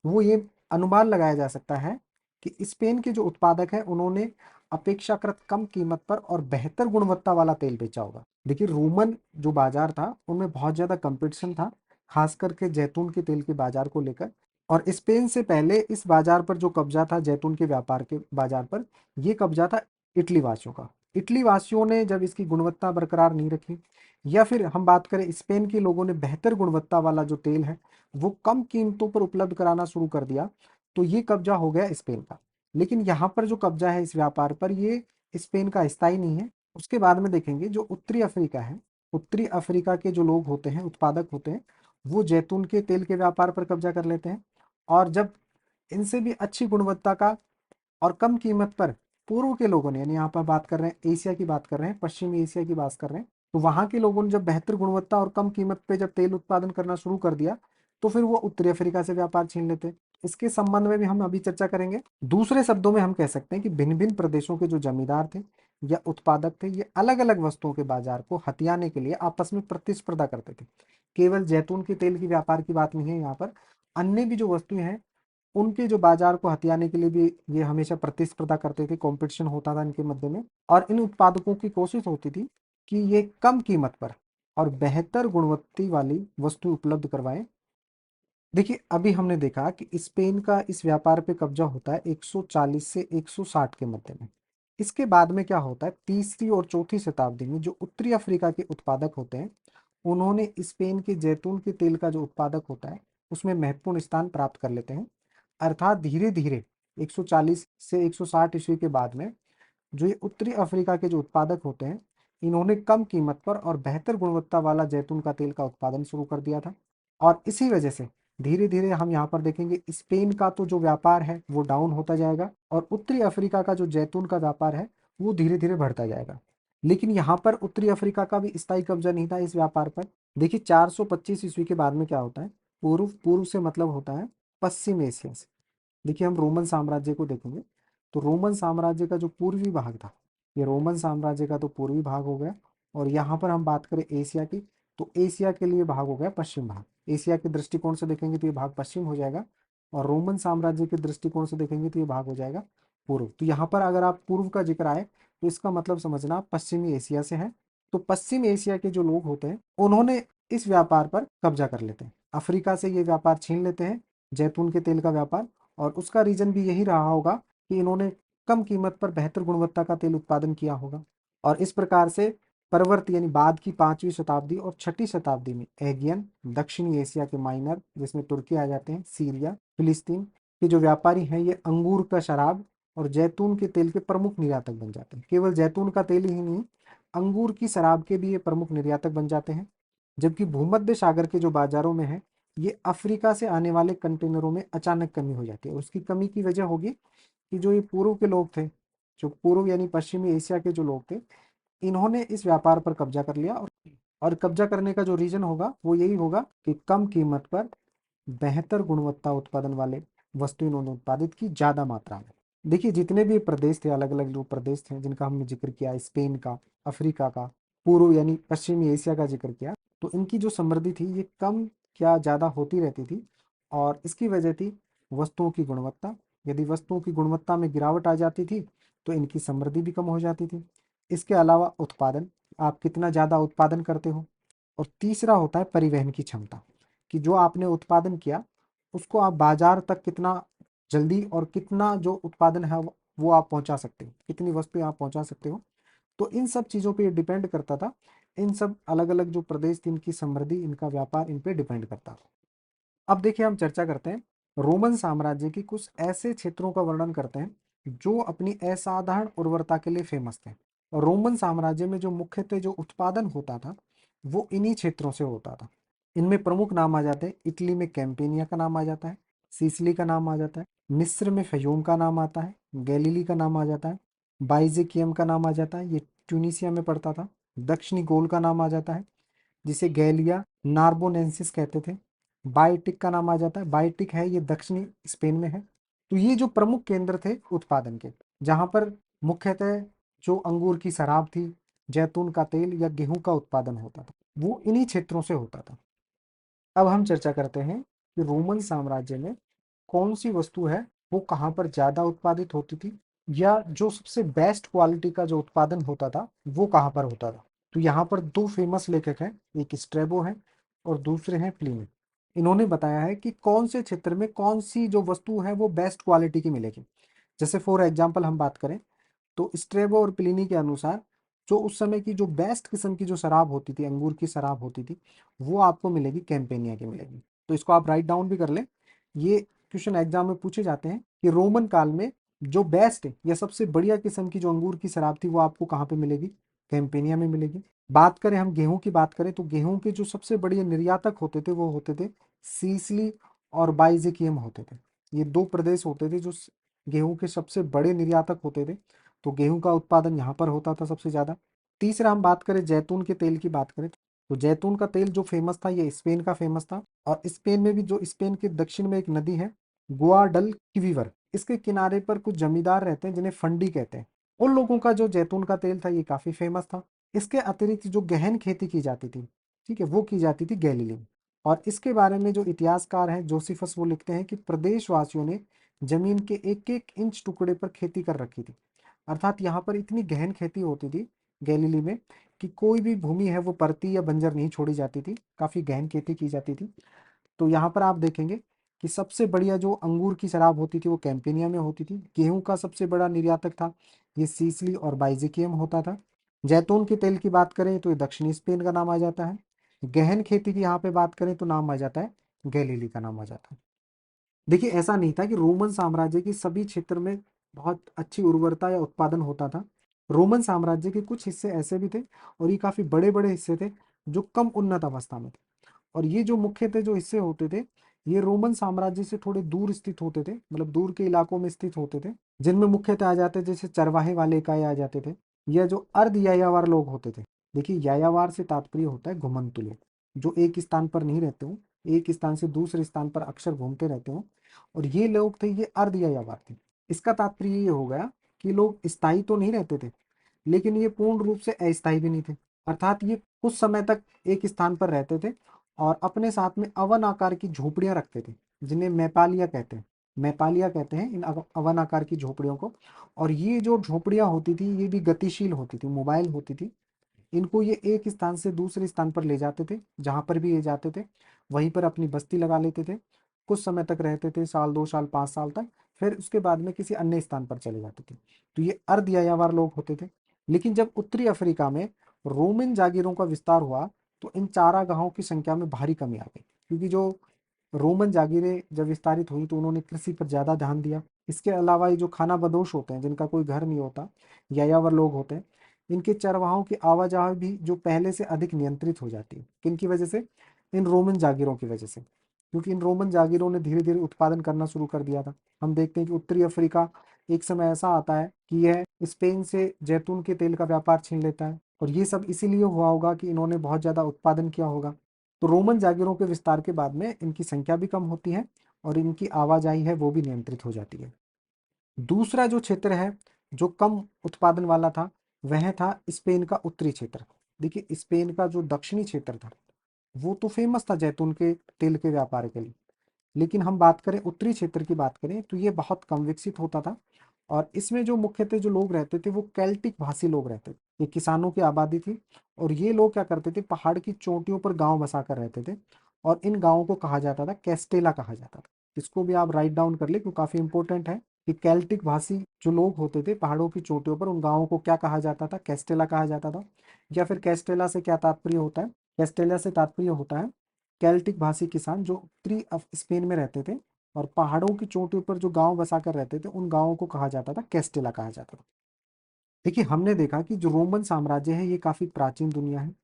वो ये अनुमान लगाया जा सकता है कि स्पेन के जो उत्पादक हैं उन्होंने अपेक्षाकृत कम कीमत पर और बेहतर गुणवत्ता वाला तेल बेचा होगा। देखिए रोमन जो बाजार था उनमें बहुत ज्यादा कंपटीशन था, खास करके जैतून के तेल के बाजार को लेकर। और स्पेन से पहले इस बाजार पर जो कब्जा था, जैतून के व्यापार के बाजार पर, ये कब्जा था इटली वासियों का। इटली वासियों ने जब इसकी गुणवत्ता बरकरार नहीं रखी या फिर हम बात करें स्पेन के लोगों ने बेहतर गुणवत्ता वाला जो तेल है वो कम कीमतों पर उपलब्ध कराना शुरू कर दिया, तो ये कब्जा हो गया स्पेन का। लेकिन यहाँ पर जो कब्जा है इस व्यापार पर ये स्पेन का स्थायी नहीं है। उसके बाद में देखेंगे जो उत्तरी अफ्रीका है, उत्तरी अफ्रीका के जो लोग होते हैं, उत्पादक होते हैं, वो जैतून के तेल के व्यापार पर कब्जा कर लेते हैं। और जब इनसे भी अच्छी गुणवत्ता का और कम कीमत पर पूर्व के लोगों ने, यानी यहाँ पर बात कर रहे हैं एशिया की बात कर रहे हैं, पश्चिमी एशिया की बात कर रहे हैं, तो वहां के लोगों ने जब बेहतर गुणवत्ता और कम कीमत पे जब तेल उत्पादन करना शुरू कर दिया तो फिर वो उत्तरी अफ्रीका से व्यापार छीन लेते। इसके संबंध में भी हम अभी चर्चा करेंगे। दूसरे शब्दों में हम कह सकते हैं कि भिन्न भिन्न प्रदेशों के जो जमींदार थे या उत्पादक थे, ये अलग अलग वस्तुओं के बाजार को हथियाने के लिए आपस में प्रतिस्पर्धा करते थे। केवल जैतून के तेल के व्यापार की बात नहीं है यहाँ पर, अन्य भी जो वस्तुएं हैं उनके जो बाजार को हथियाने के लिए भी ये हमेशा प्रतिस्पर्धा करते थे, कंपटीशन होता था इनके मध्य में। और इन उत्पादकों की कोशिश होती थी कि ये कम कीमत पर और बेहतर गुणवत्ता वाली वस्तु उपलब्ध करवाएं। देखिए अभी हमने देखा कि स्पेन का इस व्यापार पे कब्जा होता है 140 से 160 के मध्य में। इसके बाद में क्या होता है, तीसरी और चौथी शताब्दी में जो उत्तरी अफ्रीका के उत्पादक होते हैं उन्होंने स्पेन के जैतून के तेल का जो उत्पादक होता है उसमें महत्वपूर्ण स्थान प्राप्त कर लेते हैं। अर्थात धीरे धीरे 140 से 160 ईस्वी के बाद में जो ये उत्तरी अफ्रीका के जो उत्पादक होते हैं इन्होंने कम कीमत पर और बेहतर गुणवत्ता वाला जैतून का तेल का उत्पादन शुरू कर दिया था। और इसी वजह से धीरे धीरे हम यहाँ पर देखेंगे स्पेन का तो जो व्यापार है वो डाउन होता जाएगा और उत्तरी अफ्रीका का जो जैतून का व्यापार है वो धीरे धीरे बढ़ता जाएगा। लेकिन यहाँ पर उत्तरी अफ्रीका का भी स्थायी कब्जा नहीं था इस व्यापार पर। देखिए 425 ईस्वी के बाद में क्या होता है, पूर्व पूर्व से मतलब होता है पश्चिम एशिया से। देखिए हम रोमन साम्राज्य को देखेंगे तो रोमन साम्राज्य का जो पूर्वी भाग था, ये रोमन साम्राज्य का तो पूर्वी भाग हो गया। और यहाँ पर हम बात करें एशिया की, तो एशिया के लिए भाग हो गया पश्चिम भाग। एशिया के दृष्टिकोण से देखेंगे तो ये भाग पश्चिम हो जाएगा और रोमन साम्राज्य के दृष्टिकोण से देखेंगे तो ये भाग हो जाएगा पूर्व। तो यहाँ पर अगर आप पूर्व का जिक्र आए तो इसका मतलब समझना आप पश्चिमी एशिया से है। तो पश्चिम एशिया के जो लोग होते हैं उन्होंने इस व्यापार पर कब्जा कर लेते हैं, अफ्रीका से ये व्यापार छीन लेते हैं, जैतून के तेल का व्यापार। और उसका रीजन भी यही रहा होगा कि इन्होंने कम कीमत पर बेहतर गुणवत्ता का तेल उत्पादन किया होगा। और इस प्रकार से परवर्त यानी बाद की 5वीं शताब्दी और 6ठी शताब्दी में एगियन, दक्षिणी एशिया के माइनर जिसमें तुर्की आ जाते हैं, सीरिया, फिलिस्तीन के जो व्यापारी हैं ये अंगूर का शराब और जैतून के तेल के प्रमुख निर्यातक बन जाते हैं। केवल जैतून का तेल ही नहीं, अंगूर की शराब के भी ये प्रमुख निर्यातक बन जाते हैं। जबकि भूमध्य सागर के जो बाजारों में है ये अफ्रीका से आने वाले कंटेनरों में अचानक कमी हो जाती है। और उसकी कमी की वजह होगी कि जो ये पूर्व के लोग थे, जो पूर्व यानी पश्चिमी एशिया के जो लोग थे, इन्होंने इस व्यापार पर कब्जा कर लिया। और कब्जा करने का जो रीजन होगा वो यही होगा कि कम कीमत पर बेहतर गुणवत्ता उत्पादन वाले वस्तु इन्होंने उत्पादित की ज़्यादा मात्रा में। देखिए जितने भी प्रदेश थे, अलग अलग जो प्रदेश थे जिनका हमने जिक्र किया, स्पेन का, अफ्रीका का, पूर्व यानी पश्चिमी एशिया का जिक्र किया, तो इनकी जो समृद्धि थी ये कम क्या ज़्यादा होती रहती थी। और इसकी वजह थी वस्तुओं की गुणवत्ता। यदि वस्तुओं की गुणवत्ता में गिरावट आ जाती थी तो इनकी समृद्धि भी कम हो जाती थी। इसके अलावा उत्पादन, आप कितना ज़्यादा उत्पादन करते हो। और तीसरा होता है परिवहन की क्षमता, कि जो आपने उत्पादन किया उसको आप बाजार तक कितना जल्दी और कितना जो उत्पादन है वो आप पहुंचा सकते हो, कितनी वस्तुएं आप पहुंचा सकते हो। तो इन सब चीज़ों पे डिपेंड करता था। इन सब अलग अलग जो प्रदेश थी इनकी समृद्धि, इनका व्यापार इन पे डिपेंड करता था। अब देखिए हम चर्चा करते हैं रोमन साम्राज्य की कुछ ऐसे क्षेत्रों का वर्णन करते हैं जो अपनी असाधारण उर्वरता के लिए फेमस थे। और रोमन साम्राज्य में जो मुख्यतः जो उत्पादन होता था वो इन्हीं क्षेत्रों से होता था। इनमें प्रमुख नाम आ जाते हैं, इटली में कैंपेनिया का नाम आ जाता है, सिसिली का नाम आ जाता है, मिस्र में फयूम का नाम आता है, गैलीली का नाम आ जाता है, बाइजेकियम का नाम आ जाता है, ये ट्यूनिसिया में पड़ता था, दक्षिणी गोल का नाम आ जाता है जिसे गैलिया नार्बोनेंसिस कहते थे, बाइटिक का नाम आ जाता है, बाइटिक है ये दक्षिणी स्पेन में है। तो ये जो प्रमुख केंद्र थे उत्पादन के, जहां पर मुख्यतः जो अंगूर की शराब थी, जैतून का तेल या गेहूं का उत्पादन होता था, वो इन्हीं क्षेत्रों से होता था। अब हम चर्चा करते हैं कि रोमन साम्राज्य में कौन सी वस्तु है वो कहाँ पर ज्यादा उत्पादित होती थी, या जो सबसे बेस्ट क्वालिटी का जो उत्पादन होता था वो कहाँ पर होता था। तो यहाँ पर दो फेमस लेखक हैं, एक स्ट्रेबो है और दूसरे हैं प्लिनी। इन्होंने बताया है कि कौन से क्षेत्र में कौन सी जो वस्तु है वो बेस्ट क्वालिटी की मिलेगी। जैसे फॉर एग्जाम्पल हम बात करें तो स्ट्रेबो और प्लिनी के अनुसार जो उस समय की जो बेस्ट किस्म की जो शराब होती थी, अंगूर की शराब होती थी, वो आपको मिलेगी कैंपेनिया की मिलेगी। तो इसको आप राइट डाउन भी कर लें, ये क्वेश्चन एग्जाम में पूछे जाते हैं कि रोमन काल में जो बेस्ट या सबसे बढ़िया किस्म की जो अंगूर की शराब थी वो आपको कहाँ पे मिलेगी, कैंपेनिया में मिलेगी। बात करें हम गेहूं की बात करें तो गेहूं के जो सबसे बढ़िया निर्यातक होते थे वो होते थे सीसली और बाइजेकियम होते थे। ये दो प्रदेश होते थे जो गेहूं के सबसे बड़े निर्यातक होते थे। तो गेहूं का उत्पादन यहाँ पर होता था सबसे ज़्यादा। तीसरा हम बात करें जैतून के तेल की बात करें तो जैतून का तेल जो फेमस था ये स्पेन का फेमस था। और स्पेन में भी जो स्पेन के दक्षिण में एक नदी है गुआडल क्विवर, इसके किनारे पर कुछ जमींदार रहते हैं जिन्हें फंडी कहते हैं। उन लोगों का जो जैतून का तेल था ये काफ़ी फेमस था। इसके अतिरिक्त जो गहन खेती की जाती थी, ठीक है, वो की जाती थी गैलीली में। और इसके बारे में जो इतिहासकार हैं जोसिफस, वो लिखते हैं कि प्रदेशवासियों ने जमीन के एक एक इंच टुकड़े पर खेती कर रखी थी। अर्थात यहाँ पर इतनी गहन खेती होती थी गैलीली में कि कोई भी भूमि है वो परती या बंजर नहीं छोड़ी जाती थी, काफ़ी गहन खेती की जाती थी। तो यहाँ पर आप देखेंगे कि सबसे बढ़िया जो अंगूर की शराब होती थी वो कैंपेनिया में होती थी। गेहूं का सबसे बड़ा निर्यातक था ये सीसली और बाइजेकियम होता था। जैतून के तेल की बात करें तो ये दक्षिणी स्पेन का नाम आ जाता है। गहन खेती की यहाँ पे बात करें तो नाम आ जाता है गैलीली का नाम आ जाता है। देखिए ऐसा नहीं था कि रोमन साम्राज्य के सभी क्षेत्र में बहुत अच्छी उर्वरता या उत्पादन होता था। रोमन साम्राज्य के कुछ हिस्से ऐसे भी थे और ये काफी बड़े बड़े हिस्से थे जो कम उन्नत अवस्था में थे। और ये जो मुख्य थे जो हिस्से होते थे ये रोमन साम्राज्य से थोड़े दूर स्थित होते थे, मतलब दूर के इलाकों में स्थित होते थे, जिनमें मुख्यतः आ जाते थे जैसे चरवाहे वाले इकाई आ जाते थे, या जो अर्ध यायावर लोग होते थे। देखिए यायावार से तात्पर्य होता है घुमंतु लोग, जो एक स्थान पर नहीं रहते हो, एक स्थान से दूसरे स्थान पर अक्सर घूमते रहते हो, और ये लोग थे ये अर्ध यायावार थे। इसका तात्पर्य ये हो गया कि लोग स्थायी तो नहीं रहते थे, लेकिन ये पूर्ण रूप से अस्थायी भी नहीं थे। अर्थात ये कुछ समय तक एक स्थान पर रहते थे और अपने साथ में अवन आकार की झोपड़ियां रखते थे, जिन्हें मैपालिया कहते हैं। मैपालिया कहते हैं इन अवन आकार की झोपड़ियों को। और ये जो झोपड़ियां होती थी ये भी गतिशील होती थी, मोबाइल होती थी। इनको ये एक स्थान से दूसरे स्थान पर ले जाते थे, जहां पर भी ये जाते थे वहीं पर अपनी बस्ती लगा लेते थे। कुछ समय तक रहते थे, साल 2 साल 5 साल तक, फिर उसके बाद में किसी अन्य स्थान पर चले जाते थे। तो ये अर्ध यायावर लोग होते थे। लेकिन जब उत्तरी अफ्रीका में रोमन जागीरों का विस्तार हुआ तो इन चारागाहों की संख्या में भारी कमी आ गई, क्योंकि जो रोमन जागीरें जब विस्तारित हुई तो उन्होंने कृषि पर ज़्यादा ध्यान दिया। इसके अलावा ये जो खाना बदोश होते हैं, जिनका कोई घर नहीं होता, यायावर लोग होते हैं, इनके चरवाहों की आवाजाही भी जो पहले से अधिक नियंत्रित हो जाती है। किन की वजह से? इन रोमन जागीरों की वजह से, क्योंकि इन रोमन जागीरों ने धीरे धीरे उत्पादन करना शुरू कर दिया था। हम देखते हैं कि उत्तरी अफ्रीका एक समय ऐसा आता है कि यह स्पेन से जैतून के तेल का व्यापार छीन लेता है, और ये सब इसीलिए हुआ होगा कि इन्होंने बहुत ज़्यादा उत्पादन किया होगा। तो रोमन जागीरों के विस्तार के बाद में इनकी संख्या भी कम होती है और इनकी आवाजाही है वो भी नियंत्रित हो जाती है। दूसरा जो क्षेत्र है जो कम उत्पादन वाला था वह था स्पेन का उत्तरी क्षेत्र। देखिए स्पेन का जो दक्षिणी क्षेत्र था वो तो फेमस था जैतून के तेल के व्यापार के लिए, लेकिन हम बात करें उत्तरी क्षेत्र की बात करें तो ये बहुत कम विकसित होता था। और इसमें जो मुख्यतः जो लोग रहते थे वो केल्टिक भाषी लोग रहते थे। ये किसानों की आबादी थी और ये लोग क्या करते थे, पहाड़ की चोटियों पर गांव बसा कर रहते थे। और इन गांवों को कहा जाता था कैस्टेला कहा जाता था। इसको भी आप राइट डाउन कर ले क्योंकि काफी इंपॉर्टेंट है कि केल्टिक भाषी जो लोग होते थे पहाड़ों की चोटियों पर, उन गांवों को क्या कहा जाता था? कैस्टेला कहा जाता था। या फिर कैस्टेला से क्या तात्पर्य होता है? कैस्टेला से तात्पर्य होता है केल्टिक भाषी किसान जो उत्तरी स्पेन में रहते थे और पहाड़ों की चोटियों पर जो गांव बसा कर रहते थे, उन गांवों को कहा जाता था कैस्टेला कहा जाता था। देखिए हमने देखा कि जो रोमन साम्राज्य है ये काफी प्राचीन दुनिया है।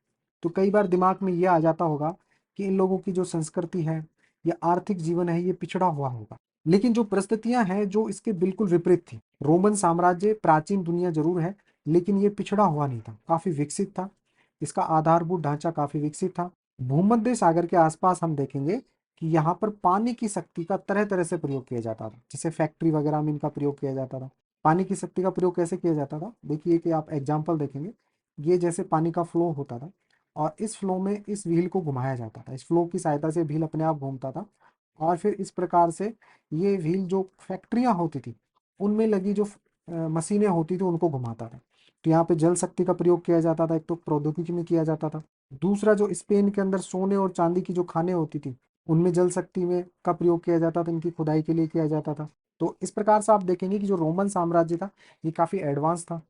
तो कई बार दिमाग में ये आ जाता होगा कि इन लोगों की जो संस्कृति है या आर्थिक जीवन है ये पिछड़ा हुआ होगा। लेकिन जो परिस्थितियां हैं जो इसके बिल्कुल विपरीत थी। रोमन साम्राज्य प्राचीन दुनिया जरूर है लेकिन ये पिछड़ा हुआ नहीं था, काफी विकसित था। इसका आधारभूत ढांचा काफी विकसित था। भूमध्य सागर के आसपास हम देखेंगे कि यहाँ पर पानी की शक्ति का तरह तरह से प्रयोग किया जाता था, जैसे फैक्ट्री वगैरह में इनका प्रयोग किया जाता था। पानी की शक्ति का प्रयोग कैसे किया जाता था? देखिए कि आप एग्जाम्पल देखेंगे, ये जैसे पानी का फ्लो होता था और इस फ्लो में इस व्हील को घुमाया जाता था, इस फ्लो की सहायता से व्हील अपने आप घूमता था। और फिर इस प्रकार से ये व्हील जो फैक्ट्रियां होती थी उनमें लगी जो मशीनें होती थी उनको घुमाता था। तो यहाँ पे जल शक्ति का प्रयोग किया जाता था, एक तो प्रौद्योगिकी में किया जाता था। दूसरा जो स्पेन के अंदर सोने और चांदी की जो खानें होती थी उनमें जल शक्ति में का प्रयोग किया जाता था, इनकी खुदाई के लिए किया जाता था। तो इस प्रकार से आप देखेंगे कि जो रोमन साम्राज्य था ये काफी एडवांस था।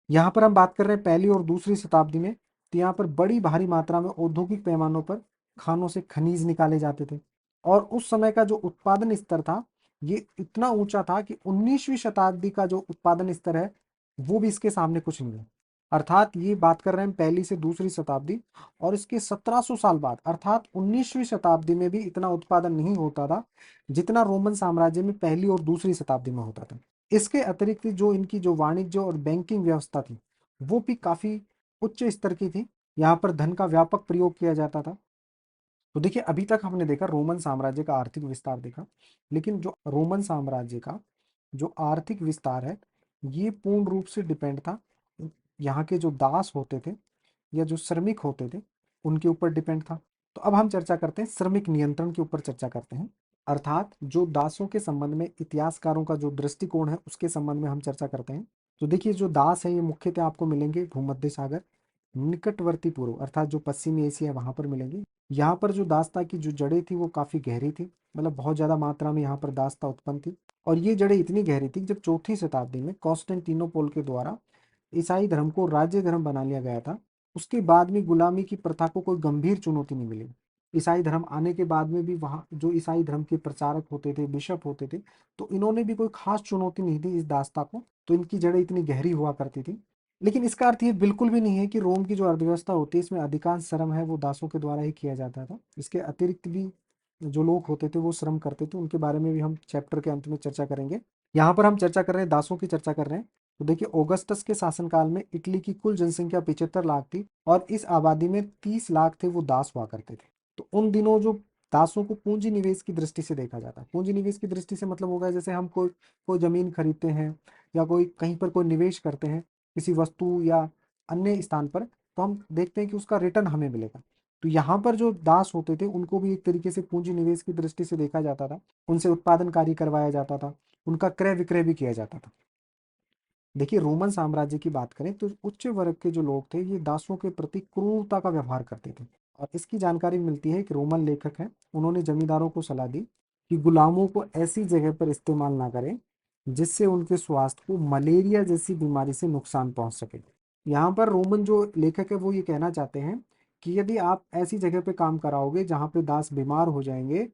यहाँ पर हम बात कर रहे हैं पहली और दूसरी शताब्दी में, तो यहाँ पर बड़ी भारी मात्रा में औद्योगिक पैमानों पर खानों से खनिज निकाले जाते थे। और उस समय का जो उत्पादन स्तर था ये इतना ऊंचा था कि 19वीं शताब्दी का जो उत्पादन स्तर है वो भी इसके सामने कुछ नहीं है। अर्थात ये बात कर रहे हैं पहली से दूसरी शताब्दी, और इसके 1700 साल बाद अर्थात 19वीं शताब्दी में भी इतना उत्पादन नहीं होता था जितना रोमन साम्राज्य में पहली और दूसरी शताब्दी में होता था। इसके अतिरिक्त जो इनकी जो वाणिज्य और बैंकिंग व्यवस्था थी वो भी काफी उच्च स्तर की थी। यहाँ पर धन का व्यापक प्रयोग किया जाता था। तो देखिए अभी तक हमने देखा रोमन साम्राज्य का आर्थिक विस्तार देखा, लेकिन जो रोमन साम्राज्य का जो आर्थिक विस्तार है ये पूर्ण रूप से डिपेंड था यहाँ के जो दास होते थे या जो श्रमिक होते थे उनके ऊपर डिपेंड था। तो अब हम चर्चा करते हैं श्रमिक नियंत्रण के ऊपर चर्चा करते हैं, अर्थात जो दासों के संबंध में इतिहासकारों का जो दृष्टिकोण है उसके संबंध में हम चर्चा करते हैं। तो देखिए जो दास है ये मुख्यतः आपको मिलेंगे भूमध्य सागर निकटवर्ती पूर्व अर्थात जो पश्चिमी एशिया है वहां पर मिलेंगे। यहाँ पर जो दासता की जो जड़ें थी वो काफी गहरी थी, मतलब बहुत ज्यादा मात्रा में यहाँ पर दासता उत्पन्न थी। और ये जड़ें इतनी गहरी थी जब चौथी शताब्दी में कॉन्स्टेंटिनोपोल के द्वारा ईसाई धर्म को राज्य धर्म बना लिया गया था, उसके बाद में गुलामी की प्रथा को कोई गंभीर चुनौती नहीं मिली। ईसाई धर्म आने के बाद में भी वहाँ जो ईसाई धर्म के प्रचारक होते थे, बिशप होते थे, तो इन्होंने भी कोई खास चुनौती नहीं दी इस दास्ता को, तो इनकी जड़ें इतनी गहरी हुआ करती थी। लेकिन इसका अर्थ ये बिल्कुल भी नहीं है कि रोम की जो अर्थव्यवस्था होती है इसमें अधिकांश श्रम है वो दासों के द्वारा ही किया जाता था। इसके अतिरिक्त भी जो लोग होते थे वो श्रम करते थे, उनके बारे में भी हम चैप्टर के अंत में चर्चा करेंगे। यहाँ पर हम चर्चा कर रहे हैं दासों की चर्चा कर रहे हैं। तो देखिए ऑगस्टस के शासनकाल में इटली की कुल जनसंख्या 75 लाख थी और इस आबादी में 30 लाख थे वो दास हुआ करते थे। तो उन दिनों जो दासों को पूंजी निवेश की दृष्टि से देखा जाता है, पूंजी निवेश की दृष्टि से मतलब होगा जैसे हम कोई कोई जमीन खरीदते हैं या कोई कहीं पर कोई निवेश करते हैं किसी वस्तु या अन्य स्थान पर, तो हम देखते हैं कि उसका रिटर्न हमें मिलेगा। तो यहाँ पर जो दास होते थे उनको भी एक तरीके से पूंजी निवेश की दृष्टि से देखा जाता था, उनसे उत्पादन कार्य करवाया जाता था, उनका क्रय विक्रय भी किया जाता था। देखिए रोमन साम्राज्य की बात करें तो उच्च वर्ग के जो लोग थे ये दासों के प्रति क्रूरता का व्यवहार करते थे। और इसकी जानकारी मिलती है कि रोमन लेखक हैं, उन्होंने जमींदारों को सलाह दी कि गुलामों को ऐसी जगह पर इस्तेमाल ना करें जिससे उनके स्वास्थ्य को मलेरिया जैसी बीमारी से नुकसान पहुंच सके। यहाँ पर रोमन जो लेखक है वो ये कहना चाहते हैं कि यदि आप ऐसी जगह पे काम कराओगे जहाँ पे दास बीमार हो जाएंगे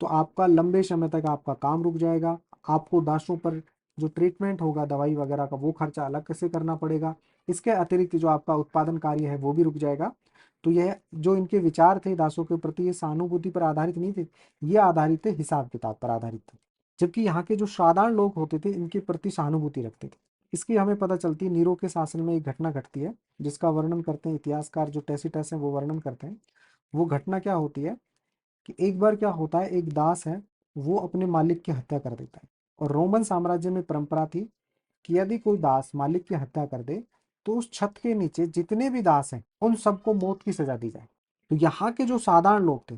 तो आपका लंबे समय तक आपका काम रुक जाएगा। आपको दाशों पर जो ट्रीटमेंट होगा दवाई वगैरह का वो खर्चा अलग से करना पड़ेगा। इसके अतिरिक्त जो आपका उत्पादन कार्य है वो भी रुक जाएगा। तो यह जो इनके विचार थे दासों के प्रति ये सहानुभूति पर आधारित नहीं थे, ये आधारित थे हिसाब किताब पर आधारित थे। जबकि यहाँ के जो साधारण लोग होते थे इनके प्रति सहानुभूति रखते थे। इसकी हमें पता चलती है नीरो के शासन में एक घटना घटती है जिसका वर्णन करते हैं इतिहासकार जो टैसिटस है वो वर्णन करते हैं। वो घटना क्या होती है कि एक बार क्या होता है एक दास है वो अपने मालिक की हत्या कर देता है। और रोमन साम्राज्य में परंपरा थी कि यदि कोई दास मालिक की हत्या कर दे तो उस छत के नीचे जितने भी दास हैं उन सबको मौत की सजा दी जाए। तो यहाँ के जो साधारण लोग थे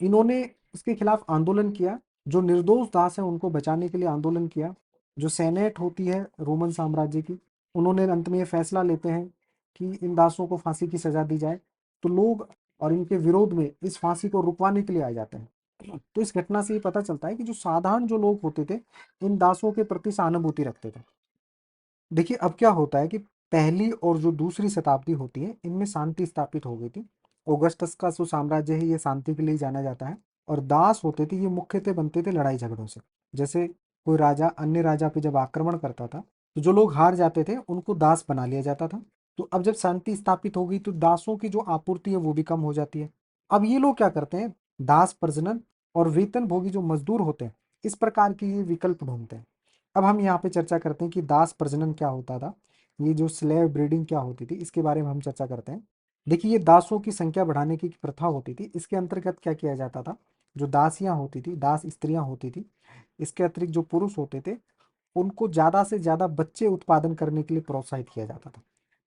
इन्होंने इसके खिलाफ आंदोलन किया, जो निर्दोष दास हैं उनको बचाने के लिए आंदोलन किया। जो सेनेट होती है रोमन साम्राज्य की, उन्होंने अंत में ये फैसला लेते हैं कि इन दासों को फांसी की सजा दी जाए। तो लोग और इनके विरोध में इस फांसी को रुकवाने के लिए आ जाते हैं। तो इस घटना से ये पता चलता है कि जो साधारण जो लोग होते थे इन दासों के प्रति सहानुभूति रखते थे। देखिए अब क्या होता है कि पहली और जो दूसरी शताब्दी होती है इनमें शांति स्थापित हो गई थी। ऑगस्टस का जो साम्राज्य है ये शांति के लिए जाना जाता है। और दास होते थे ये मुख्यतः बनते थे लड़ाई झगड़ों से। जैसे कोई राजा अन्य राजा पे जब आक्रमण करता था तो जो लोग हार जाते थे उनको दास बना लिया जाता था। तो अब जब शांति स्थापित हो गई तो दासों की जो आपूर्ति है वो भी कम हो जाती है। अब ये लोग क्या करते हैं, दास प्रजनन और वेतन भोगी जो मजदूर होते हैं इस प्रकार के ये विकल्प ढूंढते हैं। अब हम यहाँ पे चर्चा करते हैं कि दास प्रजनन क्या होता था, ये जो स्लेव ब्रीडिंग क्या होती थी इसके बारे में हम चर्चा करते हैं। देखिए ये दासों की संख्या बढ़ाने की प्रथा होती थी। इसके अंतर्गत क्या किया जाता था, जो दासियां होती थी दास स्त्रियां होती थी, इसके अतिरिक्त जो पुरुष होते थे उनको ज़्यादा से ज़्यादा बच्चे उत्पादन करने के लिए प्रोत्साहित किया जाता था,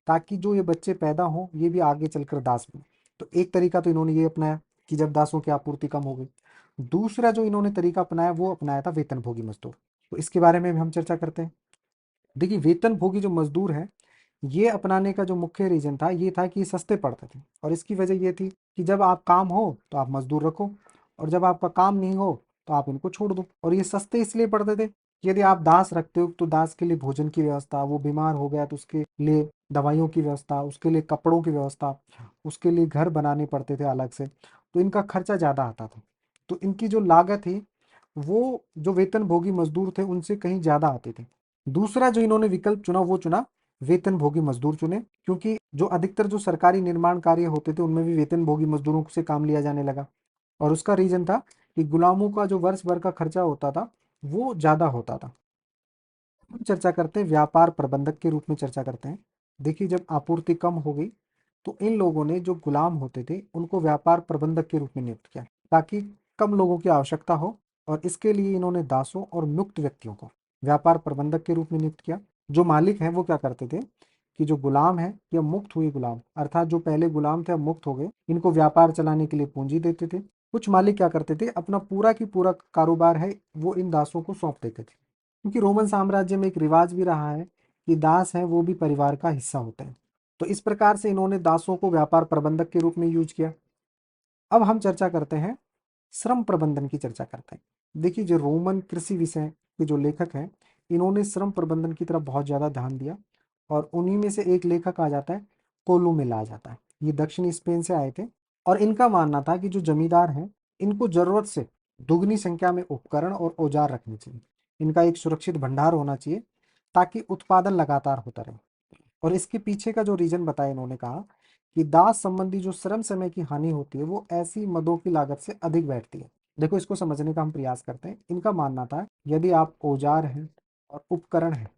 ताकि जो ये बच्चे पैदा हों ये भी आगे चलकर दास बने। तो एक तरीका तो इन्होंने ये अपनाया कि जब दासों की आपूर्ति कम हो गई। दूसरा जो इन्होंने तरीका अपनाया वो अपनाया था वेतनभोगी मजदूर। तो इसके बारे में भी हम चर्चा करते हैं। देखिए वेतनभोगी जो मजदूर है ये अपनाने का जो मुख्य रीजन था ये था कि ये सस्ते पड़ते थे। और इसकी वजह ये थी कि जब आप काम हो तो आप मजदूर रखो और जब आपका काम नहीं हो तो आप इनको छोड़ दो। और ये सस्ते इसलिए पड़ते थे कि यदि आप दास रखते हो तो दास के लिए भोजन की व्यवस्था, वो बीमार हो गया तो उसके लिए दवाइयों की व्यवस्था, उसके लिए कपड़ों की व्यवस्था, उसके लिए घर बनाने पड़ते थे अलग से, तो इनका खर्चा ज़्यादा आता था। तो इनकी जो लागत थी वो जो वेतनभोगी मजदूर थे उनसे कहीं ज़्यादा आती थी। दूसरा जो इन्होंने विकल्प चुना वो चुना वेतनभोगी मजदूर चुने, क्योंकि जो अधिकतर जो सरकारी निर्माण कार्य होते थे उनमें भी वेतनभोगी मजदूरों से काम लिया जाने लगा। और उसका रीजन था कि गुलामों का जो वर्ष भर का खर्चा होता था वो ज़्यादा होता था। हम चर्चा करते हैं व्यापार प्रबंधक के रूप में चर्चा करते हैं। देखिए जब आपूर्ति कम हो गई तो इन लोगों ने जो गुलाम होते थे उनको व्यापार प्रबंधक के रूप में नियुक्त किया ताकि कम लोगों की आवश्यकता हो। और इसके लिए इन्होंने दासों और मुक्त व्यक्तियों को व्यापार प्रबंधक के रूप में नियुक्त किया। जो मालिक हैं वो क्या करते थे कि जो गुलाम है या मुक्त हुए गुलाम, अर्थात जो पहले गुलाम थे अब मुक्त हो गए, इनको व्यापार चलाने के लिए पूंजी देते थे। कुछ मालिक क्या करते थे, अपना पूरा की पूरा कारोबार है वो इन दासों को सौंप देते थे, क्योंकि रोमन साम्राज्य में एक रिवाज भी रहा है कि दास है वो भी परिवार का हिस्सा होते हैं। तो इस प्रकार से इन्होंने दासों को व्यापार प्रबंधक के रूप में यूज किया। अब हम चर्चा करते हैं, श्रम प्रबंधन की चर्चा करते हैं। देखिए, जो रोमन कृषि विषय के जो लेखक हैं, इन्होंने श्रम प्रबंधन की तरफ बहुत ज़्यादा ध्यान दिया, और उन्हीं में से एक लेखक आ जाता है, कोलुमेला आ जाता है। ये दक्षिणी स्पेन से आए थे, और इनका मानना था कि जो जमींदार हैं, इनको ज़रूरत से दुगनी संख्या में उपकरण और औजार रखने चाहिए। इनका एक सुरक्षित भंडार होना चाहिए, ताकि उत्पादन लगातार होता रहे। और इसके पीछे का जो रीजन बताया, इन्होंने कहा कि दास संबंधी जो श्रम समय की हानि होती है वो ऐसी मदों की लागत से अधिक बैठती है। देखो, इसको समझने का हम प्रयास करते हैं। इनका मानना था, यदि आप औजार हैं और उपकरण हैं,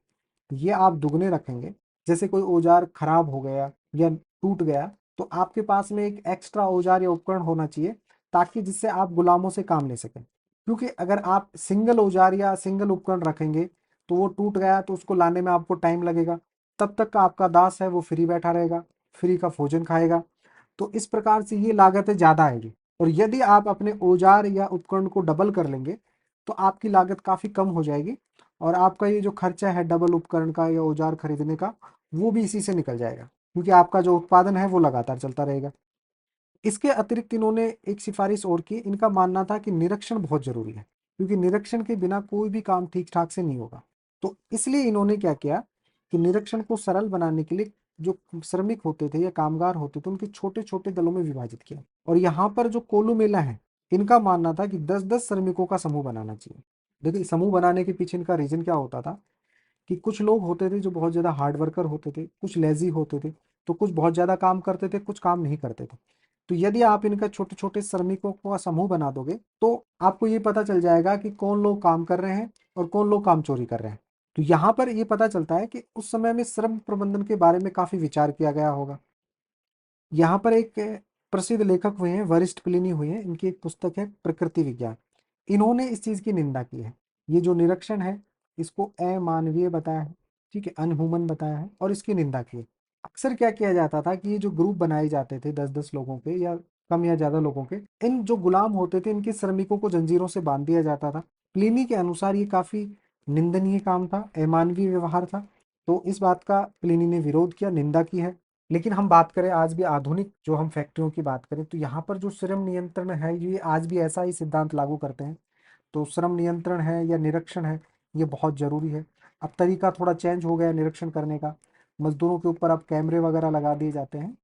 ये आप दुगने रखेंगे, जैसे कोई औजार खराब हो गया या टूट गया, तो आपके पास में एक एक्स्ट्रा औजार या उपकरण होना चाहिए, ताकि जिससे आप गुलामों से काम ले सकें। क्योंकि अगर आप सिंगल औजार या सिंगल उपकरण रखेंगे, तो वो टूट गया तो उसको लाने में आपको टाइम लगेगा, तब तक का आपका दास है वो फ्री बैठा रहेगा, फ्री का भोजन खाएगा। तो इस प्रकार से ये लागतें ज़्यादा आएगी। और यदि आप अपने औजार या उपकरण को डबल कर लेंगे, तो आपकी लागत काफ़ी कम हो जाएगी, और आपका ये जो खर्चा है डबल उपकरण का या औजार खरीदने का, वो भी इसी से निकल जाएगा, क्योंकि आपका जो उत्पादन है वो लगातार चलता रहेगा। इसके अतिरिक्त इन्होंने एक सिफारिश और की। इनका मानना था कि निरीक्षण बहुत जरूरी है, क्योंकि निरीक्षण के बिना कोई भी काम ठीक ठाक से नहीं होगा। तो इसलिए इन्होंने क्या किया कि निरीक्षण को सरल बनाने के लिए जो श्रमिक होते थे या कामगार होते थे, उनके छोटे छोटे दलों में विभाजित किया। और यहाँ पर जो कोलू मेला है, इनका मानना था कि 10-10 श्रमिकों का समूह बनाना चाहिए। देखिए, समूह बनाने के पीछे इनका रीजन क्या होता था कि कुछ लोग होते थे जो बहुत ज़्यादा हार्ड वर्कर होते थे, कुछ लेजी होते थे, तो कुछ बहुत ज़्यादा काम करते थे, कुछ काम नहीं करते थे। तो यदि आप इनका छोटे छोटे श्रमिकों का समूह बना दोगे, तो आपको ये पता चल जाएगा कि कौन लोग काम कर रहे हैं और कौन लोग काम चोरी कर रहे हैं। तो यहाँ पर ये पता चलता है कि उस समय में श्रम प्रबंधन के बारे में काफ़ी विचार किया गया होगा। यहाँ पर एक प्रसिद्ध लेखक हुए हैं, वरिष्ठ प्लिनी हुए हैं, इनकी एक पुस्तक है प्रकृति विज्ञान। इन्होंने इस चीज़ की निंदा की है। ये जो निरीक्षण है, इसको अमानवीय बताया है, ठीक है, अनह्यूमन बताया है, और इसकी निंदा की है। अक्सर क्या किया जाता था कि ये जो ग्रुप बनाए जाते थे 10-10 लोगों के या कम या ज़्यादा लोगों के, इन जो गुलाम होते थे इनके श्रमिकों को जंजीरों से बांध दिया जाता था। प्लिनी के अनुसार ये काफ़ी निंदनीय काम था, अमानवीय व्यवहार था। तो इस बात का प्लिनी ने विरोध किया, निंदा की है। लेकिन हम बात करें आज भी आधुनिक जो हम फैक्ट्रियों की बात करें, तो यहाँ पर जो श्रम नियंत्रण है, ये आज भी ऐसा ही सिद्धांत लागू करते हैं। तो श्रम नियंत्रण है या निरीक्षण है, ये बहुत ज़रूरी है। अब तरीका थोड़ा चेंज हो गया है निरीक्षण करने का, मजदूरों के ऊपर अब कैमरे वगैरह लगा दिए जाते हैं।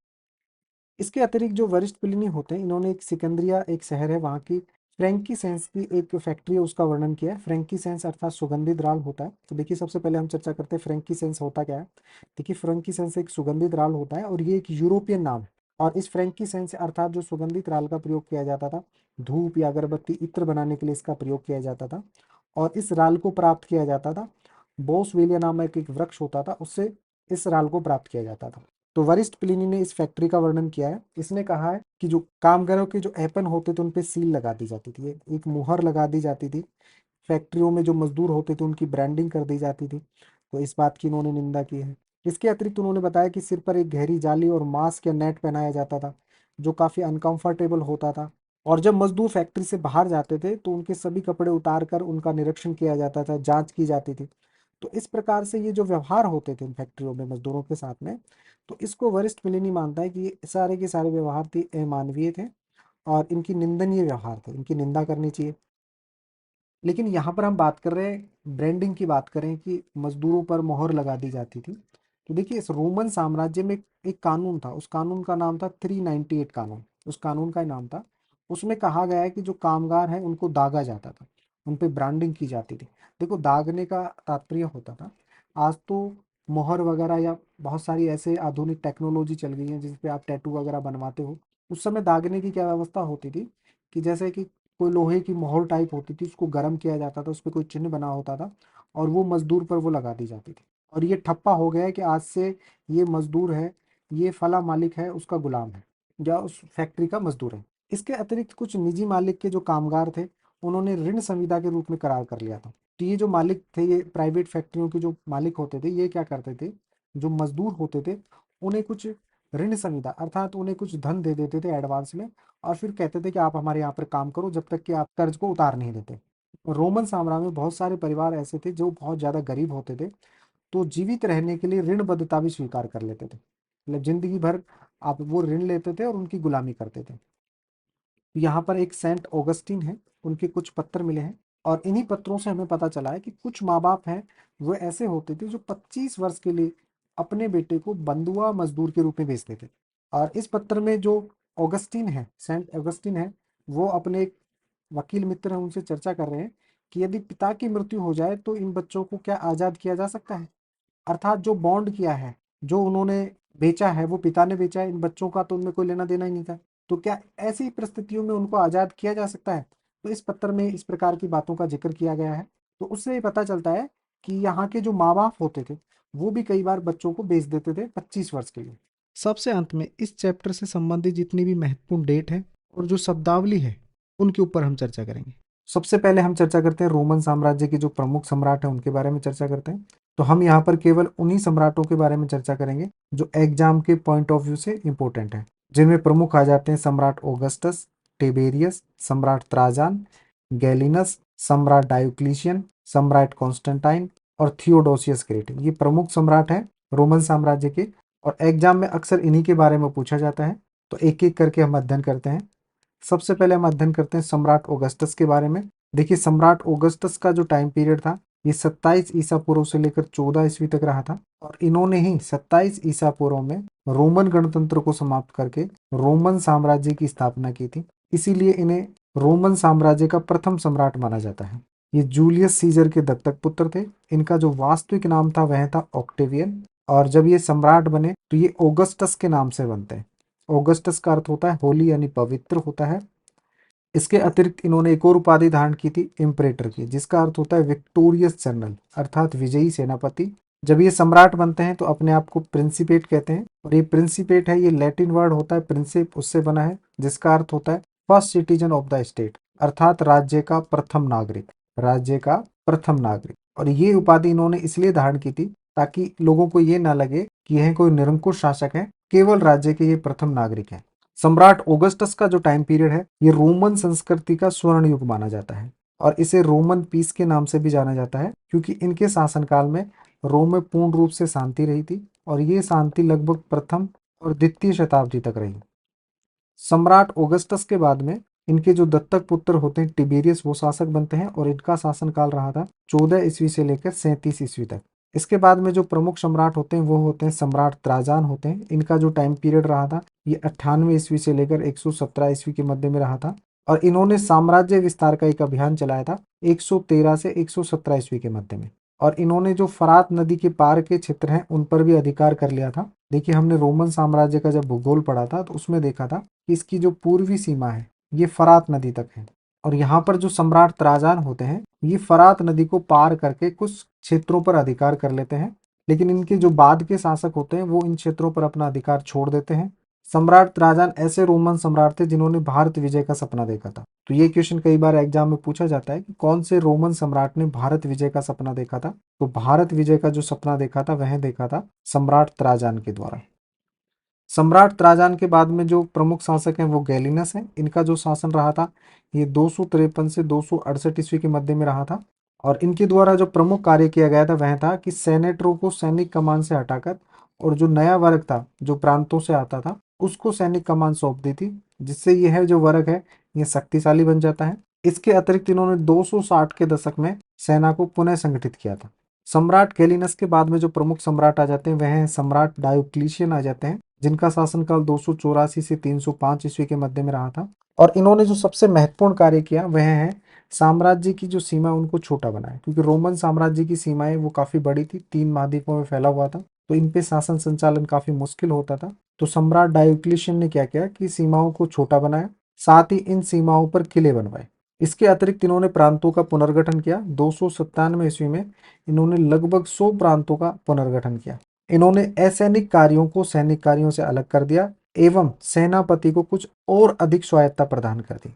इसके अतिरिक्त जो वरिष्ठ प्लिनी होते हैं, इन्होंने एक सिकंदरिया एक शहर है वहाँ की, फ्रैंकीसेंस की एक फैक्ट्री है, उसका वर्णन किया है। फ्रैंकीसेंस अर्थात सुगंधित राल होता है। तो देखिए, सबसे पहले हम चर्चा करते हैं फ्रैंकीसेंस होता क्या है। देखिए, फ्रैंकीसेंस एक सुगंधित राल होता है, और ये एक यूरोपियन नाम है। और इस फ्रैंकीसेंस अर्थात जो सुगंधित राल का प्रयोग किया जाता था, धूप या अगरबत्ती इत्र बनाने के लिए इसका प्रयोग किया जाता था। और इस राल को प्राप्त किया जाता था, बोसवेलिया नामक एक वृक्ष होता था, उससे इस राल को प्राप्त किया जाता था। तो वरिष्ठ प्लिनी ने इस फैक्ट्री का वर्णन किया है। इसने कहा है कि जो कामगारों के जो ऐपन होते थे उन पे सील लगा दी जाती थी, एक मुहर लगा दी जाती थी। फैक्ट्रियों में जो मजदूर होते थे उनकी ब्रांडिंग कर दी जाती थी। तो इस बात की इन्होंने निंदा की है। इसके अतिरिक्त उन्होंने बताया कि सिर पर एक गहरी जाली और मास्क या नेट पहनाया जाता था, जो काफ़ी अनकंफर्टेबल होता था। और जब मजदूर फैक्ट्री से बाहर जाते थे, तो उनके सभी कपड़े उतार कर उनका निरीक्षण किया जाता था, जांच की जाती थी। तो इस प्रकार से ये जो व्यवहार होते थे इन फैक्ट्रियों में मजदूरों के साथ में, तो इसको वरिष्ठ मिलिनी मानता है कि ये सारे के सारे व्यवहार थे अमानवीय थे, और इनकी निंदनीय व्यवहार थे, इनकी निंदा करनी चाहिए। लेकिन यहाँ पर हम बात कर रहे हैं, ब्रांडिंग की बात करें कि मजदूरों पर मोहर लगा दी जाती थी। तो देखिए, इस रोमन साम्राज्य में एक कानून था, उस कानून का नाम था 398 कानून। उस कानून का नाम था, उसमें कहा गया है कि जो कामगार हैं उनको दागा जाता था, उन पे ब्रांडिंग की जाती थी। देखो, दागने का तात्पर्य होता था, आज तो मोहर वगैरह या बहुत सारी ऐसे आधुनिक टेक्नोलॉजी चल गई है जिस पे आप टैटू वगैरह बनवाते हो। उस समय दागने की क्या व्यवस्था होती थी कि जैसे कि कोई लोहे की मोहर टाइप होती थी, उसको गर्म किया जाता था, उस पर कोई चिन्ह बना होता था, और वो मजदूर पर वो लगा दी जाती थी। और ये ठप्पा हो गया है कि आज से ये मजदूर है, ये फला मालिक है, उसका गुलाम है, या उस फैक्ट्री का मजदूर है। इसके अतिरिक्त कुछ निजी मालिक के जो कामगार थे, उन्होंने ऋण संविदा के रूप में करार कर लिया था। तो ये जो मालिक थे, ये प्राइवेट फैक्ट्रियों के जो मालिक होते थे, ये क्या करते थे, जो मजदूर होते थे उन्हें कुछ ऋण संविदा अर्थात उन्हें कुछ धन दे देते थे एडवांस में, और फिर कहते थे कि आप हमारे यहाँ पर काम करो जब तक कि आप कर्ज को उतार नहीं देते। रोमन साम्राज्य में बहुत सारे परिवार ऐसे थे जो बहुत ज़्यादा गरीब होते थे, तो जीवित रहने के लिए ऋणबद्धता भी स्वीकार कर लेते थे, मतलब जिंदगी भर आप वो ऋण लेते थे और उनकी गुलामी करते थे। यहाँ पर एक सेंट ऑगस्टिन है, उनके कुछ पत्र मिले हैं, और इन्हीं पत्रों से हमें पता चला है कि कुछ माँ बाप हैं वो ऐसे होते थे जो 25 वर्ष के लिए अपने बेटे को बंधुआ मजदूर के रूप में भेजते थे। और इस पत्र में जो ऑगस्टिन है, सेंट ऑगस्टिन है, वो अपने एक वकील मित्र हैं उनसे चर्चा कर रहे हैं कि यदि पिता की मृत्यु हो जाए तो इन बच्चों को क्या आज़ाद किया जा सकता है। अर्थात जो बॉन्ड किया है, जो उन्होंने बेचा है, वो पिता ने बेचा है, इन बच्चों का तो उनमें कोई लेना देना ही नहीं था। तो क्या ऐसी परिस्थितियों में उनको आज़ाद किया जा सकता है? तो इस पत्र में इस प्रकार की बातों का जिक्र किया गया है। तो उससे ये पता चलता है कि यहाँ के जो माँ बाप होते थे वो भी कई बार बच्चों को बेच देते थे 25 वर्ष के लिए। सबसे अंत में इस चैप्टर से संबंधित जितनी भी महत्वपूर्ण डेट है और जो शब्दावली है उनके ऊपर हम चर्चा करेंगे। सबसे पहले हम चर्चा करते हैं रोमन साम्राज्य के जो प्रमुख सम्राट हैं उनके बारे में चर्चा करते हैं। तो हम यहाँ पर केवल उन्हीं सम्राटों के बारे में चर्चा करेंगे जो एग्जाम के पॉइंट ऑफ व्यू से इंपॉर्टेंट है, जिनमें प्रमुख आ जाते हैं सम्राट ऑगस्टस, टिबेरियस, सम्राट त्राजान, गैलिनस, सम्राट डायोक्लिशियन, सम्राट कॉन्स्टेंटाइन और थियोडोसियस ग्रेट। ये प्रमुख सम्राट हैं रोमन साम्राज्य के, और एग्जाम में अक्सर इन्हीं के बारे में पूछा जाता है। तो एक एक करके हम अध्ययन करते हैं। सबसे पहले हम अध्ययन करते हैं सम्राट ऑगस्टस के बारे में। देखिए, सम्राट ऑगस्टस का जो टाइम पीरियड था ये 27 ईसा पूर्व से लेकर 14 ईस्वी तक रहा था, और इन्होंने ही 27 ईसा पूर्व में रोमन गणतंत्र को समाप्त करके रोमन साम्राज्य की स्थापना की थी। इसीलिए इन्हें रोमन साम्राज्य का प्रथम सम्राट माना जाता है। ये जूलियस सीजर के दत्तक पुत्र थे। इनका जो वास्तविक नाम था वह था ऑक्टेवियन, और जब ये सम्राट बने तो ये ऑगस्टस के नाम से बनते हैं। ऑगस्टस का अर्थ होता है होली, यानी पवित्र होता है। इसके अतिरिक्त इन्होंने एक और उपाधि धारण की थी इम्परेटर की, जिसका अर्थ होता है विक्टोरियस जनरल अर्थात विजयी सेनापति। जब ये सम्राट बनते हैं तो अपने आप को प्रिंसिपेट कहते हैं, और ये प्रिंसिपेट है, ये लैटिन वर्ड होता है प्रिंसिप, उससे बना है, जिसका अर्थ होता है first citizen of the state अर्थात राज्य का प्रथम नागरिक, राज्य का प्रथम नागरिक। और ये उपाधि इन्होंने इसलिए धारण की थी ताकि लोगों को ये ना लगे कि यह कोई निरंकुश शासक है, केवल राज्य के ये प्रथम नागरिक है। सम्राट ऑगस्टस का जो टाइम पीरियड है ये रोमन संस्कृति का स्वर्ण युग माना जाता है, और इसे रोमन पीस के नाम से भी जाना जाता है, क्योंकि इनके शासनकाल में रोम में पूर्ण रूप से शांति रही थी, और ये शांति लगभग प्रथम और द्वितीय शताब्दी तक रही। सम्राट ऑगस्टस के बाद में इनके जो दत्तक पुत्र होते हैं टिबेरियस, वो शासक बनते हैं, और इनका शासनकाल रहा था 14 ईस्वी से लेकर 37 ईस्वी तक। इसके बाद में जो प्रमुख सम्राट होते हैं वो होते हैं सम्राट त्राजान होते हैं। इनका जो टाइम पीरियड रहा था ये 98 ईस्वी से लेकर 117 ईस्वी के मध्य में रहा था, और इन्होंने साम्राज्य विस्तार का एक अभियान चलाया था 113 से 117 ईस्वी के मध्य में। और इन्होंने जो फरात नदी के पार के क्षेत्र हैं उन पर भी अधिकार कर लिया था। देखिए, हमने रोमन साम्राज्य का जब भूगोल पढ़ा था तो उसमें देखा था कि इसकी जो पूर्वी सीमा है ये फरात नदी तक है, और यहाँ पर जो सम्राट त्राजान होते हैं ये फरात नदी को पार करके कुछ क्षेत्रों पर अधिकार कर लेते हैं, लेकिन इनके जो बाद के शासक होते हैं वो इन क्षेत्रों पर अपना अधिकार छोड़ देते हैं। सम्राट त्राजान ऐसे रोमन सम्राट थे जिन्होंने भारत विजय का सपना देखा था। तो ये क्वेश्चन कई बार एग्जाम में पूछा जाता है कि कौन से रोमन सम्राट ने भारत विजय का सपना देखा था। तो भारत विजय का जो सपना देखा था वह देखा था सम्राट त्राजान के द्वारा। सम्राट त्राजान के बाद में जो प्रमुख शासक हैं वो गैलिनस हैं। इनका जो शासन रहा था ये 253 से 268 ईस्वी के मध्य में रहा था, और इनके द्वारा जो प्रमुख कार्य किया गया था वह था कि सेनेटरों को सैनिक कमान से हटाकर और जो नया वर्ग था जो प्रांतों से आता था उसको सैनिक कमान सौंप दी थी, जिससे यह जो वर्ग है ये शक्तिशाली बन जाता है। इसके अतिरिक्त इन्होंने 260 के दशक में सेना को पुनः संगठित किया था। सम्राट गैलिनस के बाद में जो प्रमुख सम्राट आ जाते हैं वह हैं सम्राट डायोक्लिशियन आ जाते हैं, जिनका शासनकाल 284 से 305 ईस्वी के मध्य में रहा था। और इन्होंने जो सबसे महत्वपूर्ण कार्य किया वह है साम्राज्य की जो सीमा उनको छोटा बनाया, क्योंकि रोमन साम्राज्य की सीमाएं वो काफी बड़ी थी, 3 महाद्वीपों में फैला हुआ था, तो इन पे शासन संचालन काफी मुश्किल होता था। तो सम्राट डायोक्लिशियन ने क्या किया कि सीमाओं को छोटा बनाया, साथ ही इन सीमाओं पर किले बनवाए। इसके अतिरिक्त इन्होंने प्रांतों का पुनर्गठन किया। 297 ईस्वी में इन्होंने लगभग 100 प्रांतों का पुनर्गठन किया। इन्होंने असैनिक कार्यों को सैनिक कार्यों से अलग कर दिया एवं सेनापति को कुछ और अधिक स्वायत्ता प्रदान कर दी।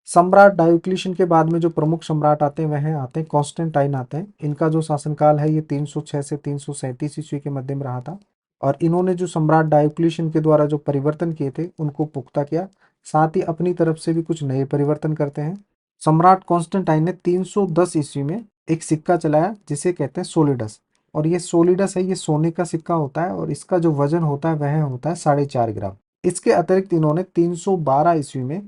सम्राट डायोक्लिशियन के बाद में जो प्रमुख सम्राट आते हैं वह आते हैं कॉन्स्टेंटाइन आते हैं। इनका जो शासनकाल है ये 306 से 337 ईस्वी के मध्य में रहा था और इन्होंने जो सम्राट डायोक्लिशियन के द्वारा जो परिवर्तन किए थे उनको पुख्ता किया, साथ ही अपनी तरफ से भी कुछ नए परिवर्तन करते हैं। सम्राट कॉन्स्टेंटाइन ने 310 ईस्वी में एक सिक्का चलाया जिसे कहते हैं सोलिडस, और ये सोलिडस है, ये सोने का सिक्का होता है और इसका जो वजन होता है वह होता है 4.5 ग्राम। इसके अतिरिक्त इन्होंने 312 ईस्वी में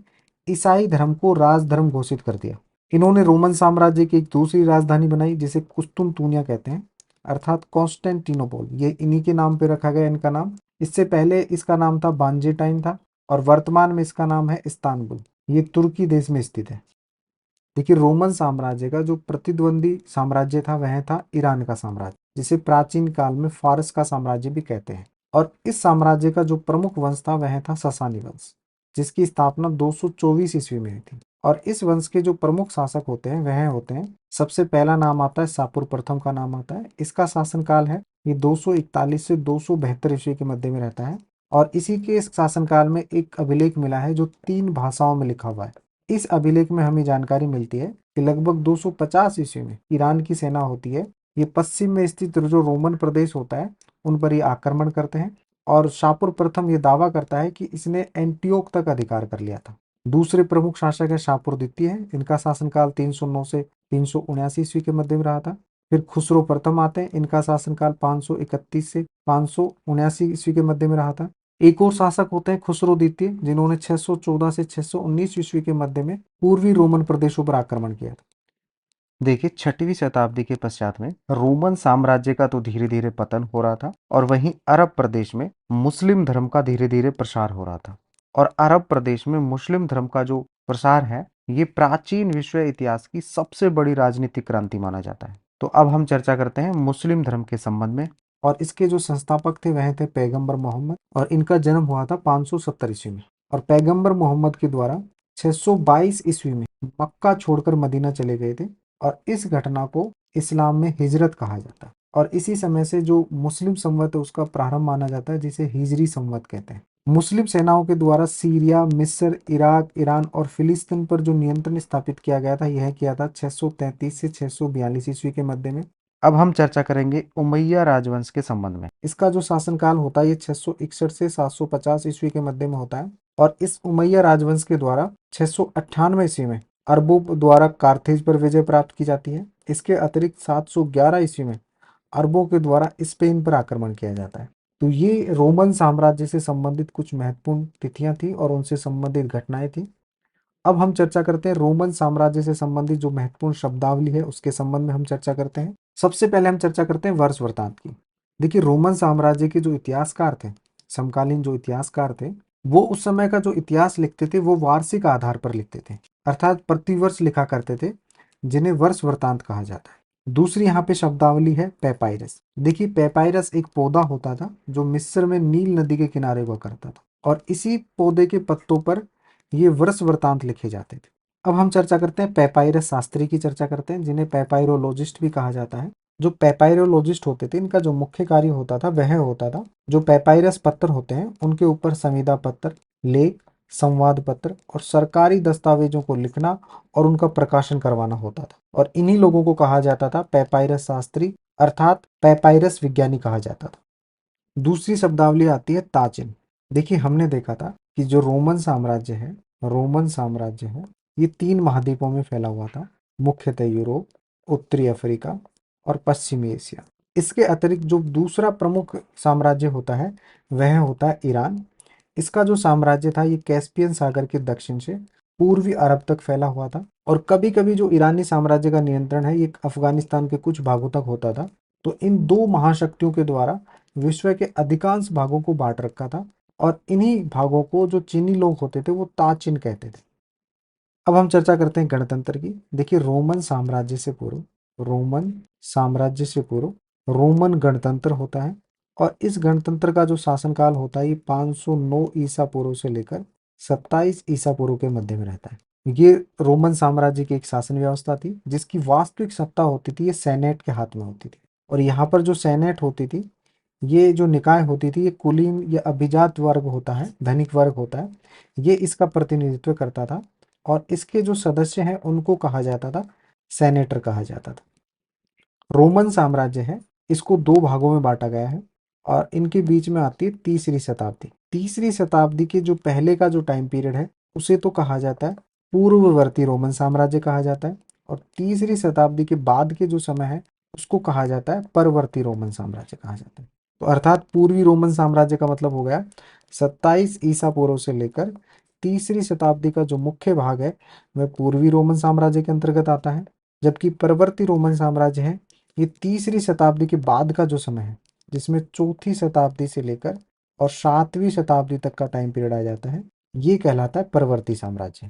ईसाई धर्म को राजधर्म घोषित कर दिया। इन्होंने रोमन साम्राज्य की एक दूसरी राजधानी बनाई जिसे कुस्तुनतुनिया कहते हैं, अर्थात कॉन्स्टेंटिनोपल, ये इन्हीं के नाम पे रखा गया इनका नाम। इससे पहले इसका नाम था बांजेटाइन था और वर्तमान में इसका नाम है इस्तांबुल। ये तुर्की देश में स्थित है। देखिए रोमन साम्राज्य का जो प्रतिद्वंदी साम्राज्य था वह था ईरान का साम्राज्य, जिसे प्राचीन काल में फारस का साम्राज्य भी कहते हैं। और इस साम्राज्य का जो प्रमुख वंश था वह था ससानी वंश, जिसकी स्थापना 224 ईस्वी में हुई थी। और इस वंश के जो प्रमुख शासक होते हैं वह होते हैं, सबसे पहला नाम आता है शापुर प्रथम का नाम आता है। इसका शासनकाल है ये 241 से 272 ईस्वी के मध्य में रहता है। और इसी के इस शासनकाल में एक अभिलेख मिला है जो 3 भाषाओं में लिखा हुआ है। इस अभिलेख में हमें जानकारी मिलती है कि लगभग 250 ईस्वी में ईरान की सेना होती है, ये पश्चिम में स्थित जो रोमन प्रदेश होता है उन पर ये आक्रमण करते हैं। और शापुर प्रथम ये दावा करता है कि इसने एंटियोक तक अधिकार कर लिया था। दूसरे प्रमुख शासक है शापुर द्वितीय है, इनका शासनकाल 309 से 379 ईस्वी के मध्य में रहा था। फिर खुसरो प्रथम आते हैं, इनका शासनकाल 531 से 579 ईस्वी के मध्य में रहा था। एक और शासक होते हैं खुसरो द्वितीय, जिन्होंने 614 से 619 ईस्वी के मध्य में पूर्वी रोमन प्रदेशों पर आक्रमण किया था। देखिए 6वीं शताब्दी के पश्चात में रोमन साम्राज्य का तो धीरे धीरे पतन हो रहा था और वहीं अरब प्रदेश में मुस्लिम धर्म का धीरे धीरे प्रसार हो रहा था। और अरब प्रदेश में मुस्लिम धर्म का जो प्रसार है ये प्राचीन विश्व इतिहास की सबसे बड़ी राजनीतिक क्रांति माना जाता है। तो अब हम चर्चा करते हैं मुस्लिम धर्म के संबंध में। और इसके जो संस्थापक थे वह थे पैगंबर मोहम्मद, और इनका जन्म हुआ था 570 ईस्वी में। और पैगंबर मोहम्मद के द्वारा 622 ईस्वी में मक्का छोड़कर मदीना चले गए थे, और इस घटना को इस्लाम में हिजरत कहा जाता है। और इसी समय से जो मुस्लिम संवत है उसका प्रारंभ माना जाता है, जिसे हिजरी संवत कहते हैं। मुस्लिम सेनाओं के द्वारा सीरिया, मिस्र, इराक, ईरान और फिलिस्तीन पर जो नियंत्रण स्थापित किया गया था यह किया था 633 से 642 ईस्वी के मध्य में। अब हम चर्चा करेंगे उमैया राजवंश के संबंध में। इसका जो शासनकाल होता है ये 661 से 750 ईस्वी के मध्य में होता है। और इस उमैया राजवंश के द्वारा 698 ईस्वी में अरबों द्वारा कार्थेज पर विजय प्राप्त की जाती है। इसके अतिरिक्त 711 ईस्वी में अरबों के द्वारा स्पेन पर आक्रमण किया जाता है। तो ये रोमन साम्राज्य से संबंधित कुछ महत्वपूर्ण तिथियां थी और उनसे संबंधित घटनाएं थी। अब हम चर्चा करते हैं रोमन साम्राज्य से संबंधित जो महत्वपूर्ण शब्दावली है उसके संबंध में हम चर्चा करते हैं। सबसे पहले हम चर्चा करते हैं वर्ष वृतांत की। देखिए रोमन साम्राज्य के जो इतिहासकार थे, समकालीन जो इतिहासकार थे, वो उस समय का जो इतिहास लिखते थे वो वार्षिक आधार पर लिखते थे, अर्थात प्रतिवर्ष लिखा करते थे, जिन्हें वर्ष वृतांत कहा जाता है। दूसरी यहाँ पे शब्दावली है पेपाइरस। देखिए पेपाइरस एक पौधा होता था जो मिस्र में नील नदी के किनारे हुआ करता था, और इसी पौधे के पत्तों पर ये वर्ष वृतांत लिखे जाते थे। अब हम चर्चा करते हैं पेपाइरस शास्त्री की चर्चा करते हैं, जिन्हें पेपाइरोलॉजिस्ट भी कहा जाता है। जो पेपाइरोलॉजिस्ट होते थे इनका जो मुख्य कार्य होता था वह होता था जो पेपाइरस पत्थर होते हैं उनके ऊपर संविदा पत्र, लेख, संवाद पत्र और सरकारी दस्तावेजों को लिखना और उनका प्रकाशन करवाना होता था। और इन्हीं लोगों को कहा जाता था पेपाइरस शास्त्री, अर्थात पेपाइरस विज्ञानी कहा जाता था। दूसरी शब्दावली आती है ताचिन। देखिए हमने देखा था कि जो रोमन साम्राज्य है ये 3 महाद्वीपों में फैला हुआ था, मुख्यतः यूरोप, उत्तरी अफ्रीका और पश्चिमी एशिया। इसके अतिरिक्त जो दूसरा प्रमुख साम्राज्य होता है वह होता है ईरान। इसका जो साम्राज्य था ये कैस्पियन सागर के दक्षिण से पूर्वी अरब तक फैला हुआ था। और कभी कभी जो ईरानी साम्राज्य का नियंत्रण है ये अफगानिस्तान के कुछ भागों तक होता था। तो इन 2 महाशक्तियों के द्वारा विश्व के अधिकांश भागों को बांट रखा था, और इन्हीं भागों को जो चीनी लोग होते थे वो ताचिन कहते थे। अब हम चर्चा करते हैं गणतंत्र की। देखिए रोमन साम्राज्य से पूर्व रोमन गणतंत्र होता है, और इस गणतंत्र का जो शासनकाल होता है ये 509 ईसा पूर्व से लेकर 27 ईसा पूर्व के मध्य में रहता है। ये रोमन साम्राज्य की एक शासन व्यवस्था थी जिसकी वास्तविक सत्ता होती थी ये सेनेट के हाथ में होती थी। और यहाँ पर जो सेनेट होती थी, ये जो निकाय होती थी, ये कुलीन या अभिजात वर्ग होता है, धनिक वर्ग होता है, ये इसका प्रतिनिधित्व करता था। और इसके जो सदस्य हैं उनको कहा जाता था सेनेटर कहा जाता था। रोमन साम्राज्य है, इसको दो भागों में बांटा गया है और इनके बीच में आती है तीसरी शताब्दी। तीसरी शताब्दी के जो पहले का जो टाइम पीरियड है उसे तो कहा जाता है पूर्ववर्ती रोमन साम्राज्य कहा जाता है, और तीसरी शताब्दी के बाद के जो समय है उसको कहा जाता है परवर्ती रोमन साम्राज्य कहा जाता है। तो अर्थात पूर्वी रोमन साम्राज्य का मतलब हो गया 27 ईसा पूर्व से लेकर तीसरी शताब्दी का जो मुख्य भाग है वह पूर्वी रोमन साम्राज्य के अंतर्गत आता है, जबकि परवर्ती रोमन साम्राज्य है ये तीसरी शताब्दी के बाद का जो समय है जिसमें चौथी शताब्दी से लेकर और 7वीं शताब्दी तक का टाइम पीरियड आ जाता है, ये कहलाता है परवर्ती साम्राज्य।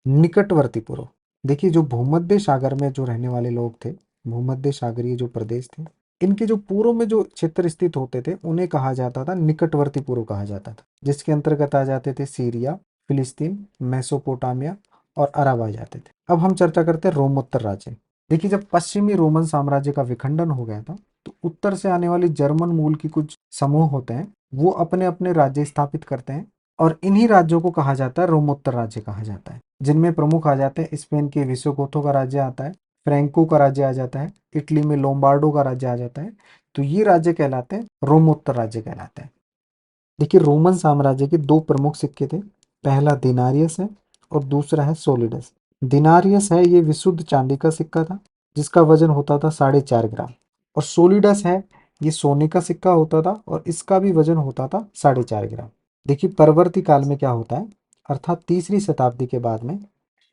निकटवर्ती पूर्व, देखिए जो भूमध्य सागर में जो रहने वाले लोग थे, भूमध्य सागरीय जो प्रदेश थे, इनके जो पूर्व में जो क्षेत्र स्थित होते थे उन्हें कहा जाता था निकटवर्ती पूर्व कहा जाता था, जिसके अंतर्गत आ जाते थे सीरिया, फिलिस्तीन, मेसोपोटामिया और अरब आ जाते थे। अब हम चर्चा करते हैं रोमोत्तर राज्य। देखिए जब पश्चिमी रोमन साम्राज्य का विखंडन हो गया था तो उत्तर से आने वाली जर्मन मूल की कुछ समूह होते हैं, वो अपने अपने राज्य स्थापित करते हैं और इन्हीं राज्यों को कहा जाता है रोमोत्तर राज्य कहा जाता है, जिनमें प्रमुख आ जाते हैं स्पेन के विसिगोथों का राज्य आता है, फ्रैंको का राज्य आ जाता है, इटली में लोम्बार्डो का राज्य आ जाता है। तो ये राज्य कहलाते हैं रोमोत्तर राज्य कहलाते हैं। देखिए रोमन साम्राज्य के दो प्रमुख सिक्के थे, पहला दिनारियस है और दूसरा है सोलिडस। दिनारियस है ये विशुद्ध चांदी का सिक्का था जिसका वजन होता था 4.5 ग्राम, और सोलिडस है ये सोने का सिक्का होता था और इसका भी वजन होता था 4.5 ग्राम। देखिए परवर्ती काल में क्या होता है, अर्थात तीसरी शताब्दी के बाद में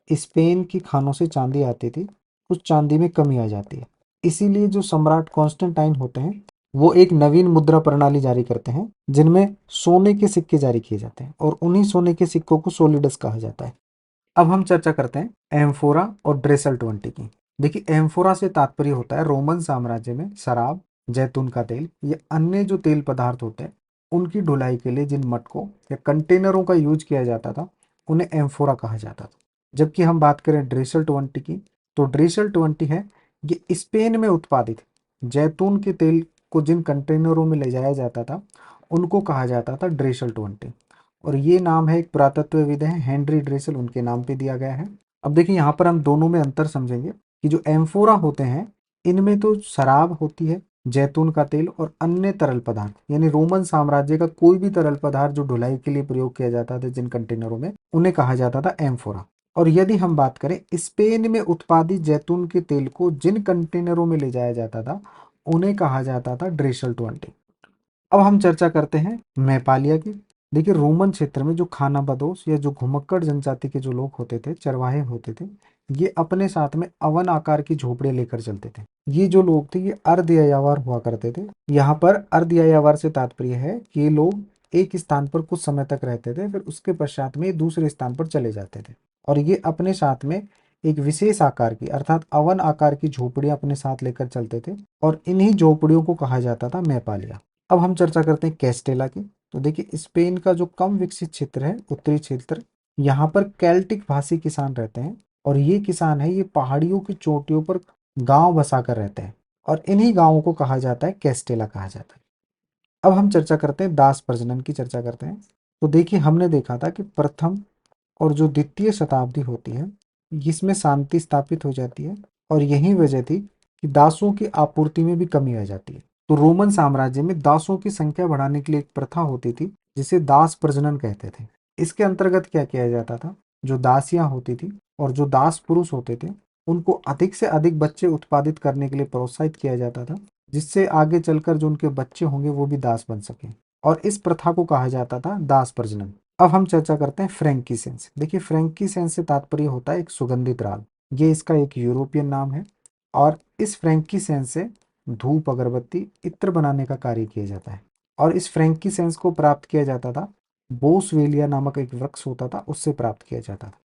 स्पेन की खानों से चांदी आती थी, उस चांदी में कमी आ जाती है। इसीलिए जो सम्राट कॉन्स्टेंटाइन होते हैं वो एक नवीन मुद्रा प्रणाली जारी करते हैं जिनमें सोने के सिक्के जारी किए जाते हैं और उन्हीं सोने के सिक्कों को सोलिडस कहा जाता है। अब हम चर्चा करते हैं एम्फोरा और ड्रेसल 20 की। देखिए एम्फोरा से तात्पर्य होता है रोमन साम्राज्य में शराब, जैतून का तेल या अन्य जो तेल पदार्थ होते हैं उनकी ढुलाई के लिए जिन मटकों या कंटेनरों का यूज किया जाता था उन्हें एम्फोरा कहा जाता था। जबकि हम बात करें ड्रेसल 20 की, तो ड्रेसल 20 है ये स्पेन में उत्पादित जैतून के तेल को जिन कंटेनरों में ले जाया जाता था उनको कहा जाता था ड्रेसल 20, और ये नाम है एक पुरातत्वविद है हेनरी ड्रेसल, उनके नाम पे दिया गया है। अब देखिए यहाँ पर हम दोनों में अंतर समझेंगे कि जो एम्फोरा होते हैं इनमें तो शराब होती है, जैतून का तेल और अन्य तरल पदार्थ, यानी रोमन साम्राज्य का कोई भी तरल पदार्थ जो ढुलाई के लिए प्रयोग किया जाता था जिन कंटेनरों में उन्हें कहा जाता था एम्फोरा। और यदि हम बात करें स्पेन में उत्पादित जैतून के तेल को जिन कंटेनरों में ले जाया जाता था उन्हें कहा जाता था ड्रेसल 20। अब हम चर्चा करते हैं मैपालिया की। देखिए रोमन क्षेत्र में जो खानाबदोश या जो घुमक्कड़ जनजाति के जो लोग होते थे, चरवाहे होते थे, ये अपने साथ में अवन आकार की झोपड़ियां लेकर चलते थे। ये जो लोग थे ये अर्ध यायावर हुआ करते थे। यहाँ पर अर्ध यायावर से तात्पर्य है कि ये लोग एक स्थान पर कुछ समय तक रहते थे, फिर उसके पश्चात में दूसरे स्थान पर चले जाते थे, और ये अपने साथ में एक विशेष आकार की अर्थात अवन आकार की झोपड़ियां अपने साथ लेकर चलते थे, और इन्हीं झोपड़ियों को कहा जाता था मैपालिया। अब हम चर्चा करते हैं कैस्टेला की। तो देखिए स्पेन का जो कम विकसित क्षेत्र है, उत्तरी क्षेत्र, यहाँ पर केल्टिक भाषी किसान रहते हैं, और ये किसान है ये पहाड़ियों की चोटियों पर गांव बसाकर रहते हैं, और इन्हीं गांवों को कहा जाता है कैस्टेला कहा जाता है। अब हम चर्चा करते हैं दास प्रजनन की चर्चा करते हैं। तो देखिए हमने देखा था कि प्रथम और जो द्वितीय शताब्दी होती है इसमें शांति स्थापित हो जाती है, और यही वजह थी कि दासों की आपूर्ति में भी कमी आ जाती है। तो रोमन साम्राज्य में दासों की संख्या बढ़ाने के लिए एक प्रथा होती थी जिसे दास प्रजनन कहते थे। इसके अंतर्गत क्या किया जाता था, जो दासियां होती थी और जो दास पुरुष होते थे उनको अधिक से अधिक बच्चे उत्पादित करने के लिए प्रोत्साहित किया जाता था, जिससे आगे चलकर जो उनके बच्चे होंगे वो भी दास बन सके, और इस प्रथा को कहा जाता था दास प्रजनन। अब हम चर्चा करते हैं फ्रैंकीसेंस। देखिए फ्रैंकीसेंस से तात्पर्य होता है एक सुगंधित राग, ये इसका एक यूरोपियन नाम है, और इस फ्रैंकीसेंस से धूप, अगरबत्ती, इत्र बनाने का कार्य किया जाता है, और इस फ्रैंकीसेंस को प्राप्त किया जाता था बोसवेलिया नामक एक वृक्ष होता था उससे प्राप्त किया जाता था।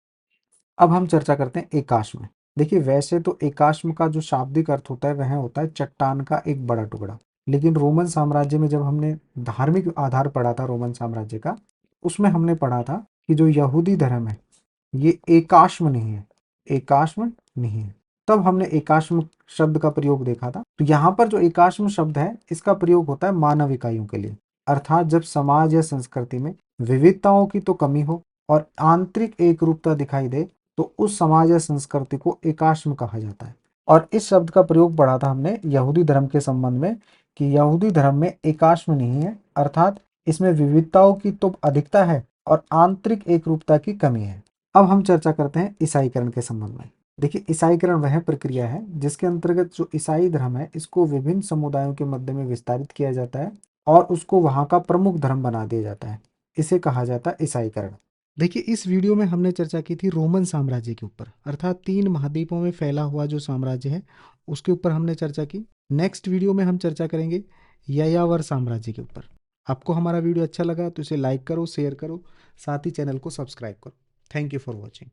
अब हम चर्चा करते हैं एकाश्म। देखिए वैसे तो एकाश्म का जो शाब्दिक अर्थ होता है वह होता है चट्टान का एक बड़ा टुकड़ा, लेकिन रोमन साम्राज्य में जब हमने धार्मिक आधार पढ़ा था रोमन साम्राज्य का, उसमें हमने पढ़ा था कि जो यहूदी धर्म है ये एकाश्म नहीं है, एकाश्म नहीं है। तब हमने एकाश्म शब्द का प्रयोग देखा था। तो यहाँ पर जो एकाश्म शब्द है इसका प्रयोग होता है मानव इकाइयों के लिए, अर्थात जब समाज या संस्कृति में विविधताओं की तो कमी हो और आंतरिक एक रूपता दिखाई दे तो उस समाज या संस्कृति को एकाश्म कहा जाता है। और इस शब्द का प्रयोग पढ़ा था हमने यहूदी धर्म के संबंध में कि यहूदी धर्म में एकाश्म नहीं है, अर्थात इसमें विविधताओं की तो अधिकता है और आंतरिक एक रूपता की कमी है। अब हम चर्चा करते हैं ईसाईकरण के संबंध में। देखिए, ईसाईकरण वह प्रक्रिया है जिसके अंतर्गत जो ईसाई धर्म है इसको विभिन्न समुदायों के मध्य में विस्तारित किया जाता है और उसको वहां का प्रमुख धर्म बना दिया जाता है। इसे कहा जाता है ईसाईकरण। देखिए, इस वीडियो में हमने चर्चा की थी रोमन साम्राज्य के ऊपर, अर्थात 3 महाद्वीपों में फैला हुआ जो साम्राज्य है उसके ऊपर हमने चर्चा की। नेक्स्ट वीडियो में हम चर्चा करेंगे यायावर साम्राज्य के ऊपर। आपको हमारा वीडियो अच्छा लगा तो इसे लाइक करो, शेयर करो, साथ ही चैनल को सब्सक्राइब करो। Thank you for watching.